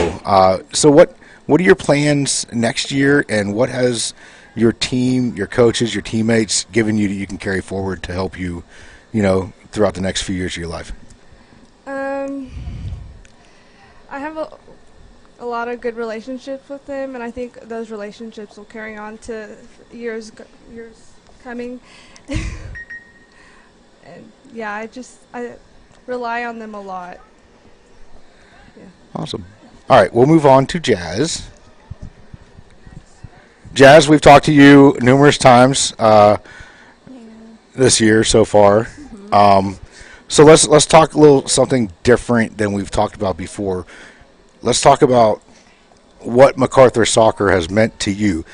S3: what are your plans next year, and what has your team, your coaches, your teammates given you that you can carry forward to help you, throughout the next few years of your life?
S15: I have a lot of good relationships with them, and I think those relationships will carry on to years coming. And yeah, I rely on them a lot. Yeah.
S3: Awesome. All right, we'll move on to Jazz. Jazz, we've talked to you numerous times this year so far. So let's talk a little something different than we've talked about before. Let's talk about what MacArthur soccer has meant to you.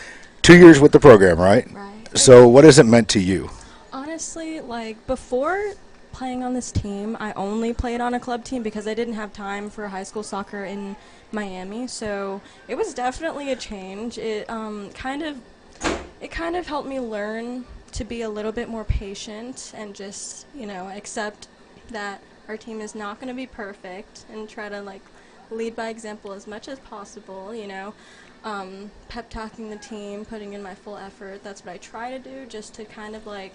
S3: 2 years with the program, right?
S16: Right.
S3: So what has it meant to you?
S16: Honestly, like before playing on this team, I only played on a club team because I didn't have time for high school soccer in Miami. So it was definitely a change. It kind of helped me learn to be a little bit more patient and just, accept that our team is not going to be perfect and try to lead by example as much as possible, pep talking the team, putting in my full effort. That's what I try to do, just to kind of I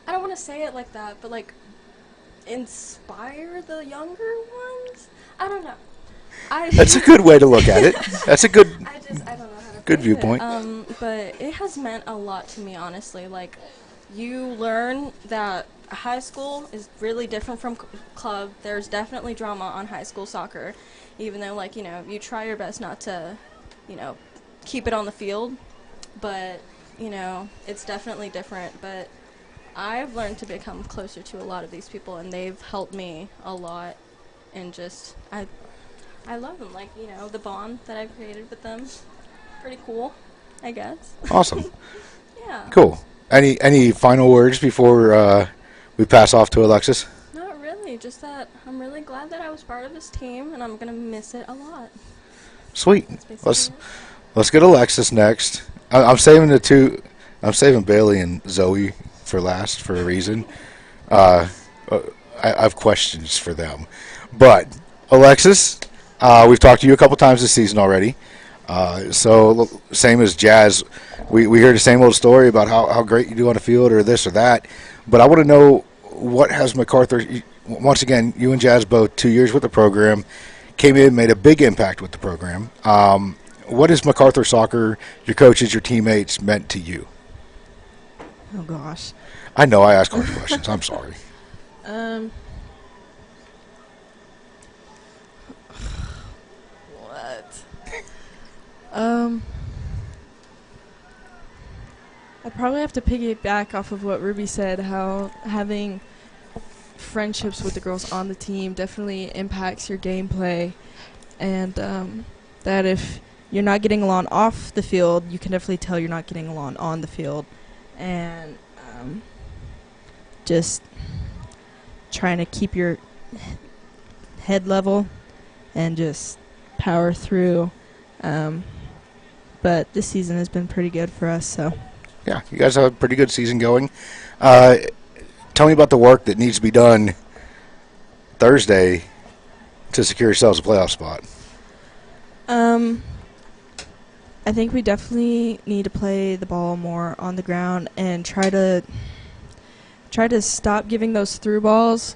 S16: don't want to say it like that, but inspire the younger ones. I don't know.
S3: That's a good way to look at it. That's a good
S16: I don't know how to
S3: good
S16: put
S3: viewpoint.
S16: it. But it has meant a lot to me, honestly. You learn that high school is really different from club. There's definitely drama on high school soccer, even though you try your best not to, keep it on the field. But it's definitely different. But I've learned to become closer to a lot of these people, and they've helped me a lot. And just I love them. The bond that I've created with them, pretty cool, I guess.
S3: Awesome.
S16: Yeah.
S3: Cool. Any final words before we pass off to Alexis?
S16: Not really. Just that I'm really glad that I was part of this team, and I'm gonna miss it a lot.
S3: Sweet. Let's get Alexis next. I'm saving the two. I'm saving Bailey and Zoe for last for a reason. I have questions for them, but Alexis, we've talked to you a couple times this season already. So same as Jazz, we hear the same old story about how great you do on the field or this or that. But I want to know, what has MacArthur, once again, you and Jazz both 2 years with the program, came in, made a big impact with the program. What has MacArthur soccer, your coaches, your teammates, meant to you?
S17: Oh, gosh.
S3: I know I ask hard questions. I'm sorry.
S17: What? I'd probably have to piggyback off of what Ruby said, how having friendships with the girls on the team definitely impacts your gameplay, and that if you're not getting along off the field, you can definitely tell you're not getting along on the field, and just trying to keep your head level and just power through. But this season has been pretty good for us, so.
S3: Yeah, you guys have a pretty good season going. Tell me about the work that needs to be done Thursday to secure yourselves a playoff spot.
S17: I think we definitely need to play the ball more on the ground and try to stop giving those through balls.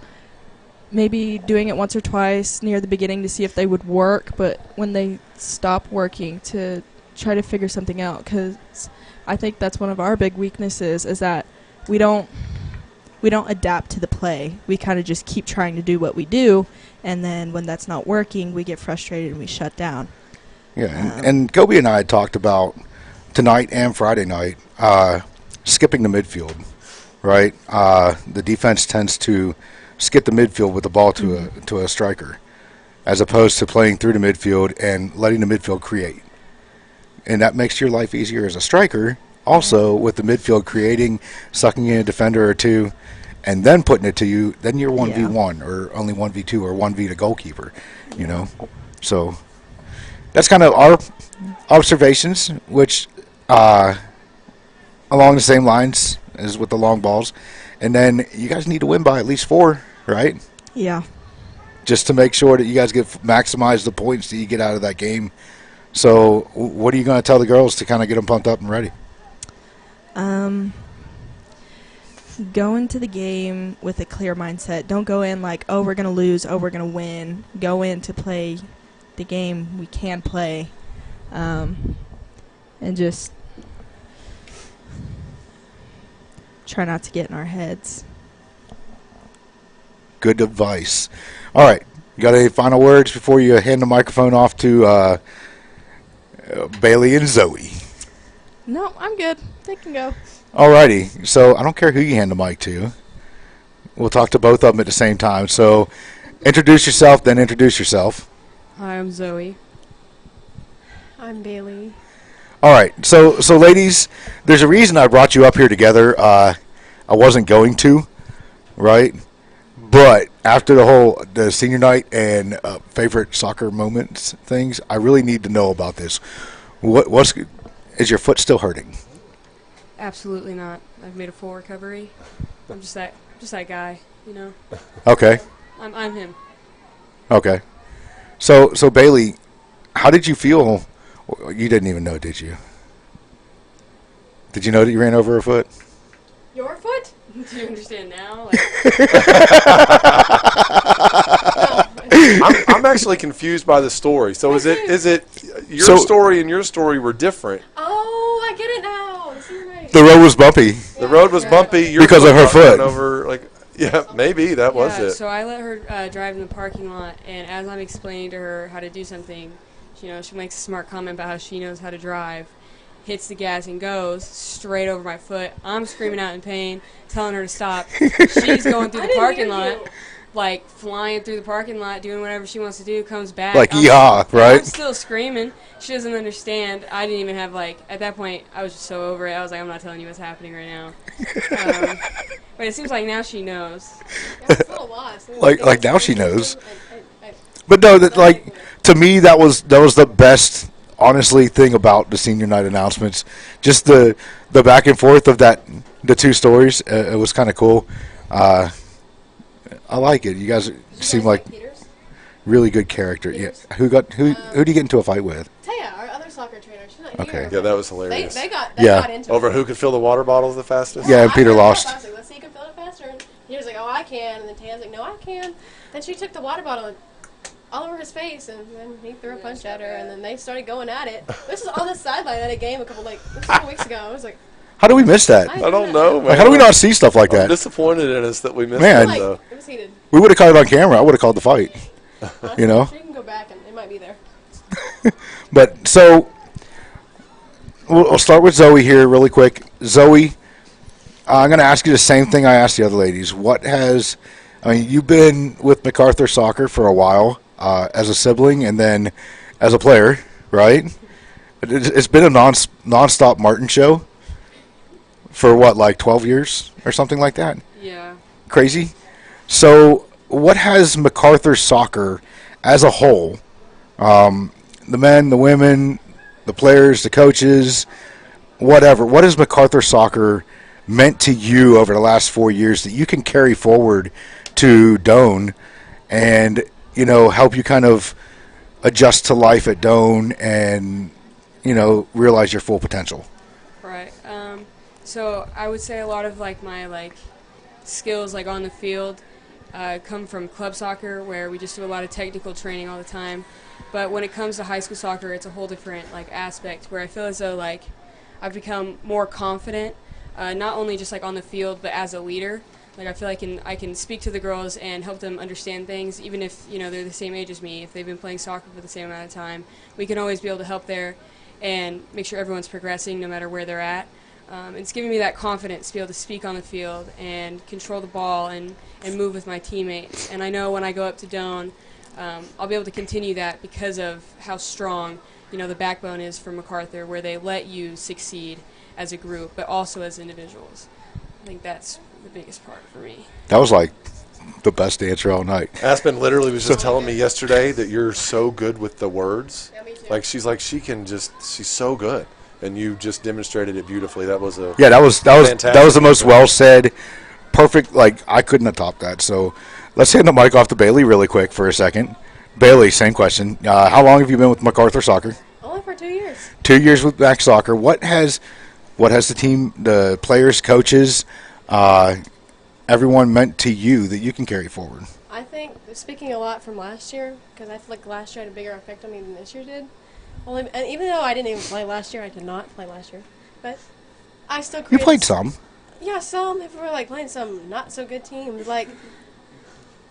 S17: Maybe doing it once or twice near the beginning to see if they would work, but when they stop working, to try to figure something out, because I think that's one of our big weaknesses, is that we don't adapt to the play. We kind of just keep trying to do what we do, and then when that's not working, we get frustrated and we shut down.
S3: Yeah, and Kobe and I had talked about tonight and Friday night skipping the midfield, right? The defense tends to skip the midfield with the ball to a striker, as opposed to playing through the midfield and letting the midfield create. And that makes your life easier as a striker, also with the midfield creating, sucking in a defender or two, and then putting it to you. Then you're 1v1 or only 1v2 or 1v to goalkeeper, So that's kind of our observations, which along the same lines as with the long balls. And then you guys need to win by at least 4, right?
S17: Yeah. Just
S3: to make sure that you guys maximize the points that you get out of that game. So what are you going to tell the girls to kind of get them pumped up and ready?
S17: go into the game with a clear mindset. Don't go in like, oh, we're going to lose, oh, we're going to win. Go in to play the game we can play. And just try not to get in our heads.
S3: Good advice. All right. You got any final words before you hand the microphone off to Bailey and Zoe?
S17: No, I'm good. They can go.
S3: All righty. So I don't care who you hand the mic to. We'll talk to both of them at the same time. So introduce yourself, then introduce yourself.
S18: Hi, I'm Zoe.
S19: I'm Bailey.
S3: All right. So ladies, there's a reason I brought you up here together. I wasn't going to, right? But after the senior night and favorite soccer moments things, I really need to know about this. Is your foot still hurting?
S18: Absolutely not. I've made a full recovery. I'm just that guy, you know.
S3: Okay.
S18: I'm him.
S3: Okay. So Bailey, how did you feel? You didn't even know, did you? Did you know that you ran over a foot?
S18: Your foot? Do you understand now?
S8: I'm actually confused by the story. So is it your story and your story were different?
S18: Oh, I get it now. You're right.
S3: The road was bumpy.
S8: The road was bumpy
S3: because of her foot.
S8: Maybe that was it.
S18: So I let her drive in the parking lot, and as I'm explaining to her how to do something, she makes a smart comment about how she knows how to drive, hits the gas and goes straight over my foot. I'm screaming out in pain, telling her to stop. She's going through the parking lot, like flying through the parking lot, doing whatever she wants to do, comes back.
S3: Like, yeehaw, right?
S18: I'm still screaming. She doesn't understand. I didn't even have, at that point, I was just so over it. I was like, I'm not telling you what's happening right now. But it seems like now she knows.
S3: like now she knows. But no, to me, that was the best, honestly, thing about the senior night announcements. Just the back and forth of the two stories. It was kind of cool. I like it. You guys seem like really good character. Peters? Yeah. Who did you get into a fight with?
S19: Taya, our other soccer trainer. She's not
S3: Okay.
S19: here.
S8: Yeah, that was hilarious.
S19: They got into
S8: over
S19: it.
S8: who could fill the water bottles the fastest.
S3: Yeah, and Peter lost.
S19: I was like, let's see who can fill it faster. And he was like, oh, I can. And then Taya's like, no, I can. Then she took the water bottle and all over his face, and then he threw a punch at her, and then they started going at it. This was on the sideline at a game a couple weeks ago. I was like,
S3: how do we miss that?
S8: I don't know, man.
S3: How do we not see stuff like that?
S8: I'm disappointed in us that we missed
S3: Man,
S8: it, though.
S19: It was heated.
S3: We would have caught it on camera. I would have called the fight. You know?
S19: You can go back, and it might be there.
S3: But, so, we'll start with Zoe here really quick. Zoe, I'm going to ask you the same thing I asked the other ladies. You've been with MacArthur Soccer for a while as a sibling and then as a player, right? It's been a non-stop Martin show for 12 years or something like that?
S18: Yeah.
S3: Crazy? So what has MacArthur Soccer as a whole, the men, the women, the players, the coaches, whatever, what has MacArthur Soccer meant to you over the last 4 years that you can carry forward to Doane and, help you kind of adjust to life at Doane and, realize your full potential?
S18: Right. So I would say a lot of my skills on the field come from club soccer, where we just do a lot of technical training all the time. But when it comes to high school soccer, it's a whole different aspect, where I feel as though I've become more confident, not only just on the field, but as a leader. I feel I can speak to the girls and help them understand things, even if they're the same age as me. If they've been playing soccer for the same amount of time, we can always be able to help there and make sure everyone's progressing no matter where they're at. It's giving me that confidence to be able to speak on the field and control the ball and move with my teammates. And I know when I go up to Doane, I'll be able to continue that because of how strong the backbone is for MacArthur, where they let you succeed as a group, but also as individuals. I think that's the biggest part for me.
S3: That was the best answer all night.
S8: Aspen literally was just telling me yesterday that you're so good with the words. Yeah, me too. She's so good. And you just demonstrated it beautifully. That was
S3: that was the most well said, perfect. I couldn't have topped that. So let's hand the mic off to Bailey really quick for a second. Bailey, same question. How long have you been with MacArthur Soccer?
S19: Only for 2 years.
S3: 2 years with Mac Soccer. What has the team, the players, coaches, everyone meant to you that you can carry forward?
S19: I think, speaking a lot from last year, because I feel like last year had a bigger effect on me than this year did. And even though I didn't even play last year, I did not play last year, but I still created...
S3: You played some.
S19: Yeah, some. If we were like playing some not so good teams, like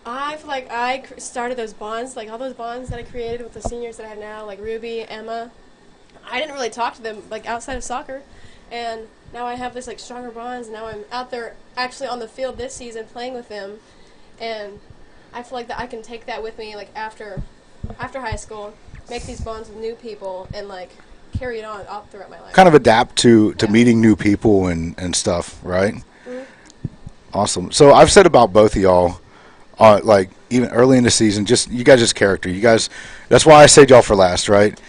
S19: I feel like I started those bonds, like all those bonds that I created with the seniors that I have now, like Ruby, Emma. I didn't really talk to them like outside of soccer, and now I have this like stronger bonds. Now I'm out there actually on the field this season playing with them, and I feel like that I can take that with me like after high school, make these bonds with new people, and like carry it on all throughout my life.
S3: Kind of adapt to meeting new people and stuff, right?
S19: Mm-hmm.
S3: Awesome. So I've said about both of y'all, like even early in the season, just you guys' character. You guys, that's why I saved y'all for last, right?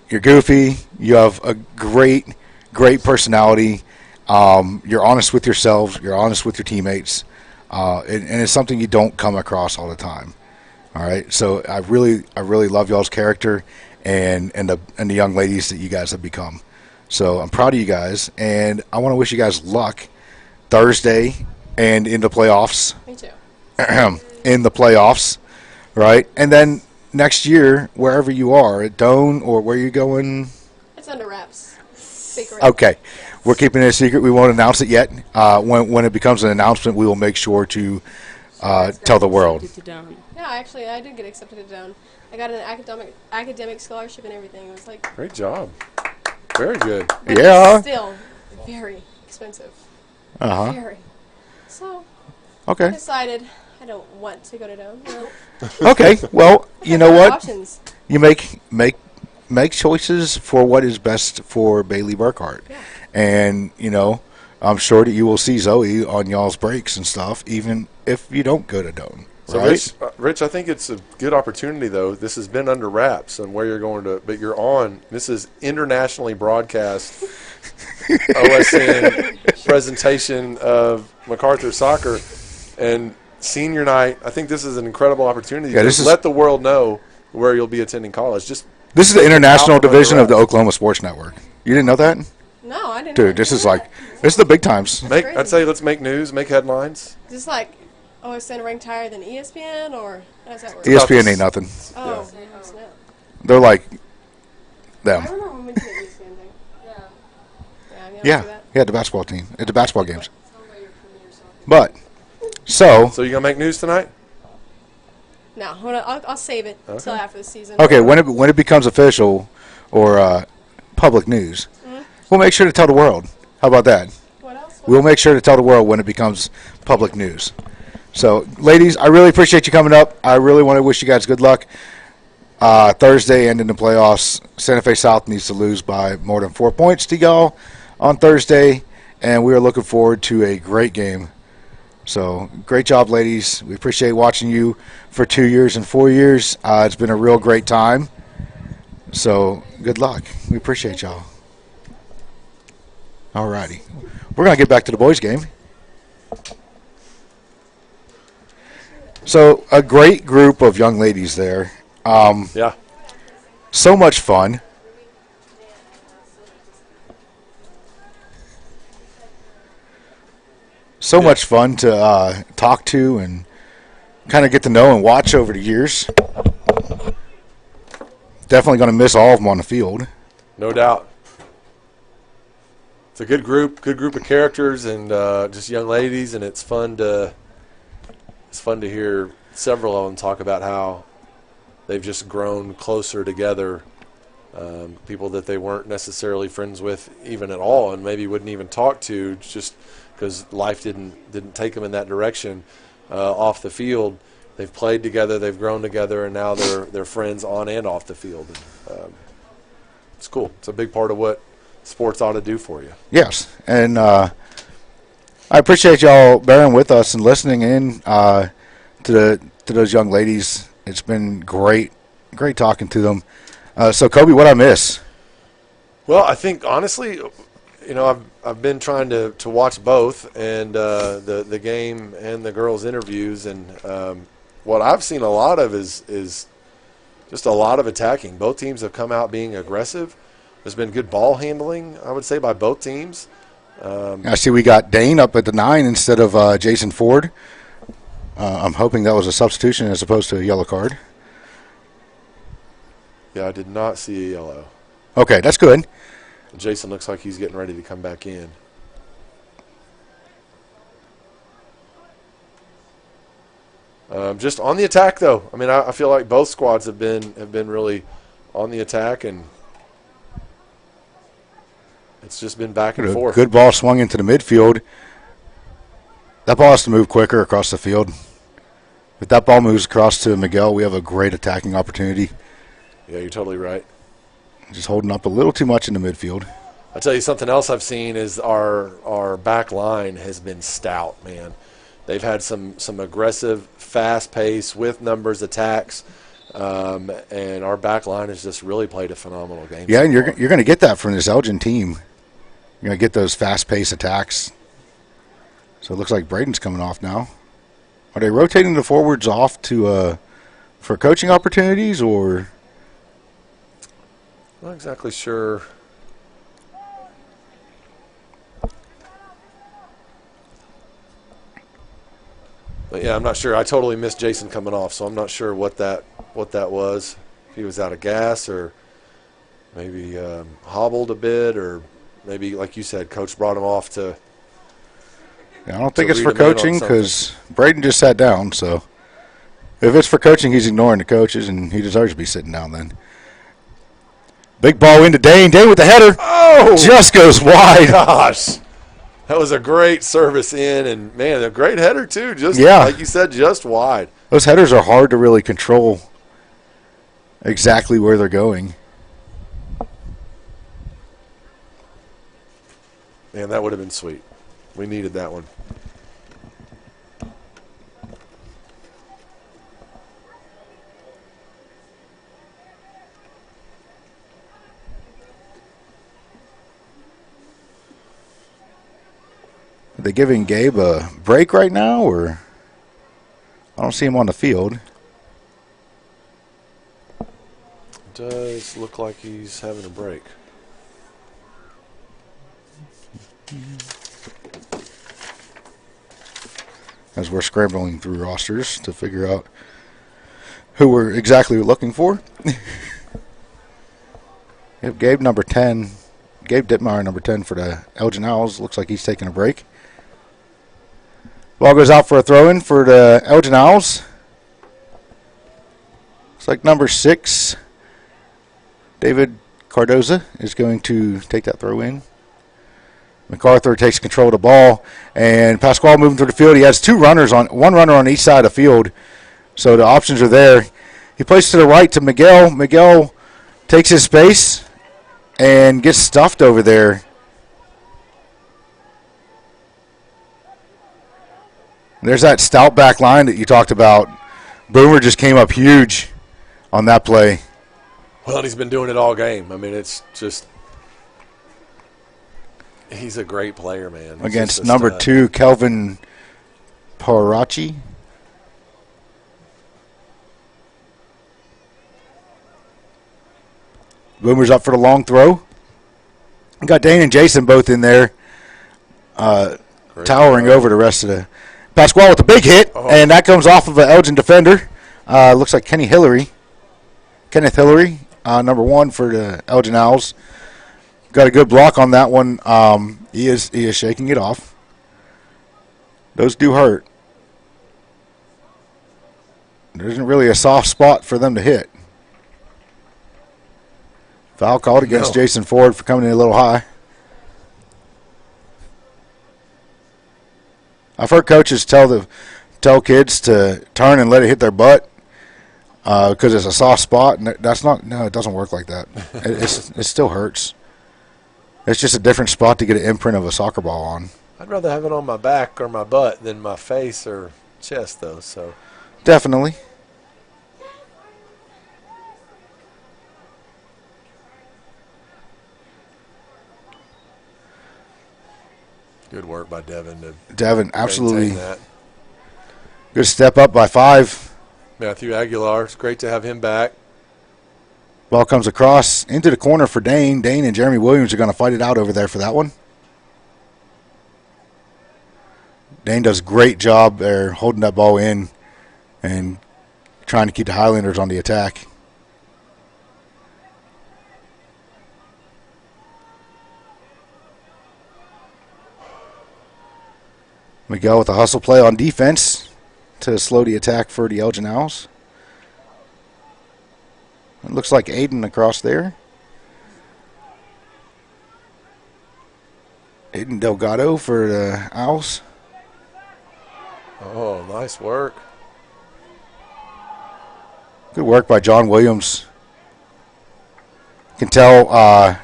S3: You're goofy. You have a great personality. You're honest with yourselves. You're honest with your teammates, and it's something you don't come across all the time. All right. So I really love y'all's character. And the young ladies that you guys have become. So I'm proud of you guys, and I want to wish you guys luck Thursday and in the playoffs.
S19: Me too.
S3: In the playoffs, right? And then next year, wherever you are, at Doane or where you're going.
S19: It's under wraps. Secret.
S3: Okay. We're keeping it a secret. We won't announce it yet. When it becomes an announcement, we will make sure to tell the world.
S19: Yeah, actually, I did get accepted to Doane. I got an academic scholarship and everything. It was like
S8: great job, very good.
S19: But
S3: yeah,
S19: it's still very expensive. Very. So.
S3: Okay.
S19: I decided I don't want to go to Doane. No.
S3: Okay. Well, you know what?
S19: Options.
S3: You make choices for what is best for Bailey Burkhart, and I'm sure that you will see Zoe on y'all's breaks and stuff, even if you don't go to Doane.
S8: So,
S3: right?
S8: Rich, I think it's a good opportunity, though. This has been under wraps on where you're going to, but you're on. This is internationally broadcast OSN presentation of MacArthur soccer and senior night. I think this is an incredible opportunity to let the world know where you'll be attending college. This
S3: is the international division of the Oklahoma Sports Network. You didn't know that?
S19: No, I didn't.
S3: Dude, this is the big times.
S8: I'd say let's make news, make headlines.
S19: Just like OSN ranked higher than ESPN, or how does that work?
S3: ESPN ain't nothing.
S19: Oh,
S3: They're like them.
S19: I remember when we went to the ESPN thing.
S3: Yeah, the basketball team. It's the basketball games. But, so
S8: you gonna make news tonight?
S19: No, I'll save it until after the season.
S3: Okay, when it becomes official or public news, we'll make sure to tell the world. How about that?
S19: What else?
S3: We'll make sure to tell the world when it becomes public news. So, ladies, I really appreciate you coming up. I really want to wish you guys good luck. Thursday and in the playoffs, Santa Fe South needs to lose by more than 4 points to y'all on Thursday, and we are looking forward to a great game. So, great job, ladies. We appreciate watching you for 2 years and 4 years. It's been a real great time. So, good luck. We appreciate y'all. All righty. We're going to get back to the boys' game. So, a great group of young ladies there.
S8: Yeah.
S3: So much fun. So much fun to talk to and kind of get to know and watch over the years. Definitely going to miss all of them on the field.
S8: No doubt. It's a good group of characters and just young ladies, and it's fun to hear several of them talk about how they've just grown closer together. People that they weren't necessarily friends with even at all, and maybe wouldn't even talk to, just because life didn't take them in that direction off the field. They've played together, they've grown together, and now they're friends on and off the field. And, it's cool. It's a big part of what sports ought to do for you.
S3: Yes, and I appreciate y'all bearing with us and listening in to those young ladies. It's been great talking to them. So, Kobe, what I miss?
S8: Well, I think honestly, I've been trying to watch both, and the game and the girls' interviews, and what I've seen a lot of is just a lot of attacking. Both teams have come out being aggressive. There's been good ball handling, I would say, by both teams.
S3: I see we got Dane up at the 9 instead of Jason Ford. I'm hoping that was a substitution as opposed to a yellow card.
S8: Yeah, I did not see a yellow.
S3: Okay, that's good.
S8: Jason looks like he's getting ready to come back in. Just on the attack, though. I mean, I feel like both squads have been really on the attack, and it's just been back and forth.
S3: Good ball swung into the midfield. That ball has to move quicker across the field. If that ball moves across to Miguel, we have a great attacking opportunity.
S8: Yeah, you're totally right.
S3: Just holding up a little too much in the midfield.
S8: I'll tell you something else I've seen is our back line has been stout, man. They've had some aggressive, fast pace with numbers attacks, and our back line has just really played a phenomenal game.
S3: Yeah, and you're going to get that from this Elgin team. You're going to get those fast-paced attacks. So it looks like Braden's coming off now. Are they rotating the forwards off to for coaching opportunities, or?
S8: Not exactly sure. But yeah, I'm not sure. I totally missed Jason coming off, so I'm not sure what that was. If he was out of gas, or maybe hobbled a bit, or maybe, like you said, coach brought him off to.
S3: Yeah, I don't think it's for coaching because Braden just sat down. So if it's for coaching, he's ignoring the coaches, and he deserves to be sitting down then. Big ball into Dane. Dane with the header.
S8: Oh!
S3: Just goes wide.
S8: Gosh. That was a great service in, and, man, a great header, too. Just like you said, just wide.
S3: Those headers are hard to really control exactly where they're going.
S8: Man, that would have been sweet. We needed that one.
S3: Are they giving Gabe a break right now, or? I don't see him on the field.
S8: It does look like he's having a break.
S3: As we're scrambling through rosters to figure out who we're exactly looking for. Yep, Gabe number 10. Gabe Dittmeyer number 10 for the Elgin Owls. Looks like he's taking a break. Ball goes out for a throw-in for the Elgin Owls. Looks like number 6, David Cardoza, is going to take that throw-in. MacArthur takes control of the ball, and Pasquale moving through the field. He has one runner on each side of the field, so the options are there. He plays to the right to Miguel. Miguel takes his space and gets stuffed over there. There's that stout back line that you talked about. Boomer just came up huge on that play.
S8: Well, he's been doing it all game. I mean, it's just – he's a great player, man. He's
S3: against number 2, Kelvin Parachi. Boomer's up for the long throw. We got Dane and Jason both in there, towering over the rest of the – Pasquale with a big hit, and that comes off of an Elgin defender. Looks like Kenneth Hillary, number 1 for the Elgin Owls. Got a good block on that one. He is shaking it off. Those do hurt. There isn't really a soft spot for them to hit. Foul called against Jason Ford for coming in a little high. I've heard coaches tell kids to turn and let it hit their butt because it's a soft spot, and that's not. No, it doesn't work like that. It still hurts. It's just a different spot to get an imprint of a soccer ball on.
S8: I'd rather have it on my back or my butt than my face or chest, though. So
S3: definitely.
S8: Good work by Devin.
S3: Absolutely.
S8: That.
S3: Good step up by 5.
S8: Matthew Aguilar. It's great to have him back.
S3: Ball comes across into the corner for Dane. Dane and Jeremy Williams are going to fight it out over there for that one. Dane does a great job there holding that ball in and trying to keep the Highlanders on the attack. Miguel with a hustle play on defense to slow the attack for the Elgin Owls. It looks like Aiden across there. Aiden Delgado for the Owls.
S8: Oh, nice work.
S3: Good work by John Williams. You can tell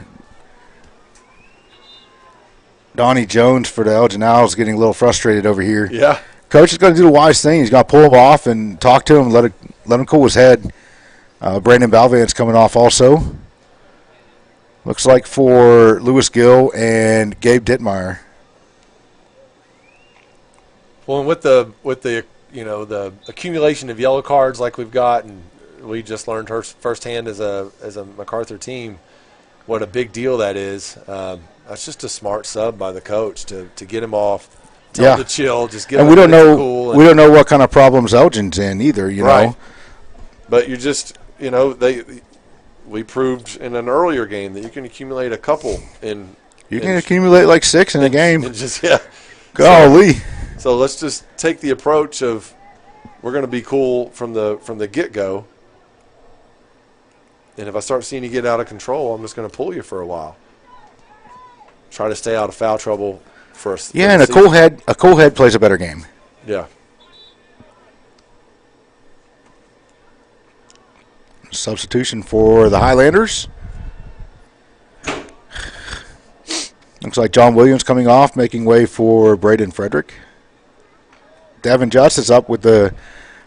S3: Donnie Jones for the Elgin Owls getting a little frustrated over here.
S8: Yeah.
S3: Coach is going to do the wise thing. He's going to pull him off and talk to him, let him cool his head. Brandon Balvance coming off also. Looks like for Lewis Gill and Gabe Dittmeyer.
S8: Well, and with the the accumulation of yellow cards like we've got, and we just learned firsthand as a MacArthur team what a big deal that is. That's just a smart sub by the coach to get him off, tell him to chill, just give him
S3: we
S8: a
S3: don't
S8: minute
S3: know
S8: to cool.
S3: We don't know what kind of problems Elgin's in either, you know.
S8: But you just we proved in an earlier game that you can accumulate a couple in.
S3: You can accumulate like 6 in a game.
S8: Just
S3: Golly.
S8: So let's just take the approach of we're going to be cool from the get-go. And if I start seeing you get out of control, I'm just going to pull you for a while. Try to stay out of foul trouble for us.
S3: Yeah, and a cool head plays a better game.
S8: Yeah.
S3: Substitution for the Highlanders. Looks like John Williams coming off, making way for Braden Frederick. Devin Just is up with the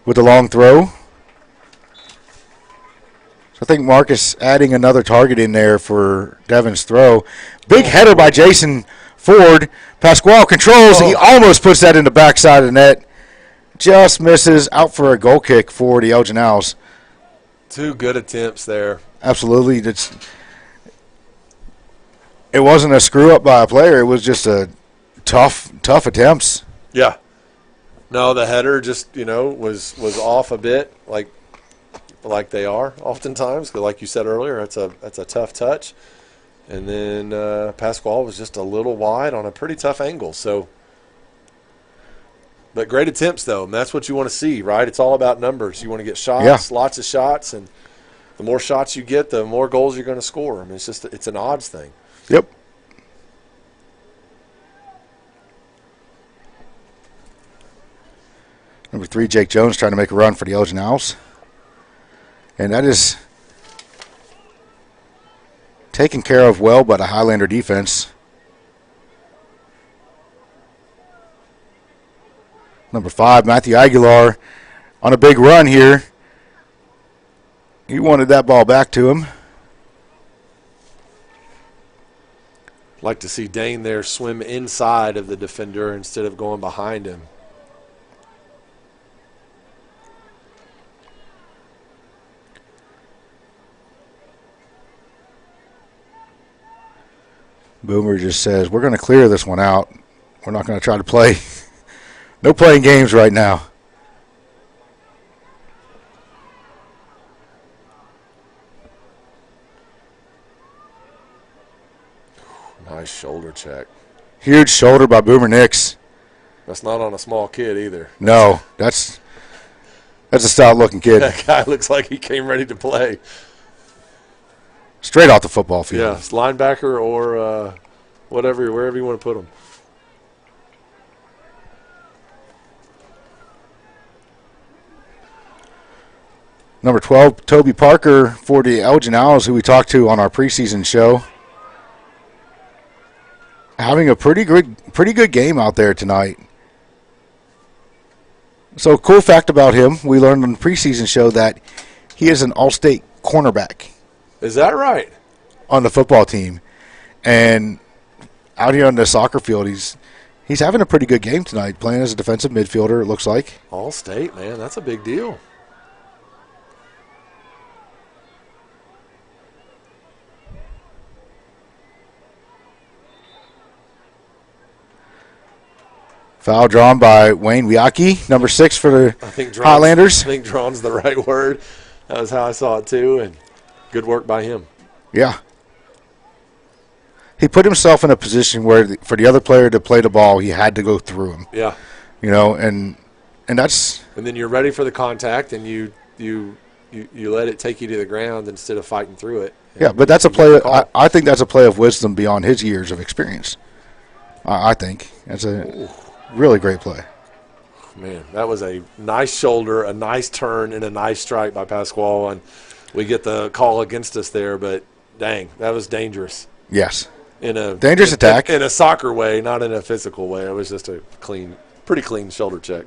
S3: long throw. So I think Marcus adding another target in there for Devin's throw. Big header by Jason Ford. Pasquale controls. He almost puts that in the backside of the net. Just misses, out for a goal kick for the Elgin Owls.
S8: 2 good attempts there.
S3: Absolutely. It wasn't a screw-up by a player. It was just a tough attempts.
S8: Yeah. No, the header just, was off a bit, like they are oftentimes. 'Cause like you said earlier, that's a tough touch. And then Pasquale was just a little wide on a pretty tough angle. So, but great attempts, though. And that's what you want to see, right? It's all about numbers. You want to get shots, lots of shots. And the more shots you get, the more goals you're going to score. I mean, it's an odds thing.
S3: Yep. Number 3, Jake Jones trying to make a run for the Elgin Owls. And that is taken care of well by the Highlander defense. Number 5, Matthew Aguilar on a big run here. He wanted that ball back to him.
S8: Like to see Dane there swim inside of the defender instead of going behind him.
S3: Boomer just says, we're going to clear this one out. We're not going to try to play. No playing games right now.
S8: Nice shoulder check.
S3: Huge shoulder by Boomer Nix.
S8: That's not on a small kid either.
S3: No, that's a stout-looking kid.
S8: That guy looks like he came ready to play.
S3: Straight off the football field.
S8: Yeah, it's linebacker or wherever you want to put him.
S3: Number 12, Toby Parker for the Elgin Owls, who we talked to on our preseason show. Having a pretty good game out there tonight. So, cool fact about him, we learned on the preseason show that he is an all-state cornerback.
S8: Is that right?
S3: On the football team. And out here on the soccer field, he's having a pretty good game tonight, playing as a defensive midfielder, it looks like.
S8: All-state, man, that's a big deal.
S3: Foul drawn by Wayne Wiaki, number 6 for the Highlanders.
S8: I think drawn's the right word. That was how I saw it too, and good work by him.
S3: Yeah. He put himself in a position where for the other player to play the ball, he had to go through him.
S8: Yeah.
S3: You know, and that's.
S8: And then you're ready for the contact, and you let it take you to the ground instead of fighting through it.
S3: Yeah, but that's a play. I think that's a play of wisdom beyond his years of experience. I think that's a really great play.
S8: Man, that was a nice shoulder, a nice turn, and a nice strike by Pasquale, and we get the call against us there. But dang, that was dangerous.
S3: Yes,
S8: in a
S3: dangerous attack
S8: in a soccer way, not in a physical way. It was just a pretty clean shoulder check.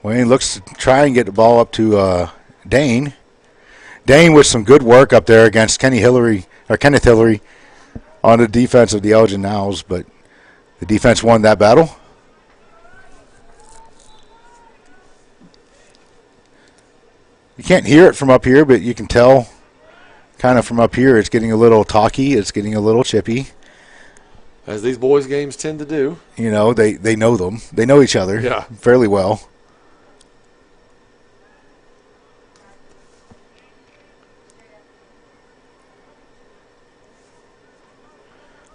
S3: Wayne looks to try and get the ball up to Dane. Dane with some good work up there against Kenneth Hillary on the defense of the Elgin Owls, but the defense won that battle. You can't hear it from up here, but you can tell kind of from up here it's getting a little talky, it's getting a little chippy.
S8: As these boys' games tend to do.
S3: You know, they know them. They know each other fairly well.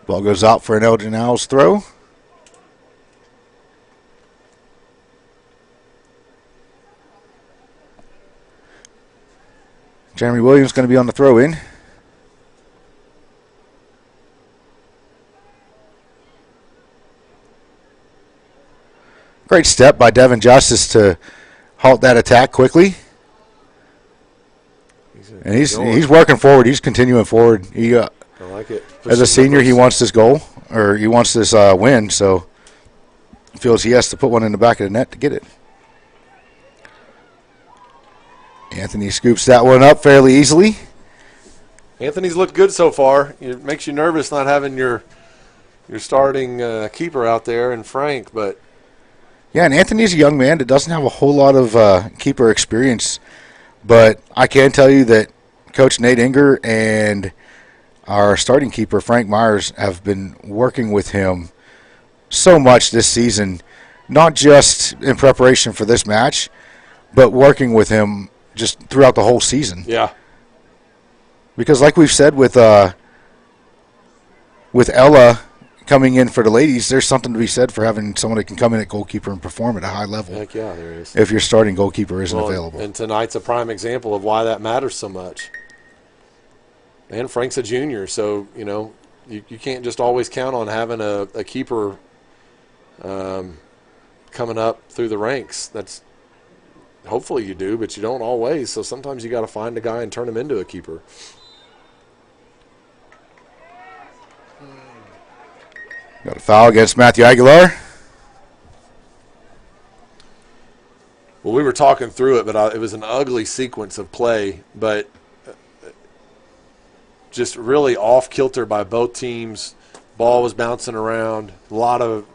S3: Ball goes out for an Elgin Owls throw. Jeremy Williams going to be on the throw-in. Great step by Devin Justice to halt that attack quickly. And he's working forward. He's continuing forward.
S8: I like it.
S3: As a senior, he wants this goal, or he wants this win, so he feels he has to put one in the back of the net to get it. Anthony scoops that one up fairly easily.
S8: Anthony's looked good so far. It makes you nervous not having your starting keeper out there and Frank, but
S3: yeah, and Anthony's a young man that doesn't have a whole lot of keeper experience, but I can tell you that Coach Nate Inger and our starting keeper, Frank Myers, have been working with him so much this season, not just in preparation for this match, but working with him just throughout the whole season.
S8: Yeah.
S3: Because like we've said with Ella coming in for the ladies, there's something to be said for having someone that can come in at goalkeeper and perform at a high level.
S8: Heck yeah, there is.
S3: If your starting goalkeeper isn't available.
S8: And tonight's a prime example of why that matters so much. And Frank's a junior, so, you know, you can't just always count on having a keeper coming up through the ranks. That's hopefully you do, but you don't always. So sometimes you got to find a guy and turn him into a keeper.
S3: Got a foul against Matthew Aguilar.
S8: Well, we were talking through it, but it was an ugly sequence of play, but just really off-kilter by both teams. Ball was bouncing around, a lot of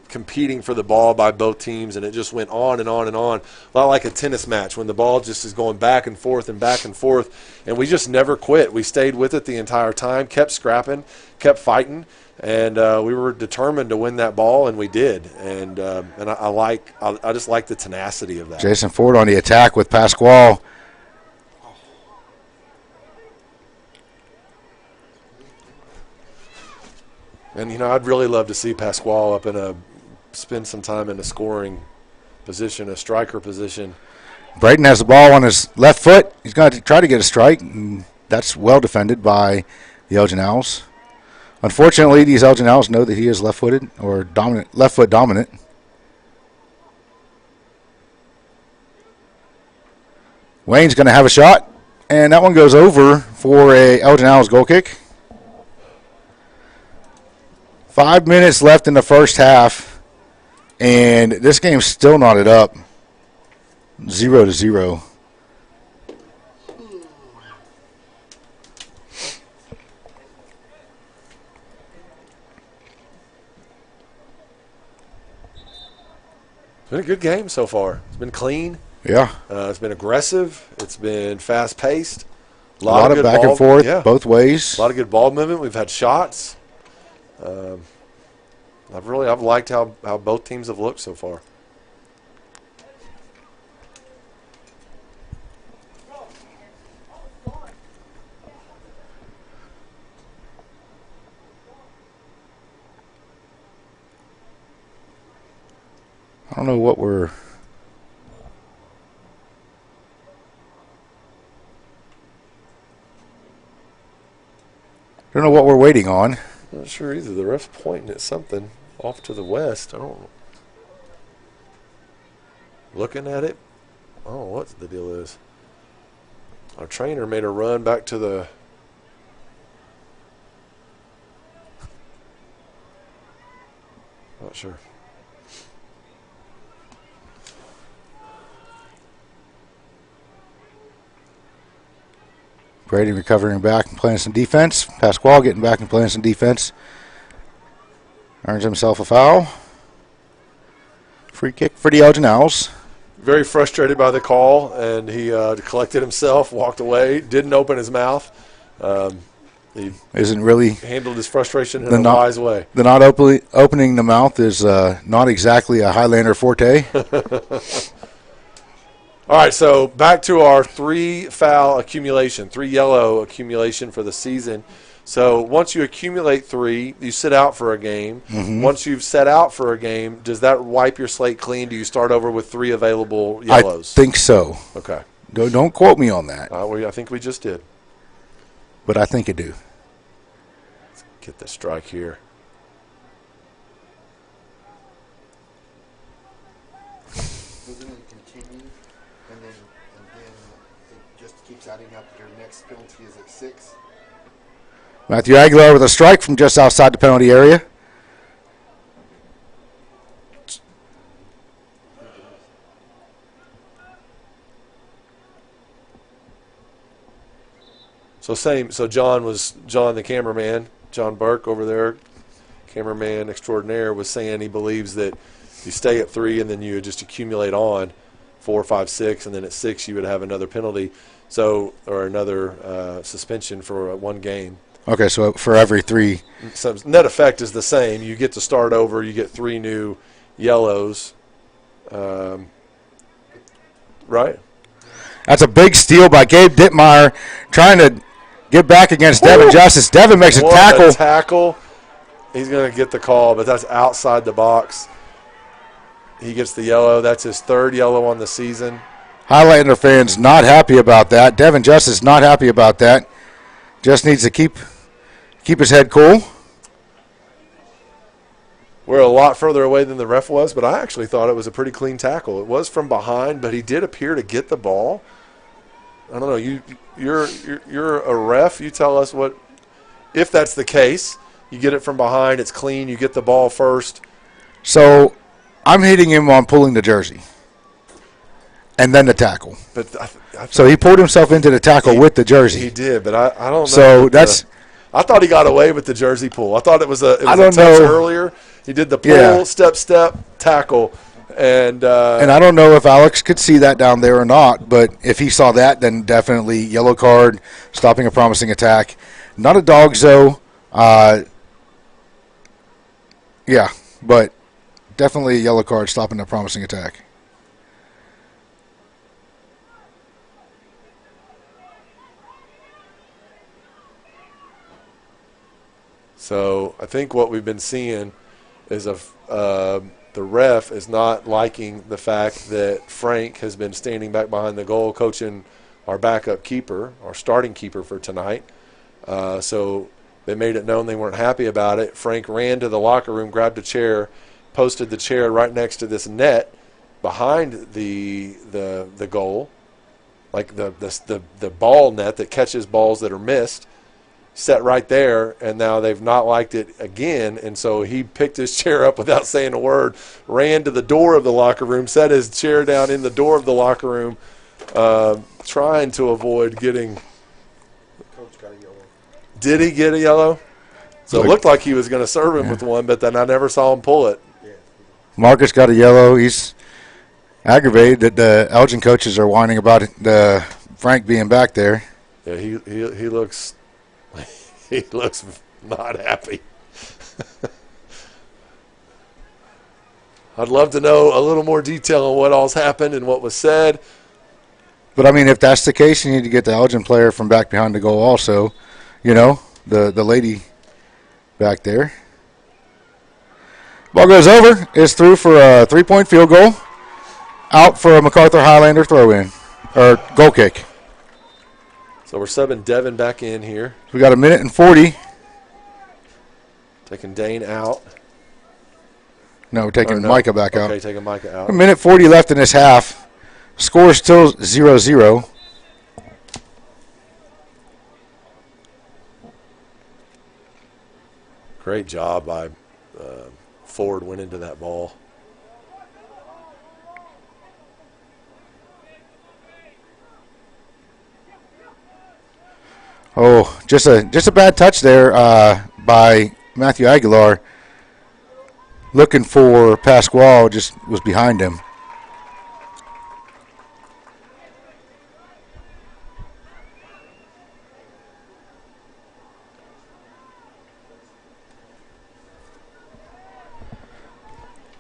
S8: competing for the ball by both teams, and it just went on and on and on. A lot like a tennis match when the ball just is going back and forth, and we just never quit. We stayed with it the entire time, kept scrapping, kept fighting, and we were determined to win that ball, and we did. And I just like the tenacity of that.
S3: Jason Ford on the attack with Pasquale.
S8: And, you know, I'd really love to see Pasquale spend some time in a scoring position, a striker position.
S3: Braden has the ball on his left foot. He's going to try to get a strike, and that's well defended by the Elgin Owls. Unfortunately, these Elgin Owls know that he is left-footed or dominant, left foot dominant. Wayne's going to have a shot, and that one goes over for a Elgin Owls goal kick. 5 minutes left in the first half, and this game's still knotted up, 0-0.
S8: It's been a good game so far. It's been clean.
S3: Yeah.
S8: It's been aggressive. It's been fast-paced.
S3: A lot of
S8: good
S3: back
S8: ball,
S3: and forth
S8: yeah.
S3: both ways.
S8: A lot of good ball movement. We've had shots. I've liked how both teams have looked so far.
S3: I don't know what we're. Don't know what we're waiting on.
S8: Not sure either. The ref's pointing at something off to the west. I don't know. Looking at it. I don't know what the deal is. Our trainer made a run back to the. Not sure.
S3: Brady recovering back and playing some defense. Pasquale getting back and playing some defense. Earns himself a foul. Free kick for the Elgin Owls.
S8: Very frustrated by the call, and he collected himself, walked away, didn't open his mouth. He
S3: isn't really
S8: handled his frustration in a wise way.
S3: The not opening the mouth is not exactly a Highlander forte.
S8: All right, so back to our 3 foul accumulation, 3 yellow accumulation for the season. So once you accumulate 3, you sit out for a game.
S3: Mm-hmm.
S8: Once you've set out for a game, does that wipe your slate clean? Do you start over with 3 available yellows?
S3: I think so.
S8: Okay.
S3: Don't quote me on that.
S8: I think we just did.
S3: But I think I do.
S8: Let's get the strike here.
S9: Adding up. Your next penalty is at 6.
S3: Matthew Aguilar with a strike from just outside the penalty area.
S8: So John the cameraman, John Burke over there, cameraman extraordinaire, was saying he believes that you stay at 3 and then you just accumulate on 4, 5, 6, and then at 6 you would have another penalty. So, or another suspension for 1 game.
S3: Okay, so for every 3.
S8: So net effect is the same. You get to start over. You get 3 new yellows. Right?
S3: That's a big steal by Gabe Dittmeyer trying to get back against Devin Justice. Devin makes a tackle.
S8: What a tackle. He's going to get the call, but that's outside the box. He gets the yellow. That's his 3rd yellow on the season.
S3: Highlander fans not happy about that. Devin Justice not happy about that. Just needs to keep his head cool.
S8: We're a lot further away than the ref was, but I actually thought it was a pretty clean tackle. It was from behind, but he did appear to get the ball. I don't know. You're a ref. You tell us what if that's the case. You get it from behind. It's clean. You get the ball first.
S3: So I'm hitting him on pulling the jersey. And then the tackle.
S8: But
S3: so he pulled himself into the tackle with the jersey.
S8: He did, but I don't know.
S3: So that's.
S8: I thought he got away with the jersey pull. I thought it was a touch earlier. He did the pull, step, tackle, and
S3: I don't know if Alex could see that down there or not. But if he saw that, then definitely yellow card, stopping a promising attack. Not a dog, though. Yeah, but definitely a yellow card, stopping a promising attack.
S8: So I think what we've been seeing is the ref is not liking the fact that Frank has been standing back behind the goal coaching our backup keeper, our starting keeper for tonight. So they made it known they weren't happy about it. Frank ran to the locker room, grabbed a chair, posted the chair right next to this net behind the goal, like the ball net that catches balls that are missed. Set right there, and now they've not liked it again, and so he picked his chair up without saying a word, ran to the door of the locker room, set his chair down in the door of the locker room, trying to avoid getting.
S9: Coach got a yellow.
S8: Did he get a yellow? So it looked like he was going to serve him with one, but then I never saw him pull it.
S3: Marcus got a yellow. He's aggravated that the Elgin coaches are whining about the Frank being back there.
S8: Yeah, he looks he looks not happy. I'd love to know a little more detail on what all's happened and what was said.
S3: But, I mean, if that's the case, you need to get the Elgin player from back behind the goal also. You know, the lady back there. Ball goes over. It's through for a 3-point field goal. Out for a MacArthur Highlander throw-in, or goal kick.
S8: So we're subbing Devin back in here.
S3: We got 1:40.
S8: Taking Dane out.
S3: No, we're taking Micah back out.
S8: Okay, taking Micah out.
S3: 1:40 left in this half. Score is still 0-0.
S8: Great job by Ford, went into that ball.
S3: Oh, just a bad touch there by Matthew Aguilar. Looking for Pasquale, just was behind him.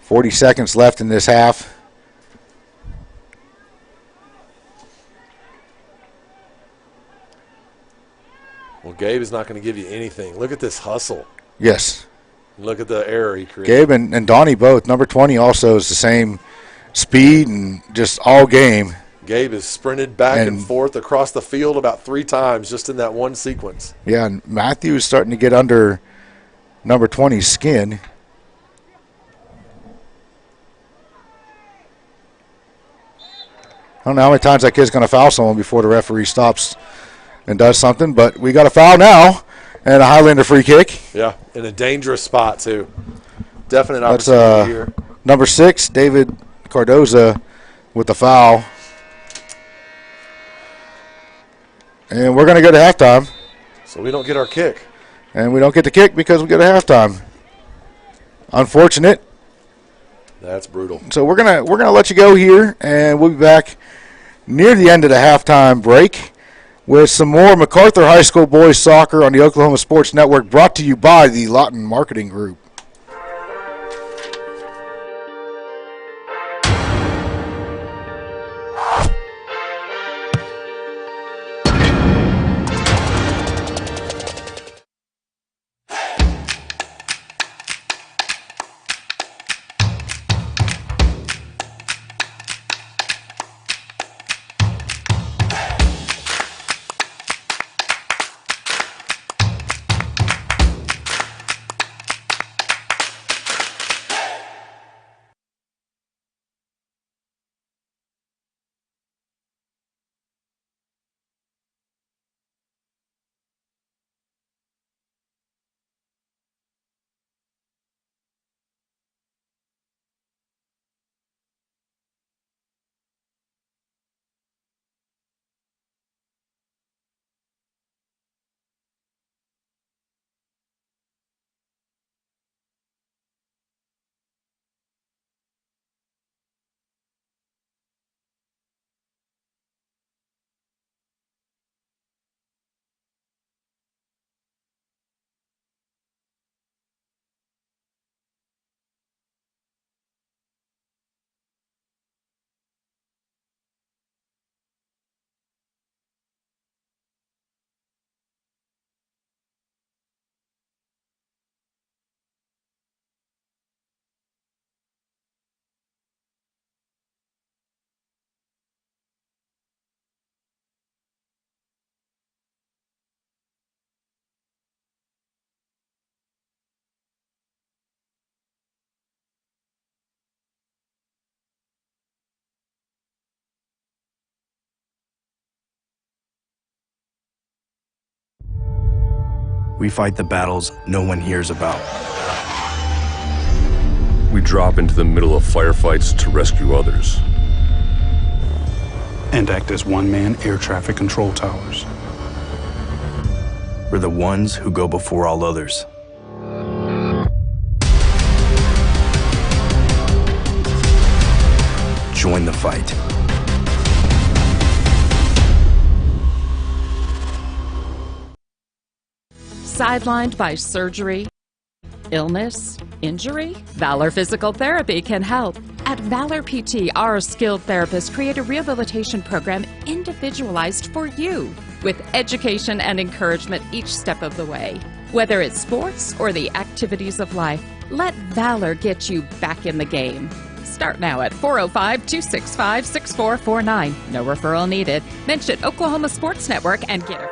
S3: .40 seconds left in this half.
S8: Well, Gabe is not going to give you anything. Look at this hustle.
S3: Yes.
S8: Look at the error he created.
S3: Gabe and Donnie both. Number 20 also is the same speed and just all game.
S8: Gabe has sprinted back and forth across the field about 3 times just in that one sequence.
S3: Yeah, and Matthew is starting to get under number 20's skin. I don't know how many times that kid's going to foul someone before the referee stops and does something, but we got a foul now and a Highlander free kick.
S8: Yeah, in a dangerous spot, too. Definite opportunity here.
S3: Number 6, David Cardoza with the foul. And we're going to go to halftime.
S8: So we don't get our kick.
S3: And we don't get the kick because we go to halftime. Unfortunate.
S8: That's brutal.
S3: So we're gonna let you go here, and we'll be back near the end of the halftime break with some more MacArthur High School boys soccer on the Oklahoma Sports Network, brought to you by the Lawton Marketing Group.
S12: We fight the battles no one hears about.
S13: We drop into the middle of firefights to rescue others.
S12: And act as one-man air traffic control towers. We're the ones who go before all others. Join the fight.
S20: Sidelined by surgery, illness, injury? Valor Physical Therapy can help. At Valor PT, our skilled therapists create a rehabilitation program individualized for you, with education and encouragement each step of the way. Whether it's sports or the activities of life, let Valor get you back in the game. Start now at 405-265-6449. No referral needed. Mention Oklahoma Sports Network and get it.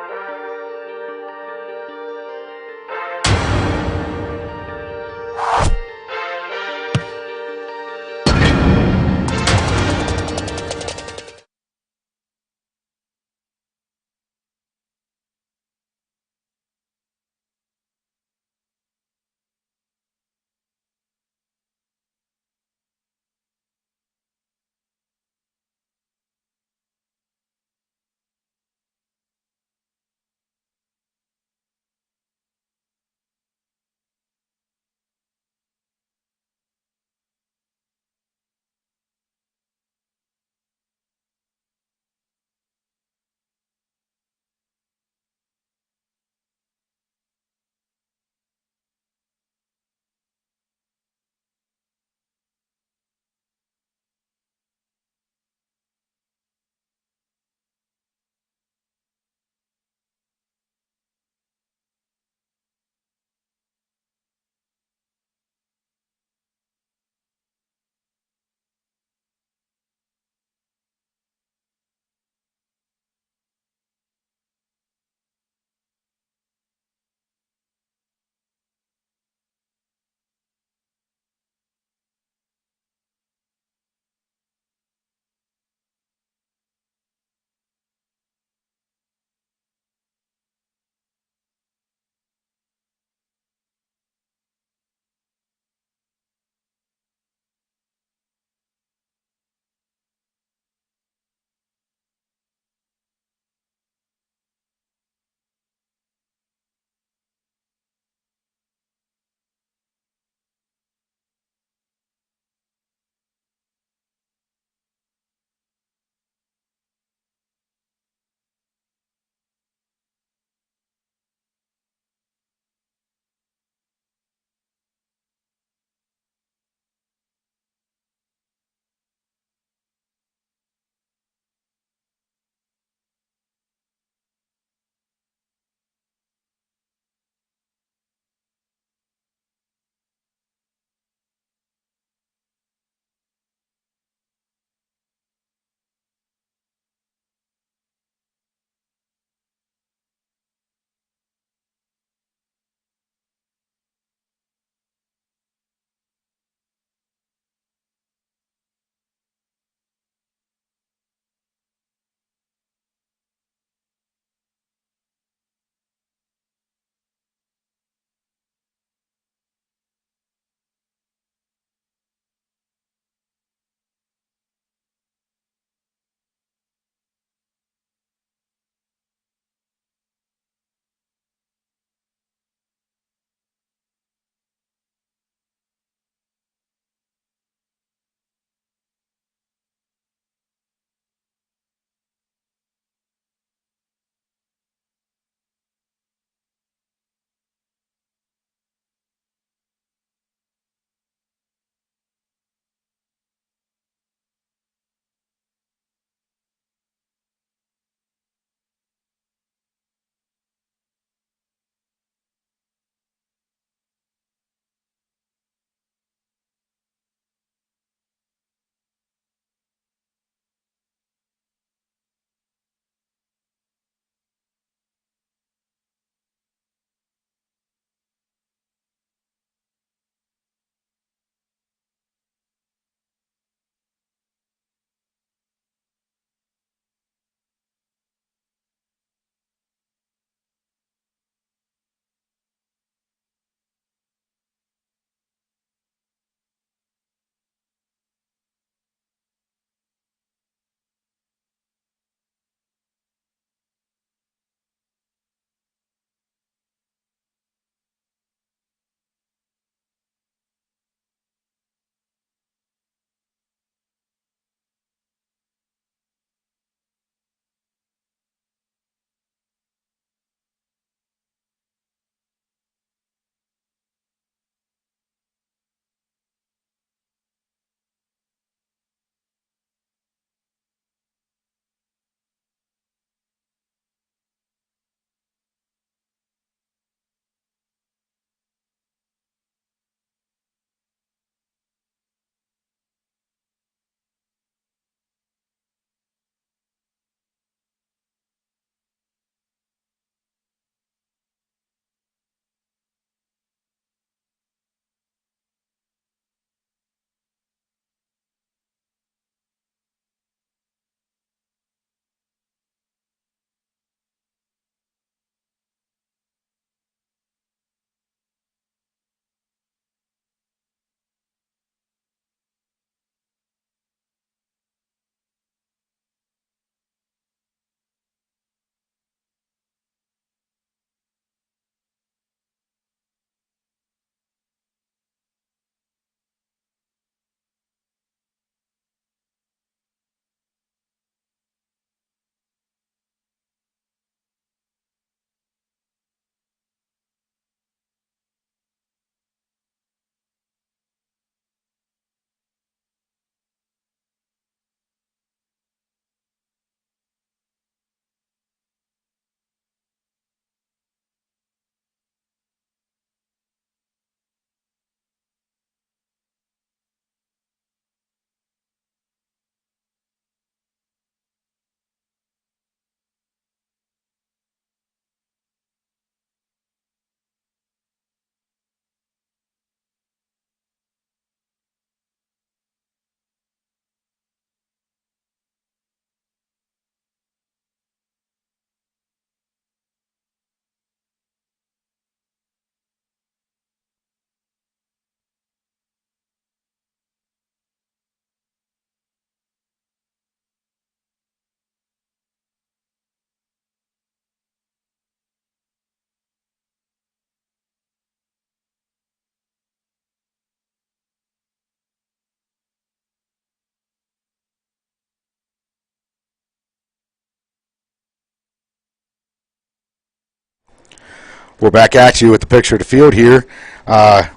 S3: We're back at you with the picture of the field here.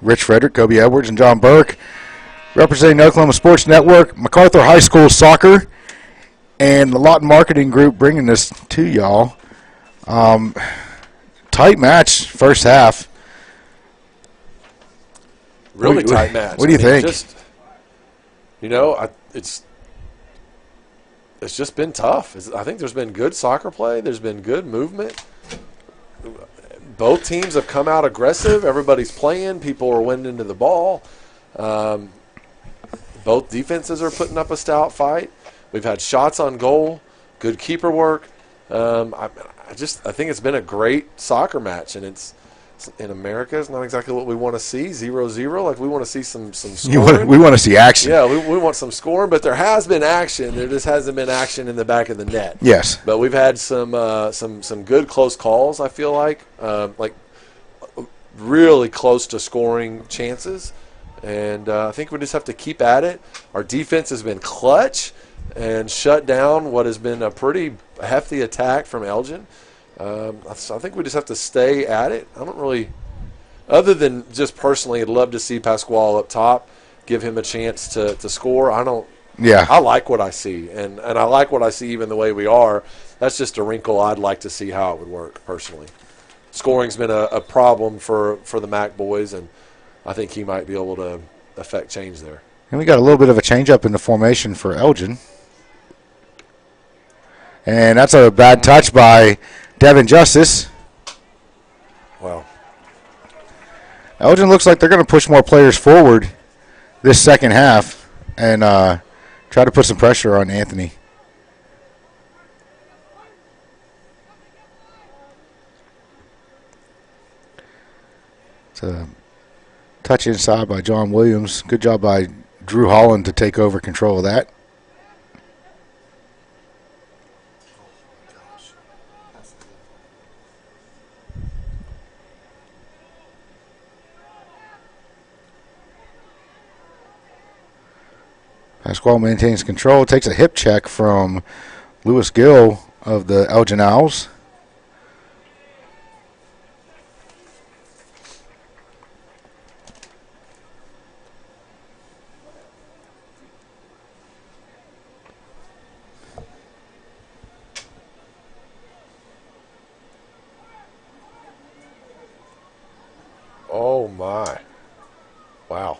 S3: Rich Frederick, Kobe Edwards, and John Burke representing the Oklahoma Sports Network, MacArthur High School Soccer, and the Lawton Marketing Group bringing this to y'all. Tight match, first half.
S8: Really tight match.
S3: What do you think?
S8: Just, it's just been tough. I think there's been good soccer play. There's been good movement. Both teams have come out aggressive. Everybody's playing. People are winning into the ball. Both defenses are putting up a stout fight. We've had shots on goal, good keeper work. I think it's been a great soccer match, and it's in America. It's not exactly what we want to see. 0-0. Like, we want to see some scoring.
S3: We want to see action.
S8: Yeah, we want some scoring, but there has been action. There just hasn't been action in the back of the net.
S3: Yes,
S8: but we've had some good close calls. I feel like really close to scoring chances, and I think we just have to keep at it. Our defense has been clutch and shut down what has been a pretty hefty attack from Elgin. I think we just have to stay at it. I don't really, other than just personally, I'd love to see Pasquale up top, give him a chance to score. I like what I see, and I like what I see even the way we are. That's just a wrinkle I'd like to see how it would work personally. Scoring's been a problem for the Mac boys, and I think he might be able to affect change there.
S3: And we got a little bit of a change up in the formation for Elgin. And that's a bad touch by Devin Justice.
S8: Wow.
S3: Elgin looks like they're going to push more players forward this second half and try to put some pressure on Anthony. It's a touch inside by John Williams. Good job by Drew Holland to take over control of that. Pasquale maintains control, takes a hip check from Lewis Gill of the Elgin Owls.
S8: Oh, my. Wow.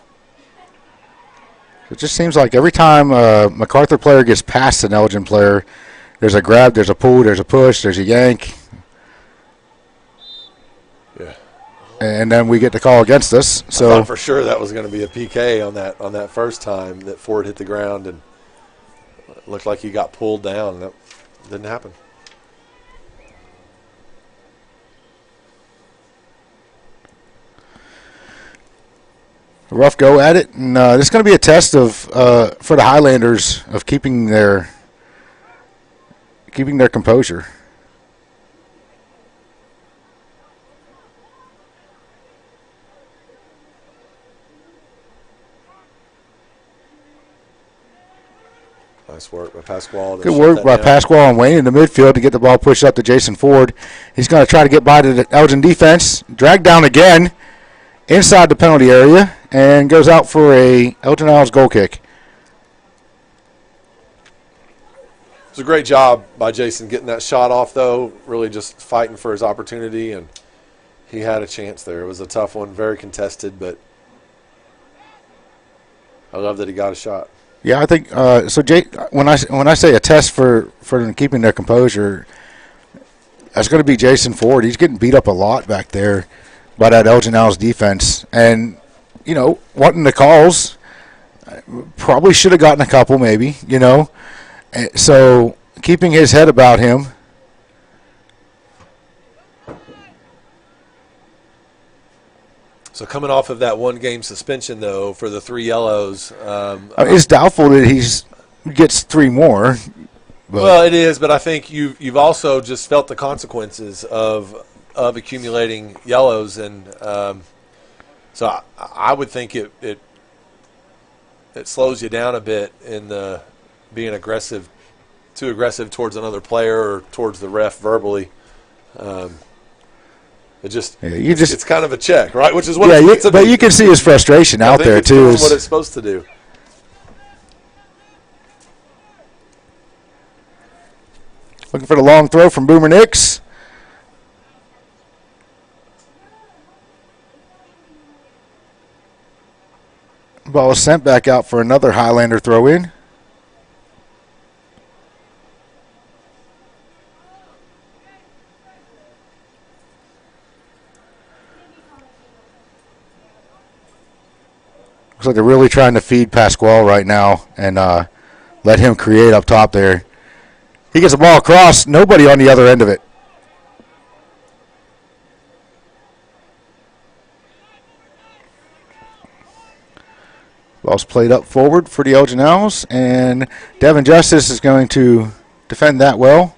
S3: It just seems like every time a MacArthur player gets past an Elgin player, there's a grab, there's a pull, there's a push, there's a yank.
S8: Yeah.
S3: And then we get the call against us. So
S8: I thought for sure that was going to be a PK on that first time that Ford hit the ground and it looked like he got pulled down. That didn't happen.
S3: a rough go at it, and this is going to be a test of for the Highlanders of keeping their composure.
S8: Nice work by Pasquale.
S3: Good work by Pasquale and Wayne in the midfield to get the ball pushed up to Jason Ford. He's going to try to get by to the Elgin defense. Dragged down again inside the penalty area and goes out for a Elgin Owls goal kick.
S8: It was a great job by Jason getting that shot off, though. Really just fighting for his opportunity, and he had a chance there. It was a tough one, very contested, but I love that he got a shot.
S3: Yeah, I think so. When I say a test for them keeping their composure, that's going to be Jason Ford. He's getting beat up a lot back there by that Elgin Owls defense, and wanting the calls, probably should have gotten a couple, maybe. So keeping his head about him.
S8: So coming off of that one-game suspension, though, for the 3 yellows.
S3: It's doubtful that he gets 3 more.
S8: Well, it is, but I think you've also just felt the consequences of accumulating yellows, and so I would think it slows you down a bit in the being too aggressive towards another player or towards the ref verbally. It's kind of a check, right? Which is what
S3: yeah.
S8: it's
S3: But you can see his frustration out there
S8: it's
S3: too.
S8: doing what it's supposed to do.
S3: Looking for the long throw from Boomer Nix. Ball was sent back out for another Highlander throw in. Looks like they're really trying to feed Pasquale right now and let him create up top there. He gets the ball across, nobody on the other end of it. Ball's played up forward for the Elgin Owls, and Devin Justice is going to defend that well.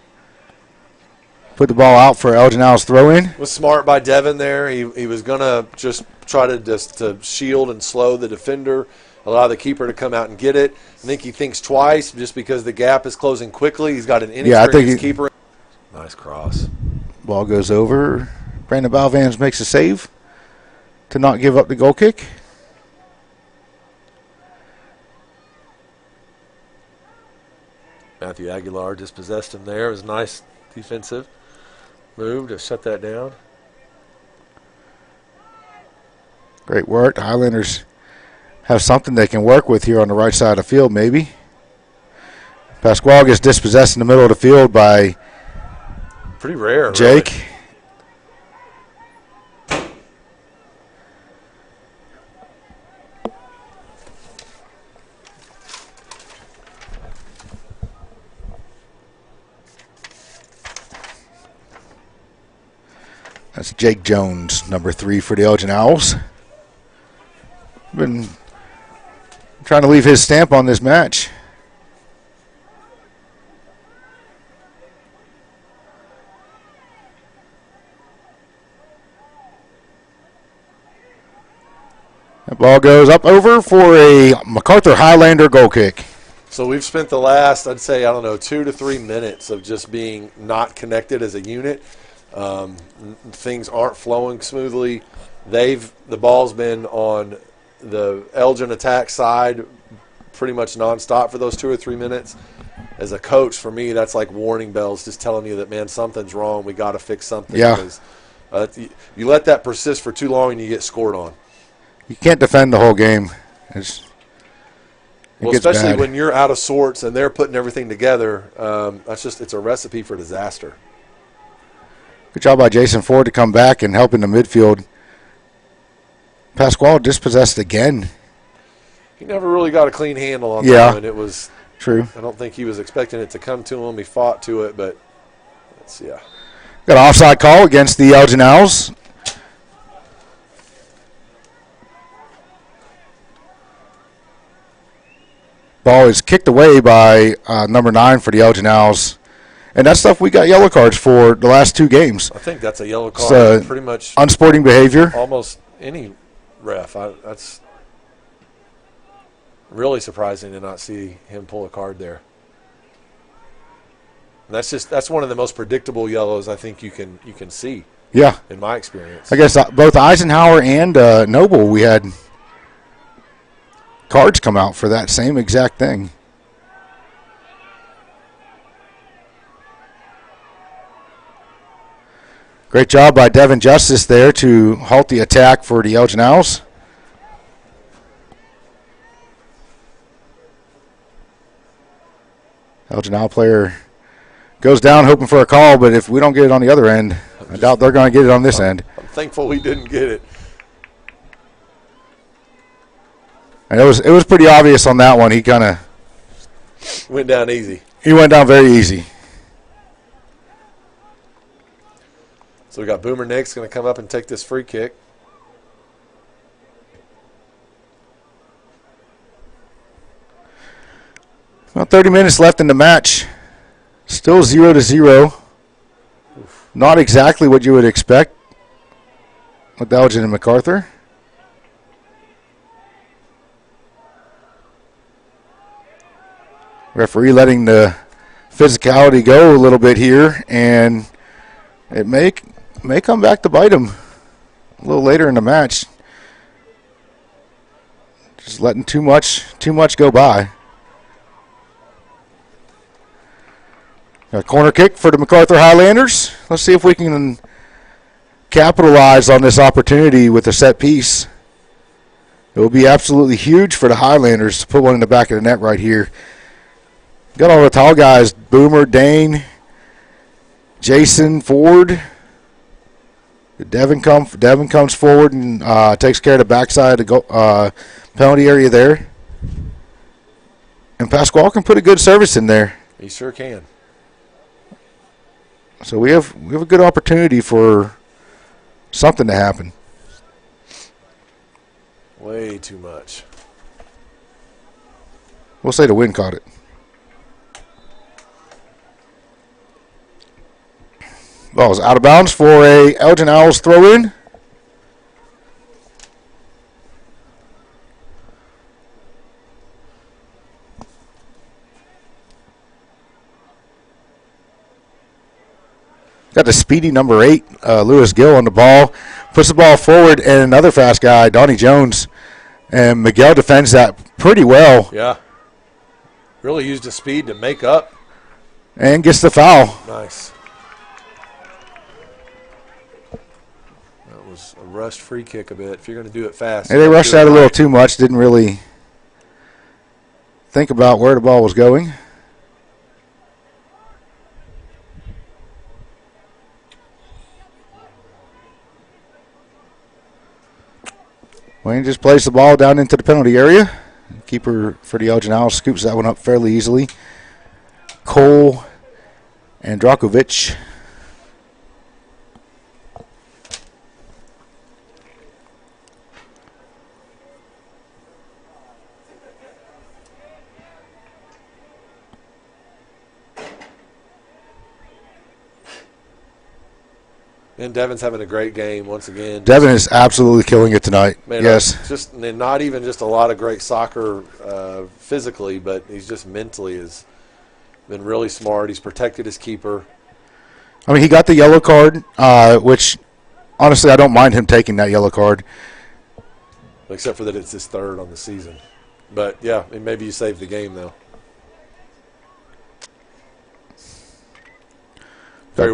S3: Put the ball out for Elgin Owls throw-in.
S8: Was smart by Devin there. He was going to just try to shield and slow the defender, allow the keeper to come out and get it. I think he thinks twice just because the gap is closing quickly. He's got an inexperienced keeper. Nice cross.
S3: Ball goes over. Brandon Balvans makes a save to not give up the goal kick.
S8: Matthew Aguilar dispossessed him there. It was nice defensive move to shut that down.
S3: Great work. The Highlanders have something they can work with here on the right side of the field, maybe. Pasquale gets dispossessed in the middle of the field by
S8: pretty rare,
S3: Jake.
S8: Really.
S3: That's Jake Jones, number 3 for the Elgin Owls. Been trying to leave his stamp on this match. That ball goes up over for a MacArthur Highlander goal kick.
S8: So we've spent the last, I'd say, 2 to 3 minutes of just being not connected as a unit. Things aren't flowing smoothly. The ball's been on the Elgin attack side pretty much nonstop for those 2 or 3 minutes. As a coach, for me, that's like warning bells, just telling you that, man, something's wrong. We got to fix something.
S3: Yeah.
S8: Because, you let that persist for too long and you get scored on.
S3: You can't defend the whole game.
S8: Especially bad when you're out of sorts and they're putting everything together. It's a recipe for disaster.
S3: Good job by Jason Ford to come back and help in the midfield. Pasquale dispossessed again.
S8: He never really got a clean handle on that one. It was
S3: true.
S8: I don't think he was expecting it to come to him. He fought to it, but yeah.
S3: Got an offside call against the Elgin Owls. Ball is kicked away by number 9 for the Elgin Owls. And that's stuff we got yellow cards for the last 2 games.
S8: I think that's a yellow card. Pretty much
S3: unsporting behavior.
S8: Almost any ref. That's really surprising to not see him pull a card there. And that's one of the most predictable yellows I think you can see.
S3: Yeah,
S8: in my experience.
S3: I guess both Eisenhower and Noble, we had cards come out for that same exact thing. Great job by Devin Justice there to halt the attack for the Elgin Owls. Elgin Owl player goes down hoping for a call, but if we don't get it on the other end, I doubt they're going to get it on this end.
S8: I'm thankful we didn't get it.
S3: And it was pretty obvious on that one. He kind of
S8: went down easy.
S3: He went down very easy.
S8: So we got Boomer Nix going to come up and take this free kick.
S3: About 30 minutes left in the match. Still 0-0. Not exactly what you would expect with Elgin and MacArthur. Referee letting the physicality go a little bit here, and it may may come back to bite him a little later in the match. Just letting too much go by. A corner kick for the MacArthur Highlanders. Let's see if we can capitalize on this opportunity with a set piece. It will be absolutely huge for the Highlanders to put one in the back of the net right here. Got all the tall guys, Boomer, Dane, Jason, Ford. Devin comes forward and takes care of the backside of the penalty area there. And Pasquale can put a good service in there.
S8: He sure can.
S3: So we have a good opportunity for something to happen.
S8: Way too much.
S3: We'll say the wind caught it. Ball is out of bounds for a Elgin Owls throw in. Got the speedy number 8, Lewis Gill, on the ball. Puts the ball forward, and another fast guy, Donnie Jones. And Miguel defends that pretty well.
S8: Yeah. Really used his speed to make up.
S3: And gets the foul.
S8: Nice. That was a rushed free kick a bit. If you're going to do it fast.
S3: And they rushed that a little too much. Didn't really think about where the ball was going. Wayne just plays the ball down into the penalty area. Keeper for the Elgin Owls scoops that one up fairly easily. Cole and Drakovic.
S8: And Devin's having a great game once again.
S3: Devin is absolutely killing it tonight.
S8: Man,
S3: yes.
S8: Just and not even just a lot of great soccer physically, but he's just mentally has been really smart. He's protected his keeper.
S3: I mean, he got the yellow card, which honestly I don't mind him taking that yellow card.
S8: Except for that it's his 3rd on the season. But, yeah, and maybe you saved the game, though. Very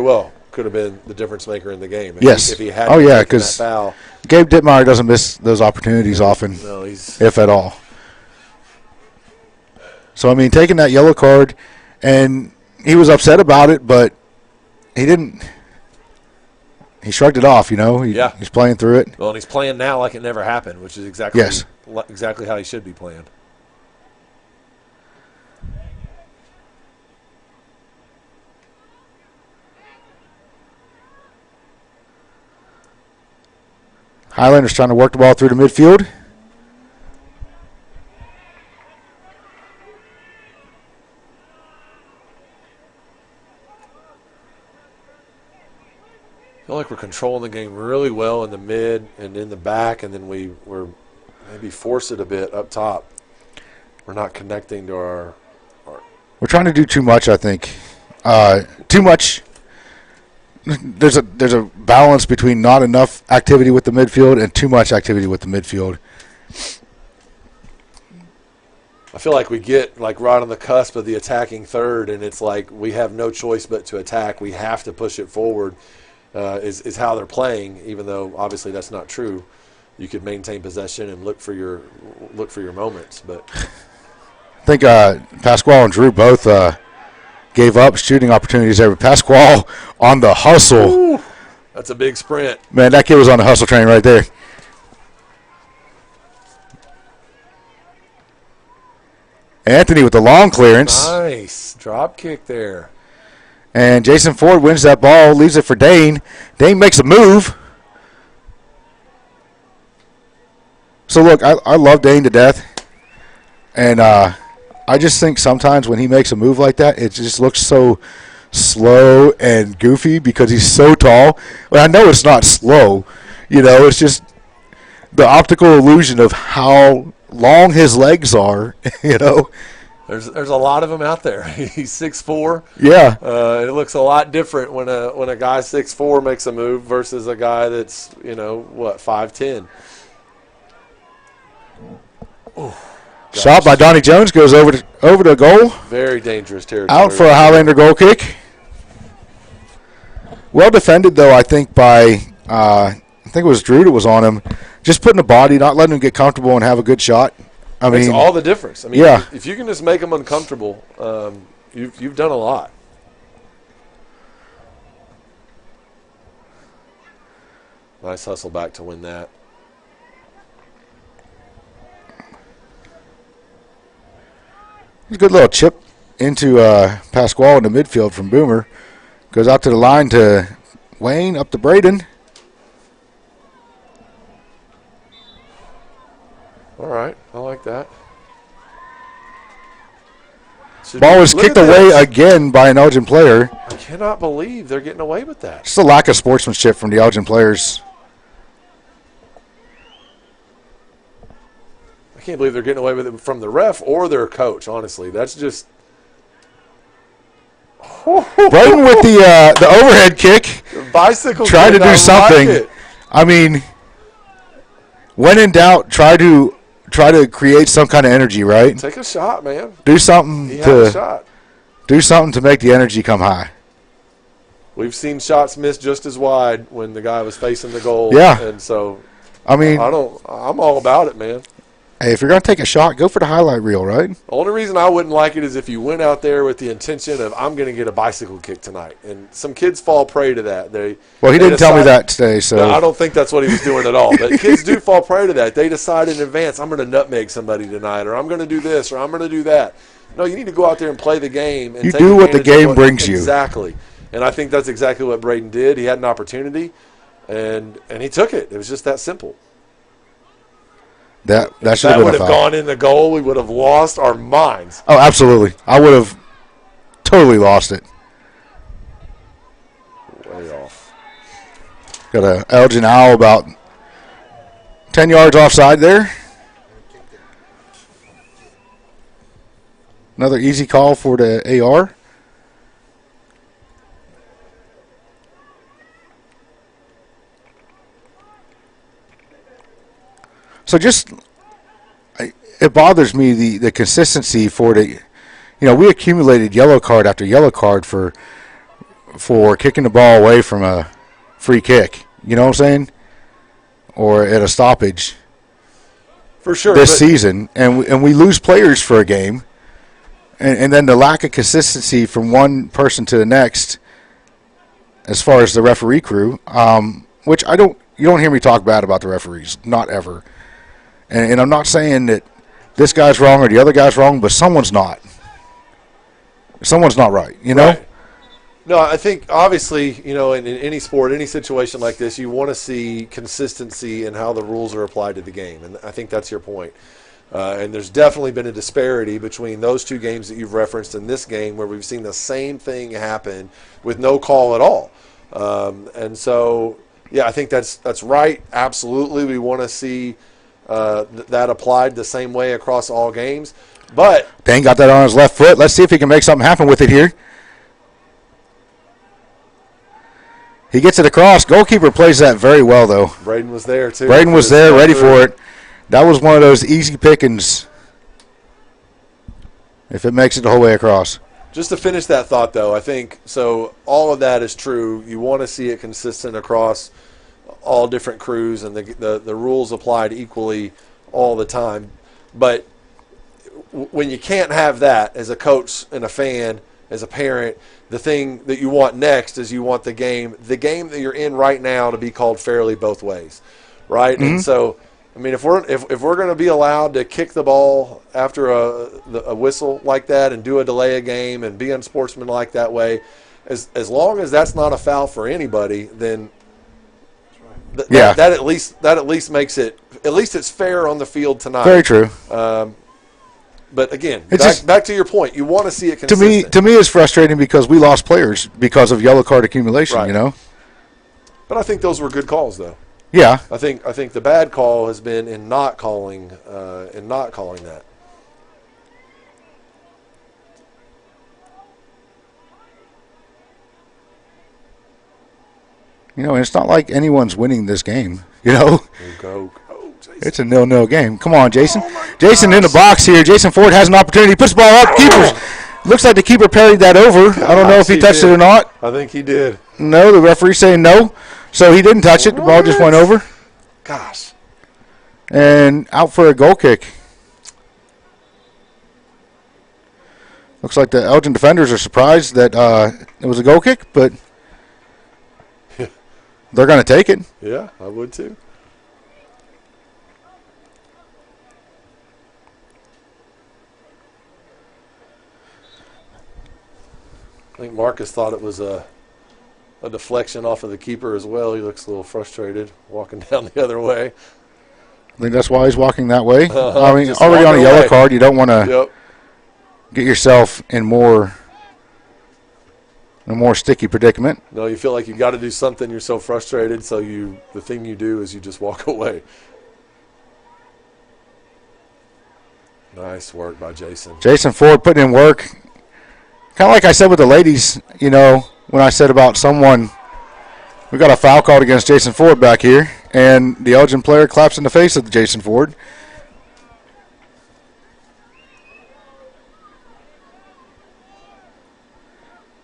S8: well. Could have been the difference maker in the game.
S3: Yes.
S8: If he had
S3: because Gabe Dittmeyer doesn't miss those opportunities often, if at all. So, I mean, taking that yellow card, and he was upset about it, but he didn't. He shrugged it off, He's playing through it.
S8: Well, and he's playing now like it never happened, which is exactly how he should be playing.
S3: Highlanders trying to work the ball through the midfield.
S8: I feel like we're controlling the game really well in the mid and in the back, and then we're maybe force it a bit up top. We're not connecting to our
S3: We're trying to do too much, I think. Too much. There's a balance between not enough activity with the midfield and too much activity with the midfield.
S8: I feel like we get like right on the cusp of the attacking third, and it's like we have no choice but to attack. We have to push it forward. Is how they're playing, even though obviously that's not true. You could maintain possession and look for your moments, but
S3: I think Pasquale and Drew both gave up shooting opportunities there. But Pasquale on the hustle.
S8: Ooh, that's a big sprint.
S3: Man, that kid was on the hustle train right there. Anthony with the long clearance.
S8: Nice drop kick there.
S3: And Jason Ford wins that ball, leaves it for Dane. Dane makes a move. So, look, I love Dane to death. And I just think sometimes when he makes a move like that, it just looks so slow and goofy because he's so tall. Well, I know it's not slow. It's just the optical illusion of how long his legs are,
S8: There's a lot of them out there. He's 6'4".
S3: Yeah.
S8: It looks a lot different when a guy 6'4" makes a move versus a guy that's 5'10".
S3: Shot by Donnie Jones goes over to goal.
S8: Very dangerous territory.
S3: Out for a Highlander goal kick. Well defended, though, I think, by I think it was Drew that was on him. Just putting the body, not letting him get comfortable and have a good shot. I
S8: Makes
S3: mean,
S8: all the difference. I mean,
S3: yeah.
S8: if you can just make them uncomfortable, you've done a lot. Nice hustle back to win that.
S3: It's a good little chip into Pasquale in the midfield from Boomer. Goes out to the line to Wayne, up to Braden.
S8: All right, I like that.
S3: Ball was kicked away again by an Elgin player.
S8: I cannot believe they're getting away with that.
S3: Just a lack of sportsmanship from the Elgin players.
S8: I can't believe they're getting away with it from the ref or their coach, honestly. That's just...
S3: Braden with the overhead kick.
S8: Bicycle
S3: trying to
S8: kick,
S3: do something.
S8: Like it.
S3: I mean, when in doubt, try to create some kind of energy, right?
S8: Take a shot, man.
S3: Do something
S8: He had a shot.
S3: Do something to make the energy come high.
S8: We've seen shots miss just as wide when the guy was facing the goal.
S3: Yeah.
S8: And so,
S3: I mean,
S8: I'm all about it, man.
S3: Hey, if you're going to take a shot, go for the highlight reel, right?
S8: The only reason I wouldn't like it is if you went out there with the intention of, I'm going to get a bicycle kick tonight. And some kids fall prey to that.
S3: Well, he didn't tell me that today, so.
S8: No, I don't think that's what he was doing at all. But kids do fall prey to that. They decide in advance, I'm going to nutmeg somebody tonight, or I'm going to do this, or I'm going to do that. No, you need to go out there and play the game. And
S3: you
S8: take
S3: do what the
S8: advantage of
S3: game brings you.
S8: Exactly. And I think that's exactly what Braden did. He had an opportunity, and he took it. It was just that simple.
S3: That should have
S8: been
S3: been
S8: would
S3: a
S8: have
S3: foul.
S8: gone in the goal. We would have lost our minds.
S3: Oh, absolutely. I would have totally lost it.
S8: Way off.
S3: Got a Elgin Owl about 10 yards offside there. Another easy call for the AR. So it bothers me the consistency for we accumulated yellow card after yellow card for kicking the ball away from a free kick. You know what I'm saying? Or at a stoppage.
S8: For sure.
S3: This season, and we lose players for a game, and then the lack of consistency from one person to the next, as far as the referee crew, which you don't hear me talk bad about the referees, not ever. And I'm not saying that this guy's wrong or the other guy's wrong, but someone's not. Someone's not right, you know?
S8: Right. No, I think obviously, in any sport, any situation like this, you want to see consistency in how the rules are applied to the game. And I think that's your point. And there's definitely been a disparity between those two games that you've referenced in this game where we've seen the same thing happen with no call at all. And so, yeah, I think that's right. Absolutely. We want to see that applied the same way across all games. But
S3: Dane got that on his left foot. Let's see if he can make something happen with it here. He gets it across. Goalkeeper plays that very well, though.
S8: Braden was there, too.
S3: Braden was there, ready for it. That was one of those easy pickings if it makes it the whole way across.
S8: Just to finish that thought, though, I think, so all of that is true. You want to see it consistent across all different crews, and the rules applied equally all the time. But when you can't have that as a coach and a fan, as a parent, the thing that you want next is you want the game that you're in right now to be called fairly both ways, right?
S3: Mm-hmm.
S8: And so, I mean, if we're going to be allowed to kick the ball after a whistle like that and do a delay a game and be unsportsmanlike that way, as long as that's not a foul for anybody, then that at least makes it, at least it's fair on the field tonight.
S3: Very true.
S8: But again,
S3: It's
S8: back to your point, you want to see it consistent.
S3: To me, it's frustrating because we lost players because of yellow card accumulation.
S8: Right. But I think those were good calls, though.
S3: Yeah.
S8: I think the bad call has been in not calling that.
S3: You know, and it's not like anyone's winning this game. You know,
S8: Go, Jason.
S3: It's a 0-0 game. Come on, Jason. Jason in the box here. Jason Ford has an opportunity. He puts the ball up. Keeper. Looks like the keeper parried that over. I don't know if he touched it or not.
S8: I think he did.
S3: No, the referee's saying no. So he didn't touch it. The ball just went over.
S8: Gosh.
S3: And out for a goal kick. Looks like the Elgin defenders are surprised that it was a goal kick, but they're going to take it.
S8: Yeah, I would too. I think Marcus thought it was a deflection off of the keeper as well. He looks a little frustrated walking down the other way.
S3: I think that's why he's walking that way. I mean,
S8: Just
S3: already on a yellow
S8: away.
S3: card, you don't want to get yourself in a more sticky predicament.
S8: No, you feel like you got to do something. You're so frustrated, so the thing you do is you just walk away. Nice work by Jason.
S3: Jason Ford putting in work. Kind of like I said with the ladies, you know, when I said about someone, we got a foul called against Jason Ford back here, and the Elgin player claps in the face of Jason Ford.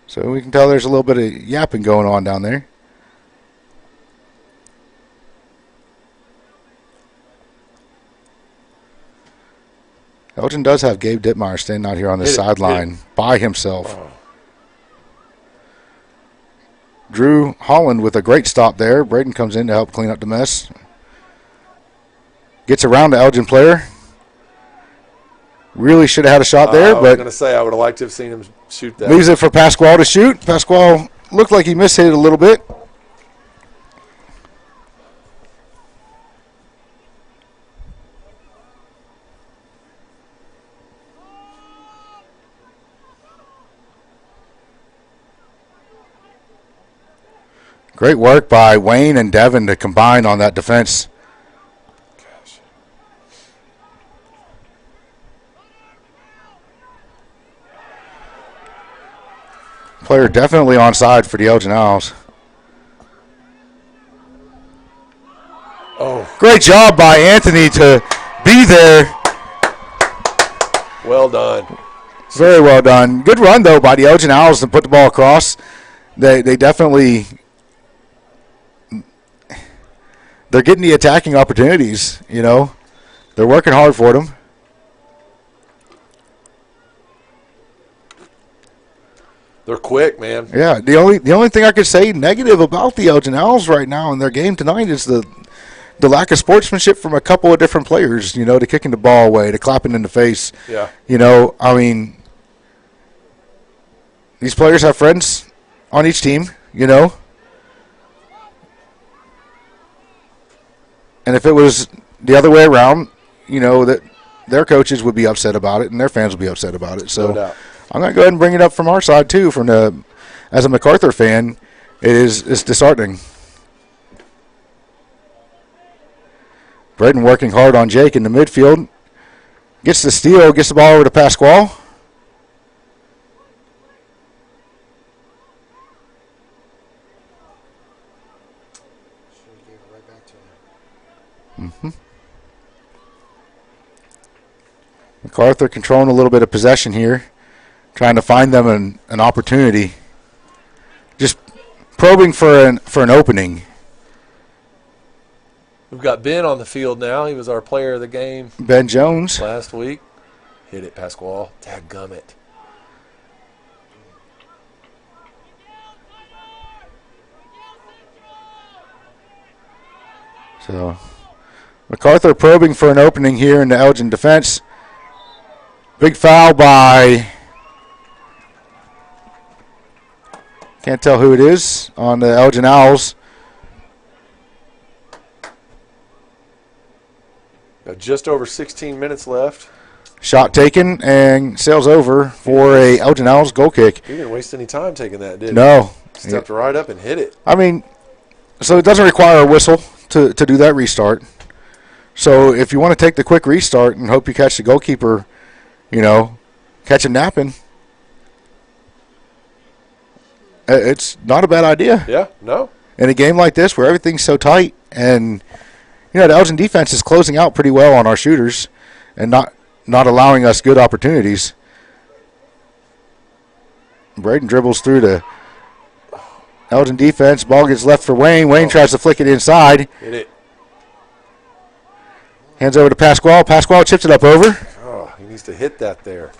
S3: So we can tell there's a little bit of yapping going on down there. Elgin does have Gabe Dittmeyer standing out here on the sideline by himself.
S8: Oh.
S3: Drew Holland with a great stop there. Braden comes in to help clean up the mess. Gets around the Elgin player. Really should have had a shot there,
S8: I was
S3: but
S8: going to say I would have liked to have seen him shoot that.
S3: leaves it for Pasquale to shoot. Pasquale looked like he mishit it a little bit. Great work by Wayne and Devin to combine on that defense. Player definitely onside for the Elgin Owls.
S8: Oh.
S3: Great job by Anthony to be there.
S8: Well done.
S3: Very well done. Good run, though, by the Elgin Owls to put the ball across. They definitely – they're getting the attacking opportunities, you know. They're working hard for them.
S8: They're quick, man.
S3: Yeah, the only thing I could say negative about the Elgin Owls right now in their game tonight is the lack of sportsmanship from a couple of different players, you know, to kicking the ball away, to clapping in the face.
S8: Yeah.
S3: You know, I mean, these players have friends on each team, you know. And if it was the other way around, you know, that their coaches would be upset about it and their fans would be upset about it. So
S8: No doubt.
S3: I'm going to go ahead and bring it up from our side, too. As a MacArthur fan, it's disheartening. Braden working hard on Jake in the midfield. Gets the steal, gets the ball over to Pasquale. MacArthur controlling a little bit of possession here, trying to find them an opportunity. Just probing for an opening.
S8: We've got Ben on the field now. He was our player of the game.
S3: Ben Jones.
S8: Last week. Hit it, Pasquale. Dadgummit.
S3: So MacArthur probing for an opening here in the Elgin defense. Big foul by, can't tell who it is, on the Elgin Owls.
S8: Got just over 16 minutes left.
S3: Shot taken and sails over for a Elgin Owls goal kick.
S8: He didn't waste any time taking that, did he?
S3: No.
S8: Stepped right up and hit it.
S3: I mean, so it doesn't require a whistle to do that restart. So if you want to take the quick restart and hope you catch the goalkeeper, you know, catch him napping, it's not a bad idea.
S8: Yeah, no.
S3: in a game like this where everything's so tight, and the Elgin defense is closing out pretty well on our shooters and not allowing us good opportunities. Braden dribbles through the Elgin defense. Ball gets left for Wayne. Wayne tries to flick it inside.
S8: Hit it.
S3: Hands over to Pasquale. Pasquale chips it up over.
S8: Oh, he needs to hit that there.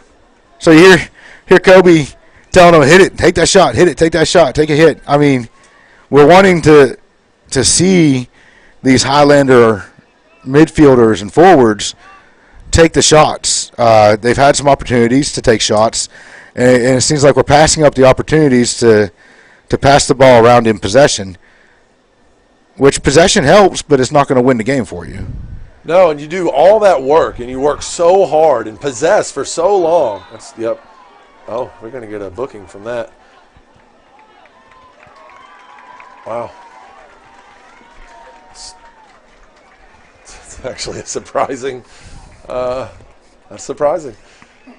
S3: So you hear Kobe telling him, hit it, take that shot, hit it, take that shot, take a hit. I mean, we're wanting to see these Highlander midfielders and forwards take the shots. They've had some opportunities to take shots, and it seems like we're passing up the opportunities to pass the ball around in possession, which possession helps, but it's not going to win the game for you.
S8: No, and you do all that work, and you work so hard and possess for so long. Yep. Oh, we're going to get a booking from that. Wow. It's actually a surprising. That's surprising.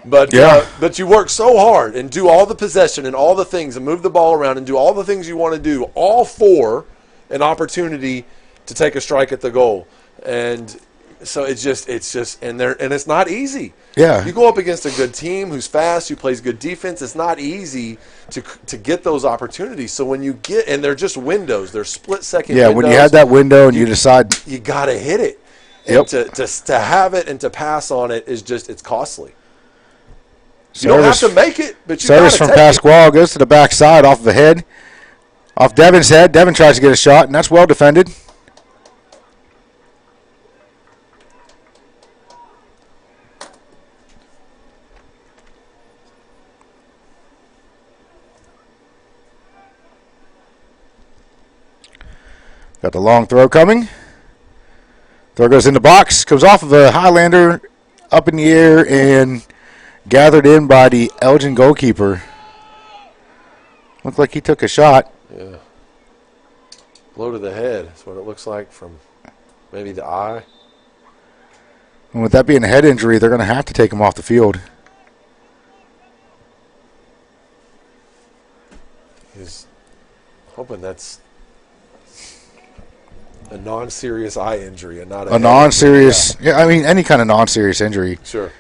S8: But but you work so hard and do all the possession and all the things and move the ball around and do all the things you want to do, all for an opportunity to take a strike at the goal. And so it's just and it's not easy.
S3: Yeah.
S8: You go up against a good team who's fast, who plays good defense. It's not easy to get those opportunities. So when you get, and they're just windows, they're split-second windows.
S3: Yeah, when you had that window and you decide.
S8: You got to hit it.
S3: Yep.
S8: And to have it and to pass on it is just, it's costly. You don't have to make it, but you got to
S3: service from Pasquale goes to the backside off of the head. Off Devin's head. Devin tries to get a shot, and that's well defended. Got the long throw coming. Throw goes in the box. Comes off of a Highlander up in the air and gathered in by the Elgin goalkeeper. Looked like he took a shot.
S8: Yeah. Blow to the head is what it looks like from maybe the eye.
S3: And with that being a head injury, they're going to have to take him off the field.
S8: He's hoping that's a non-serious eye injury and not
S3: a non-serious. Yeah, I mean any kind of non-serious injury.
S8: Sure.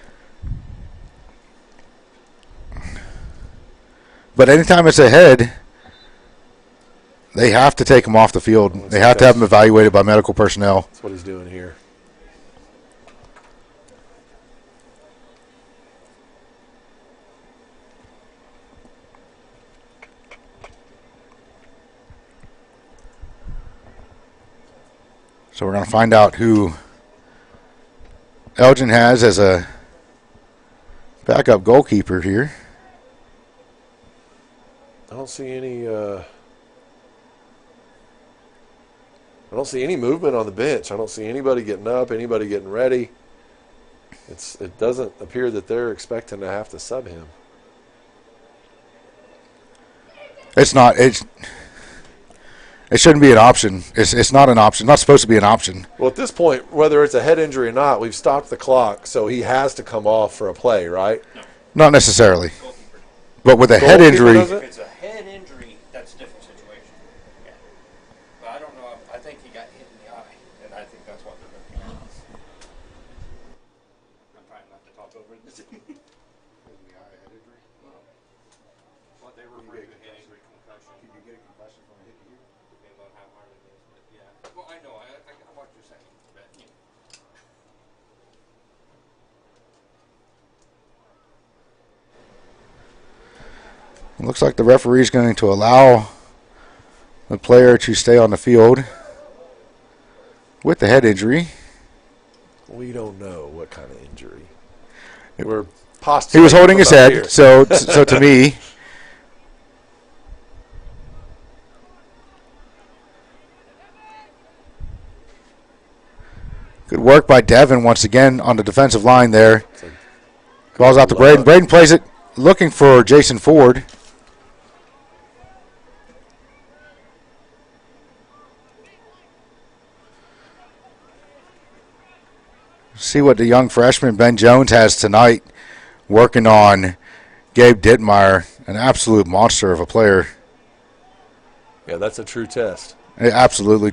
S3: But anytime it's a head, they have to take him off the field. They have to have him evaluated by medical personnel.
S8: That's what he's doing here.
S3: So we're going to find out who Elgin has as a backup goalkeeper here.
S8: I don't see any movement on the bench. I don't see anybody getting up, anybody getting ready. It doesn't appear that they're expecting to have to sub him.
S3: It's not. It shouldn't be an option. It's not an option. Not supposed to be an option.
S8: Well, at this point, whether it's a head injury or not, we've stopped the clock, so he has to come off for a play, right?
S3: Not necessarily. But with a head injury.
S21: If it's a head injury, that's a different situation. Yeah. But I don't know. I think he got hit in the eye, and I think that's what they're looking at. I'm trying not to talk over this. In the eye, head injury? No. What they were referring to head injury, concussion. Could you get a concussion from a hit to you? Depends on how hard it is, but yeah. Well, I know. I what you're saying, but you know.
S3: It looks like the referee is going to allow the player to stay on the field with the head injury.
S8: We don't know what kind of injury.
S3: He was holding his head,
S8: here.
S3: so to me. Good work by Devin once again on the defensive line there. Ball's out to Braden. Braden plays it looking for Jason Ford. See what the young freshman Ben Jones has tonight working on Gabe Dittmeyer, an absolute monster of a player.
S8: Yeah, that's a true test.
S3: Absolutely.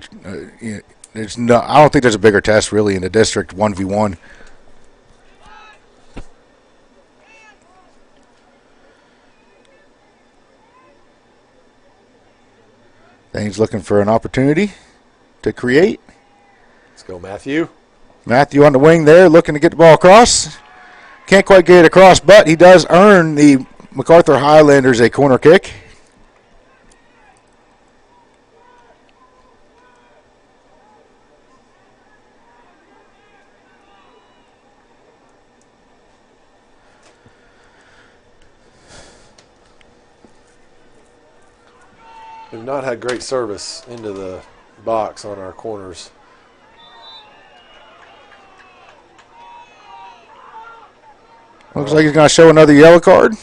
S3: There's no. I don't think there's a bigger test really in the district 1v1. Dane's looking for an opportunity to create.
S8: Let's go, Matthew.
S3: Matthew on the wing there, looking to get the ball across. Can't quite get it across, but he does earn the MacArthur Highlanders a corner kick.
S8: We've not had great service into the box on our corners.
S3: Looks like he's going to show another yellow card.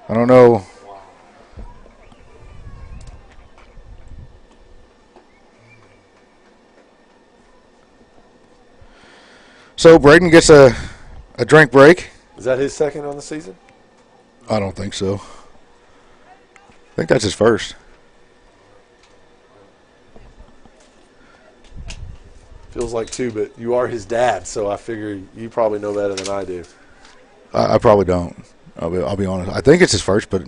S3: I don't know. So Braden gets a drink break.
S8: Is that his second on the season?
S3: I don't think so. I think that's his first.
S8: Feels like two, but you are his dad, so I figure you probably know better than I do.
S3: I probably don't. I'll be honest. I think it's his first, but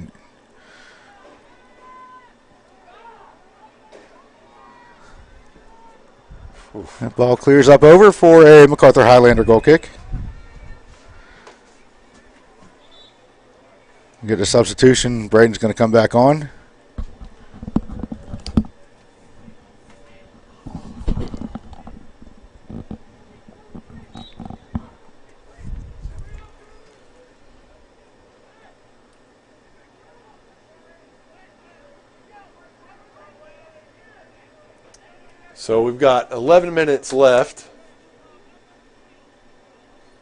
S3: that ball clears up over for a MacArthur Highlander goal kick. Get a substitution. Braden's going to come back on.
S8: So we've got 11 minutes left.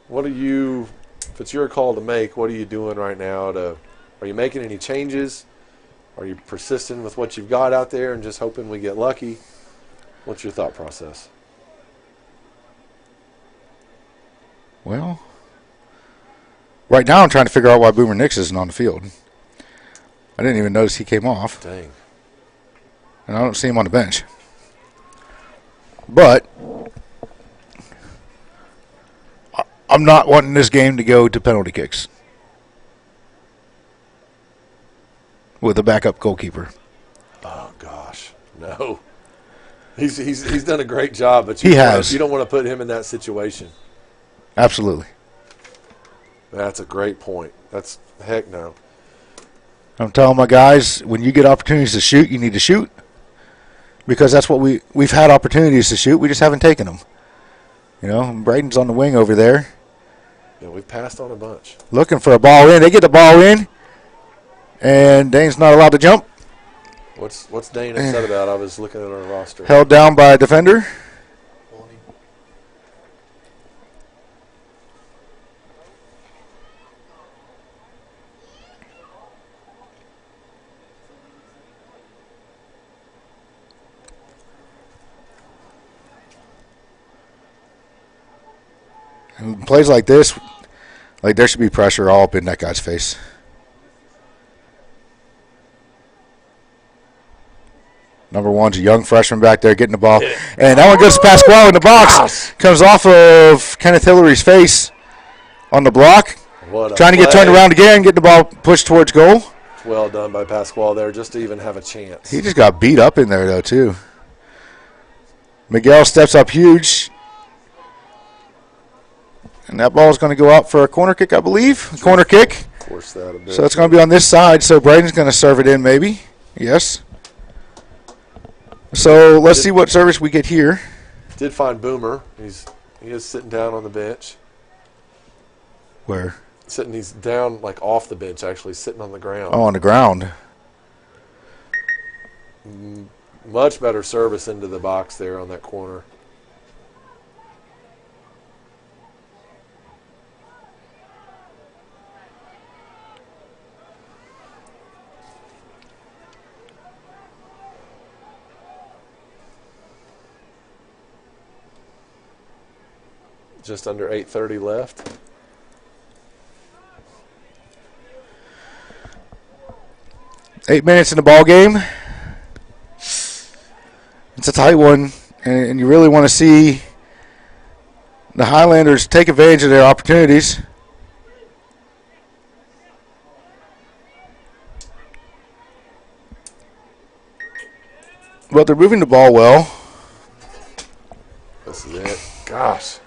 S8: What are you, if it's your call to make, what are you doing right now? Are you making any changes? Are you persistent with what you've got out there and just hoping we get lucky? What's your thought process?
S3: Well, right now I'm trying to figure out why Boomer Nix isn't on the field. I didn't even notice he came off.
S8: Dang.
S3: And I don't see him on the bench. But I'm not wanting this game to go to penalty kicks with a backup goalkeeper.
S8: Oh gosh, no. He's done a great job, but
S3: He has.
S8: You don't want to put him in that situation.
S3: Absolutely.
S8: That's a great point. That's heck no.
S3: I'm telling my guys, when you get opportunities to shoot, you need to shoot. Because that's what we've had opportunities to shoot. We just haven't taken them. You know, Braden's on the wing over there.
S8: Yeah, we've passed on a bunch.
S3: Looking for a ball in. They get the ball in. And Dane's not allowed to jump.
S8: What's Dane upset about? I was looking at our roster.
S3: Held down by a defender. And plays like this, like there should be pressure all up in that guy's face. Number one's a young freshman back there getting the ball. And that one goes to Pasquale in the box. Comes off of Kenneth Hillary's face on the block. Trying to get turned around again, getting the ball pushed towards goal.
S8: Well done by Pasquale there just to even have a chance.
S3: He just got beat up in there, though, too. Miguel steps up huge. And that ball is going to go out for a corner kick, I believe. Corner kick.
S8: Force that a bit.
S3: So it's going to be on this side. So Braden's going to serve it in, maybe. Yes. So let's see what service we get here.
S8: Did find Boomer. He is sitting down on the bench.
S3: Where?
S8: He's down like off the bench, actually, sitting on the ground.
S3: Oh, on the ground.
S8: Much better service into the box there on that corner. Just under 8:30 left.
S3: 8 minutes in the ball game. It's a tight one, and you really want to see the Highlanders take advantage of their opportunities. But they're moving the ball well.
S8: This is it. Gosh.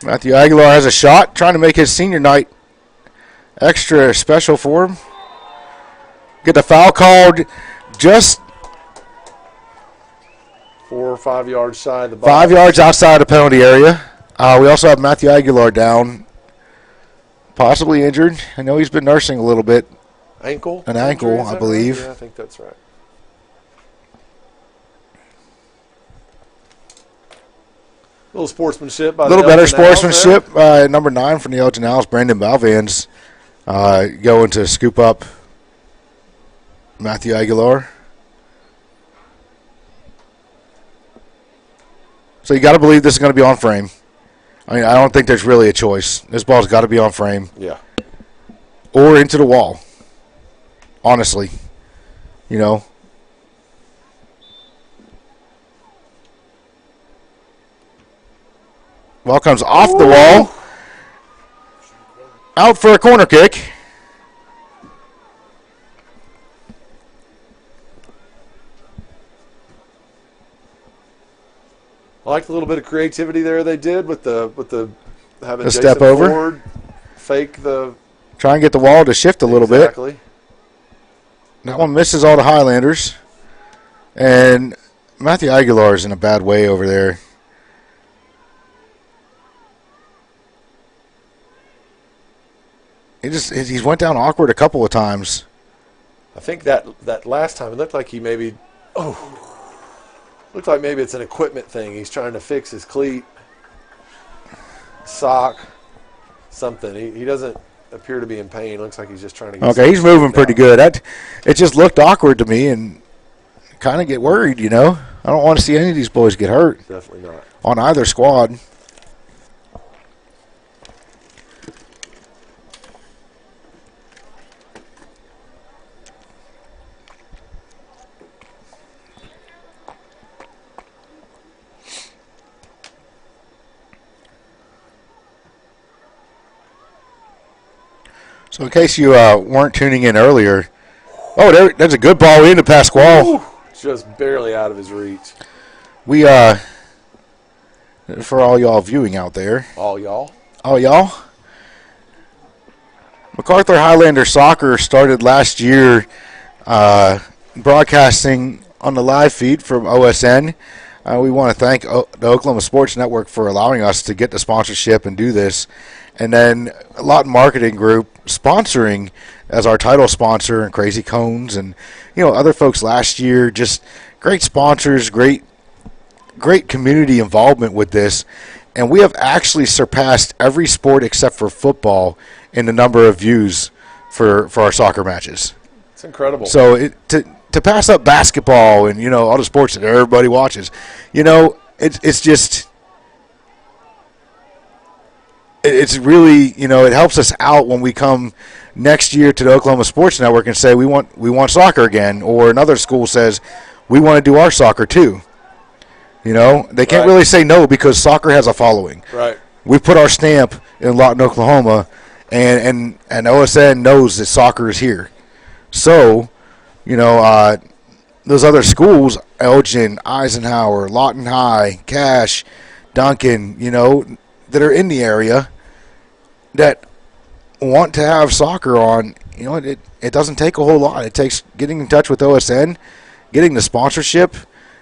S3: Matthew Aguilar has a shot, trying to make his senior night extra special for him. Get the foul called just
S8: 4 or 5 yards shy of the box.
S3: 5 yards outside the penalty area. We also have Matthew Aguilar down, possibly injured. I know he's been nursing a little bit.
S8: Ankle?
S3: An ankle,
S8: Injury,
S3: I believe.
S8: Right? Yeah, I think that's right. A little sportsmanship by
S3: a little
S8: the
S3: better
S8: Elgin Owls
S3: sportsmanship. Number 9 from the Elgin Owls, Brandon Balvans, going to scoop up Matthew Aguilar. So you got to believe this is going to be on frame. I mean, I don't think there's really a choice. This ball's got to be on frame.
S8: Yeah.
S3: Or into the wall. Honestly. You know. Ball comes off the wall. Out for a corner kick.
S8: I liked a little bit of creativity there they did with the having
S3: A
S8: Jason
S3: step over.
S8: Ford fake the
S3: Try and get the wall to shift a little bit.
S8: exactly.
S3: That one misses all the Highlanders. And Matthew Aguilar is in a bad way over there. He's went down awkward a couple of times.
S8: I think that last time it looked like he maybe looked like maybe it's an equipment thing. He's trying to fix his cleat, sock, something. He doesn't appear to be in pain. Looks like he's just trying to get
S3: Okay, he's
S8: something
S3: moving pretty
S8: straightened out.
S3: good. It just looked awkward to me and kind of get worried, you know. I don't want to see any of these boys get hurt
S8: Definitely not.
S3: on either squad. So in case you weren't tuning in earlier, there's a good ball into Pasquale.
S8: Just barely out of his reach.
S3: We, for all y'all viewing out there.
S8: All y'all?
S3: All y'all. MacArthur Highlander Soccer started last year broadcasting on the live feed from OSN. We want to thank the Oklahoma Sports Network for allowing us to get the sponsorship and do this. And then Lawton Marketing Group sponsoring as our title sponsor, and Crazy Cones and other folks last year. Just great sponsors, great community involvement with this. And we have actually surpassed every sport except for football in the number of views for our soccer matches.
S8: It's incredible.
S3: So to pass up basketball and all the sports that everybody watches, it's just. It's really, it helps us out when we come next year to the Oklahoma Sports Network and say we want soccer again, or another school says we want to do our soccer too. They can't really say no because soccer has a following.
S8: Right.
S3: We put our stamp in Lawton, Oklahoma, and OSN knows that soccer is here. So, those other schools, Elgin, Eisenhower, Lawton High, Cash, Duncan, that are in the area that want to have soccer on, it doesn't take a whole lot. It takes getting in touch with OSN, getting the sponsorship,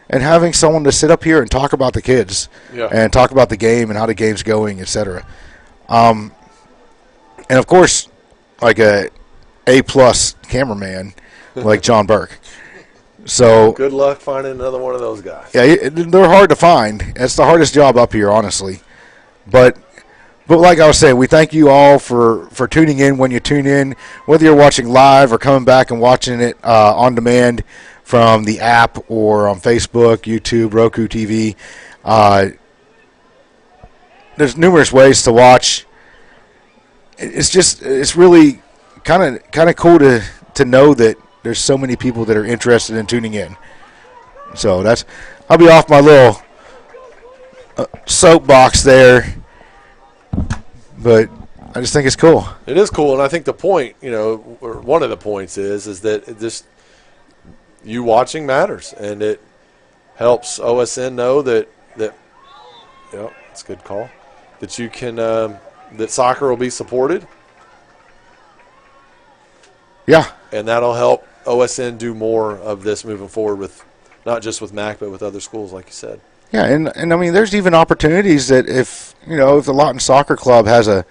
S3: and having someone to sit up here and talk about the kids and talk about the game and how the game's going, etc. And of course, like a A-plus cameraman like John Burke. So
S8: good luck finding another one of those guys.
S3: Yeah, they're hard to find. It's the hardest job up here, honestly. But like I was saying, we thank you all for tuning in when you tune in, whether you're watching live or coming back and watching it on demand from the app or on Facebook, YouTube, Roku TV. There's numerous ways to watch. It's really kind of cool to know that there's so many people that are interested in tuning in. So I'll be off my little soapbox there, but I just think it's cool.
S8: It is cool, and I think the point, or one of the points is that you watching matters, and it helps OSN know that it's a good call, that you can that soccer will be supported.
S3: Yeah,
S8: and that'll help OSN do more of this moving forward with not just with MAC but with other schools, like you said.
S3: Yeah, and I mean, there's even opportunities that if the Lawton Soccer Club has a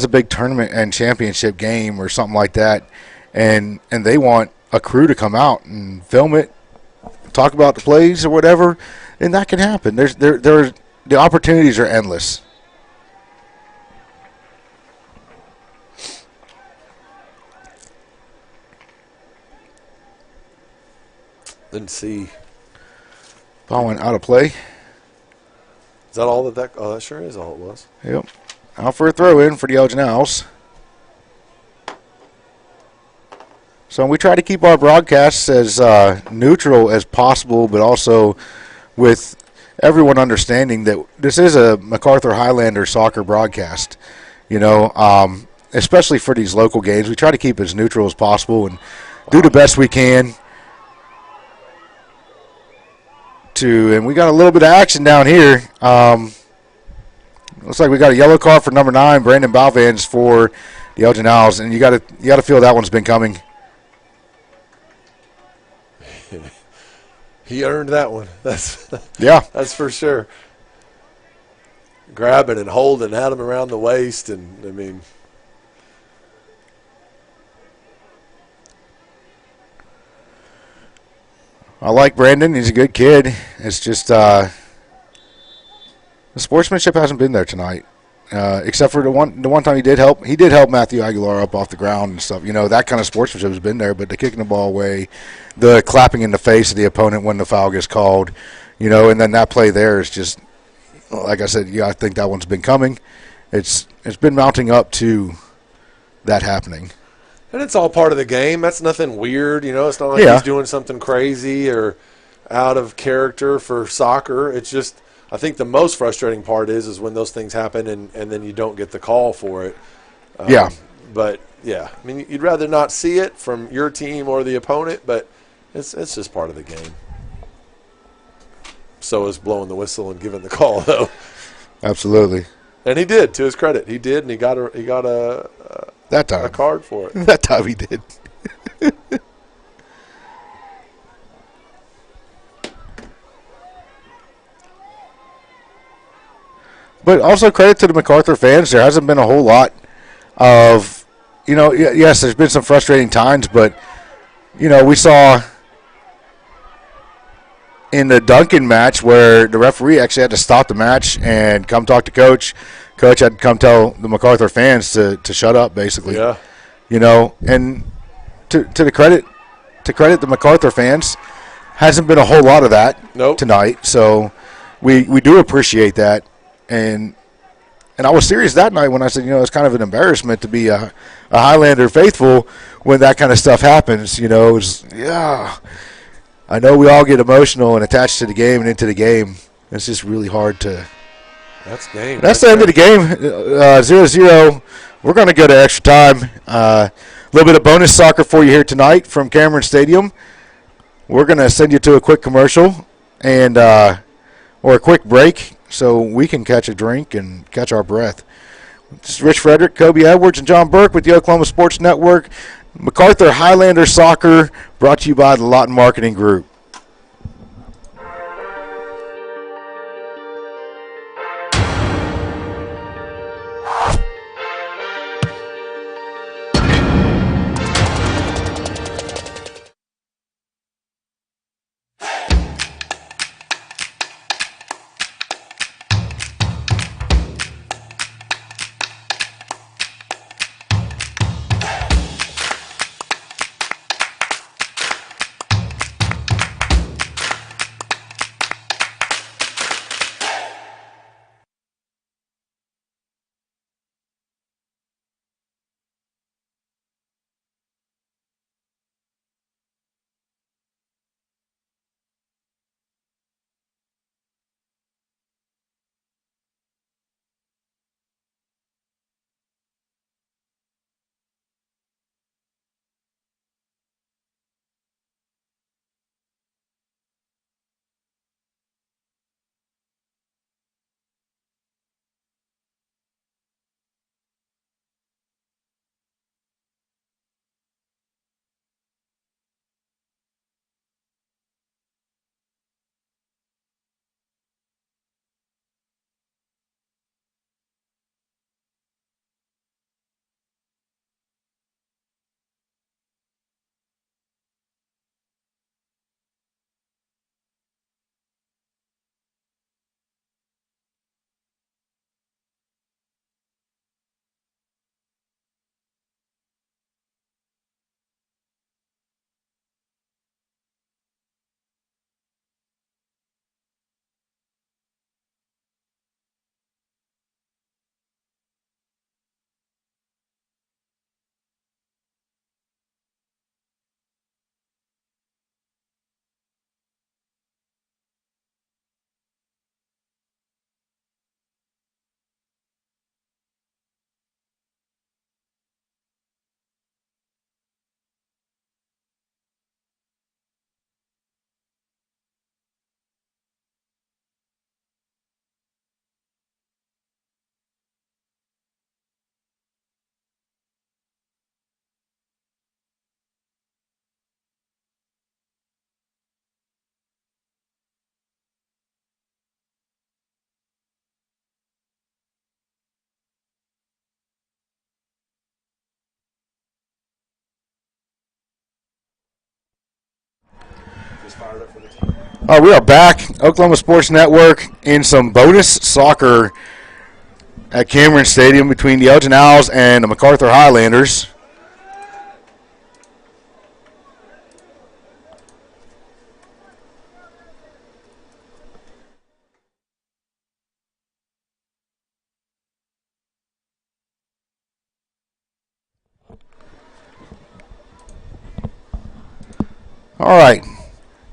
S3: big tournament and championship game or something like that, and they want a crew to come out and film it, talk about the plays or whatever, then that can happen. The opportunities are endless.
S8: Didn't see.
S3: Ball went out of play.
S8: Is that all that? Oh, that sure is all it was.
S3: Yep. Out for a throw in for the Elgin Owls. So we try to keep our broadcasts as neutral as possible, but also with everyone understanding that this is a MacArthur Highlander soccer broadcast. Especially for these local games, we try to keep it as neutral as possible and do the best we can. And we got a little bit of action down here. Looks like we got a yellow card for number 9, Brandon Balvans for the Elgin Owls, and you got to feel that one's been coming.
S8: He earned that one. That's for sure. Grabbing and holding, had him around the waist, and I mean.
S3: I like Brandon. He's a good kid. It's just the sportsmanship hasn't been there tonight, except for the one time he did help Matthew Aguilar up off the ground and stuff. That kind of sportsmanship has been there, but the kicking the ball away, the clapping in the face of the opponent when the foul gets called, and then that play there is just, like I said, I think that one's been coming. It's been mounting up to that happening.
S8: And it's all part of the game. That's nothing weird. It's not like he's doing something crazy or out of character for soccer. It's just, I think the most frustrating part is when those things happen and then you don't get the call for it. But, I mean, you'd rather not see it from your team or the opponent, but it's just part of the game. So is blowing the whistle and giving the call, though.
S3: Absolutely.
S8: And he did, to his credit. He did, and he got
S3: that time
S8: a card for it.
S3: That time he did. But also credit to the MacArthur fans. There hasn't been a whole lot of, yes, there's been some frustrating times, but, we saw in the Duncan match where the referee actually had to stop the match and come talk to Coach. Coach had to come tell the MacArthur fans to shut up, basically.
S8: Yeah.
S3: And to credit the MacArthur fans, hasn't been a whole lot of that tonight. So we do appreciate that. And I was serious that night when I said, it's kind of an embarrassment to be a Highlander faithful when that kind of stuff happens. I know we all get emotional and attached to the game and into the game. It's just really hard to.
S8: That's game.
S3: That's the end of the game. 0-0. We're going to go to extra time. A little bit of bonus soccer for you here tonight from Cameron Stadium. We're going to send you to a quick commercial and or a quick break so we can catch a drink and catch our breath. This is Rich Frederick, Kobe Edwards, and John Burke with the Oklahoma Sports Network. MacArthur Highlander Soccer, brought to you by the Lawton Marketing Group. We are back, Oklahoma Sports Network, in some bonus soccer at Cameron Stadium between the Elgin Owls and the MacArthur Highlanders. All right,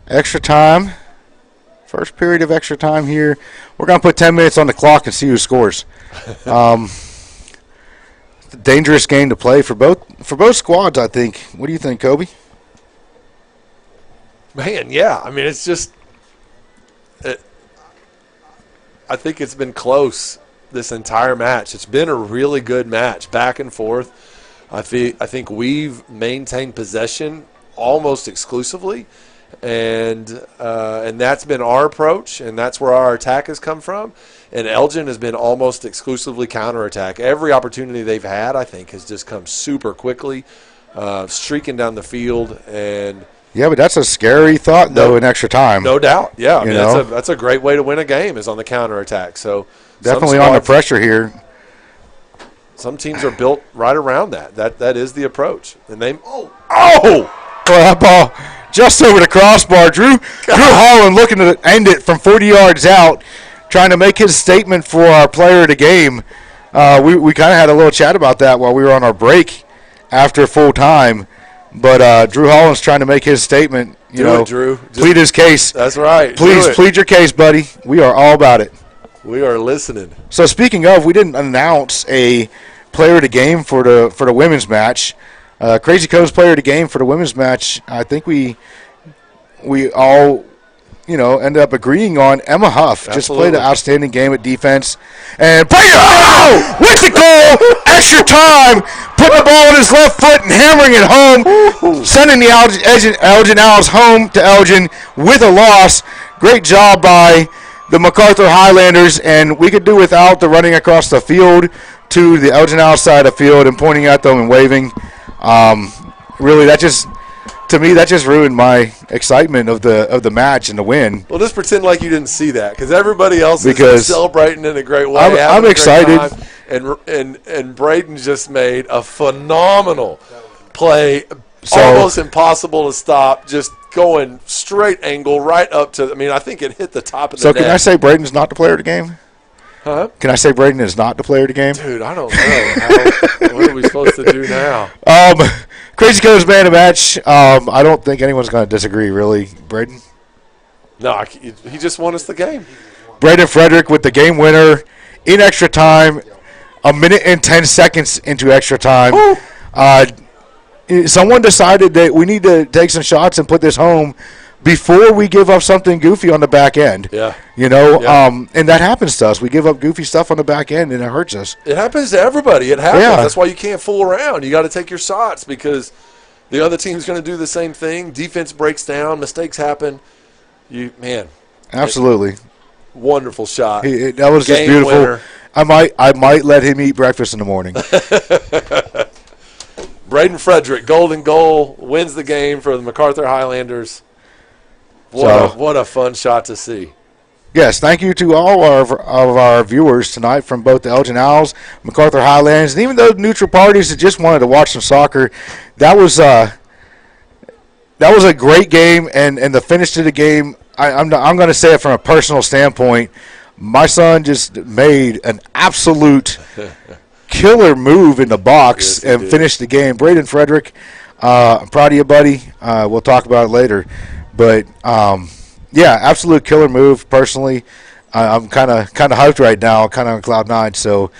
S3: extra time. First period of extra time here. We're going to put 10 minutes on the clock and see who scores. It's a dangerous game to play for both squads, I think. What do you think, Kobe?
S8: Man, yeah. I mean, it's just I think it's been close this entire match. It's been a really good match, back and forth. I think we've maintained possession almost exclusively, and that's been our approach, and that's where our attack has come from. And Elgin has been almost exclusively counterattack. Every opportunity they've had, I think, has just come super quickly, streaking down the field. And
S3: yeah, but that's a scary thought, though, in extra time.
S8: No doubt. Yeah, I mean, that's a great way to win a game is on the counterattack. So
S3: definitely on the pressure here.
S8: Some teams are built right around that. That is the approach. And they
S3: Well, that ball just over the crossbar. Drew Holland looking to end it from 40 yards out, trying to make his statement for our player of the game. We kind of had a little chat about that while we were on our break after full time. But Drew Holland's trying to make his statement.
S8: Drew.
S3: Plead his case.
S8: That's right.
S3: Please plead your case, buddy. We are all about it.
S8: We are listening.
S3: So speaking of, we didn't announce a player of the game for the women's match. Crazy Cove's player of the game for the women's match, I think we all, ended up agreeing on Emma Huff.
S8: Absolutely.
S3: Just played an outstanding game at defense. And with the goal, extra time, putting the ball on his left foot and hammering it home, sending the Elgin Owls home to Elgin with a loss. Great job by the MacArthur Highlanders, and we could do without the running across the field to the Elgin Owls side of the field and pointing at them and waving. Really, that just ruined my excitement of the match and the win.
S8: Well, just pretend like you didn't see that, because everybody else is celebrating in a great way.
S3: I'm excited.
S8: And Braden just made a phenomenal play, almost impossible to stop, just going straight angle right up to. I mean, I think it hit the top of the net.
S3: So can I say Braden's not the player of the game?
S8: Huh?
S3: Can I say Braden is not the player of the game?
S8: Dude, I don't know. What are we supposed to do now?
S3: Crazy Cove's man of the match. I don't think anyone's going to disagree, really. Braden?
S8: No, he just won us the game.
S3: Braden Frederick with the game winner in extra time, a minute and 10 seconds into extra time. Someone decided that we need to take some shots and put this home before we give up something goofy on the back end.
S8: Yeah.
S3: And that happens to us. We give up goofy stuff on the back end, and it hurts us.
S8: It happens to everybody. It happens.
S3: Yeah.
S8: That's why you can't fool around. You got to take your shots, because the other team's going to do the same thing. Defense breaks down. Mistakes happen.
S3: Absolutely.
S8: Wonderful shot.
S3: That was just
S8: Game
S3: beautiful.
S8: winner.
S3: I might let him eat breakfast in the morning.
S8: Braden Frederick, golden goal, wins the game for the MacArthur Highlanders. What a fun shot to see.
S3: Yes, thank you to all of our viewers tonight from both the Elgin Owls, MacArthur Highlands, and even those neutral parties that just wanted to watch some soccer. That was a great game, and the finish to the game, I'm going to say it from a personal standpoint. My son just made an absolute killer move in the box and finished the game. Braden Frederick, I'm proud of you, buddy. We'll talk about it later. But, absolute killer move. Personally, I'm kind of hyped right now, kind of on cloud nine. So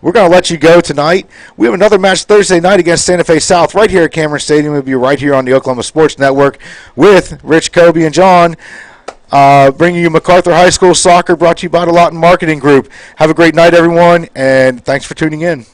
S3: we're going to let you go tonight. We have another match Thursday night against Santa Fe South right here at Cameron Stadium. We'll be right here on the Oklahoma Sports Network with Rich, Kobe, and John, bringing you MacArthur High School Soccer, brought to you by the Lawton Marketing Group. Have a great night, everyone, and thanks for tuning in.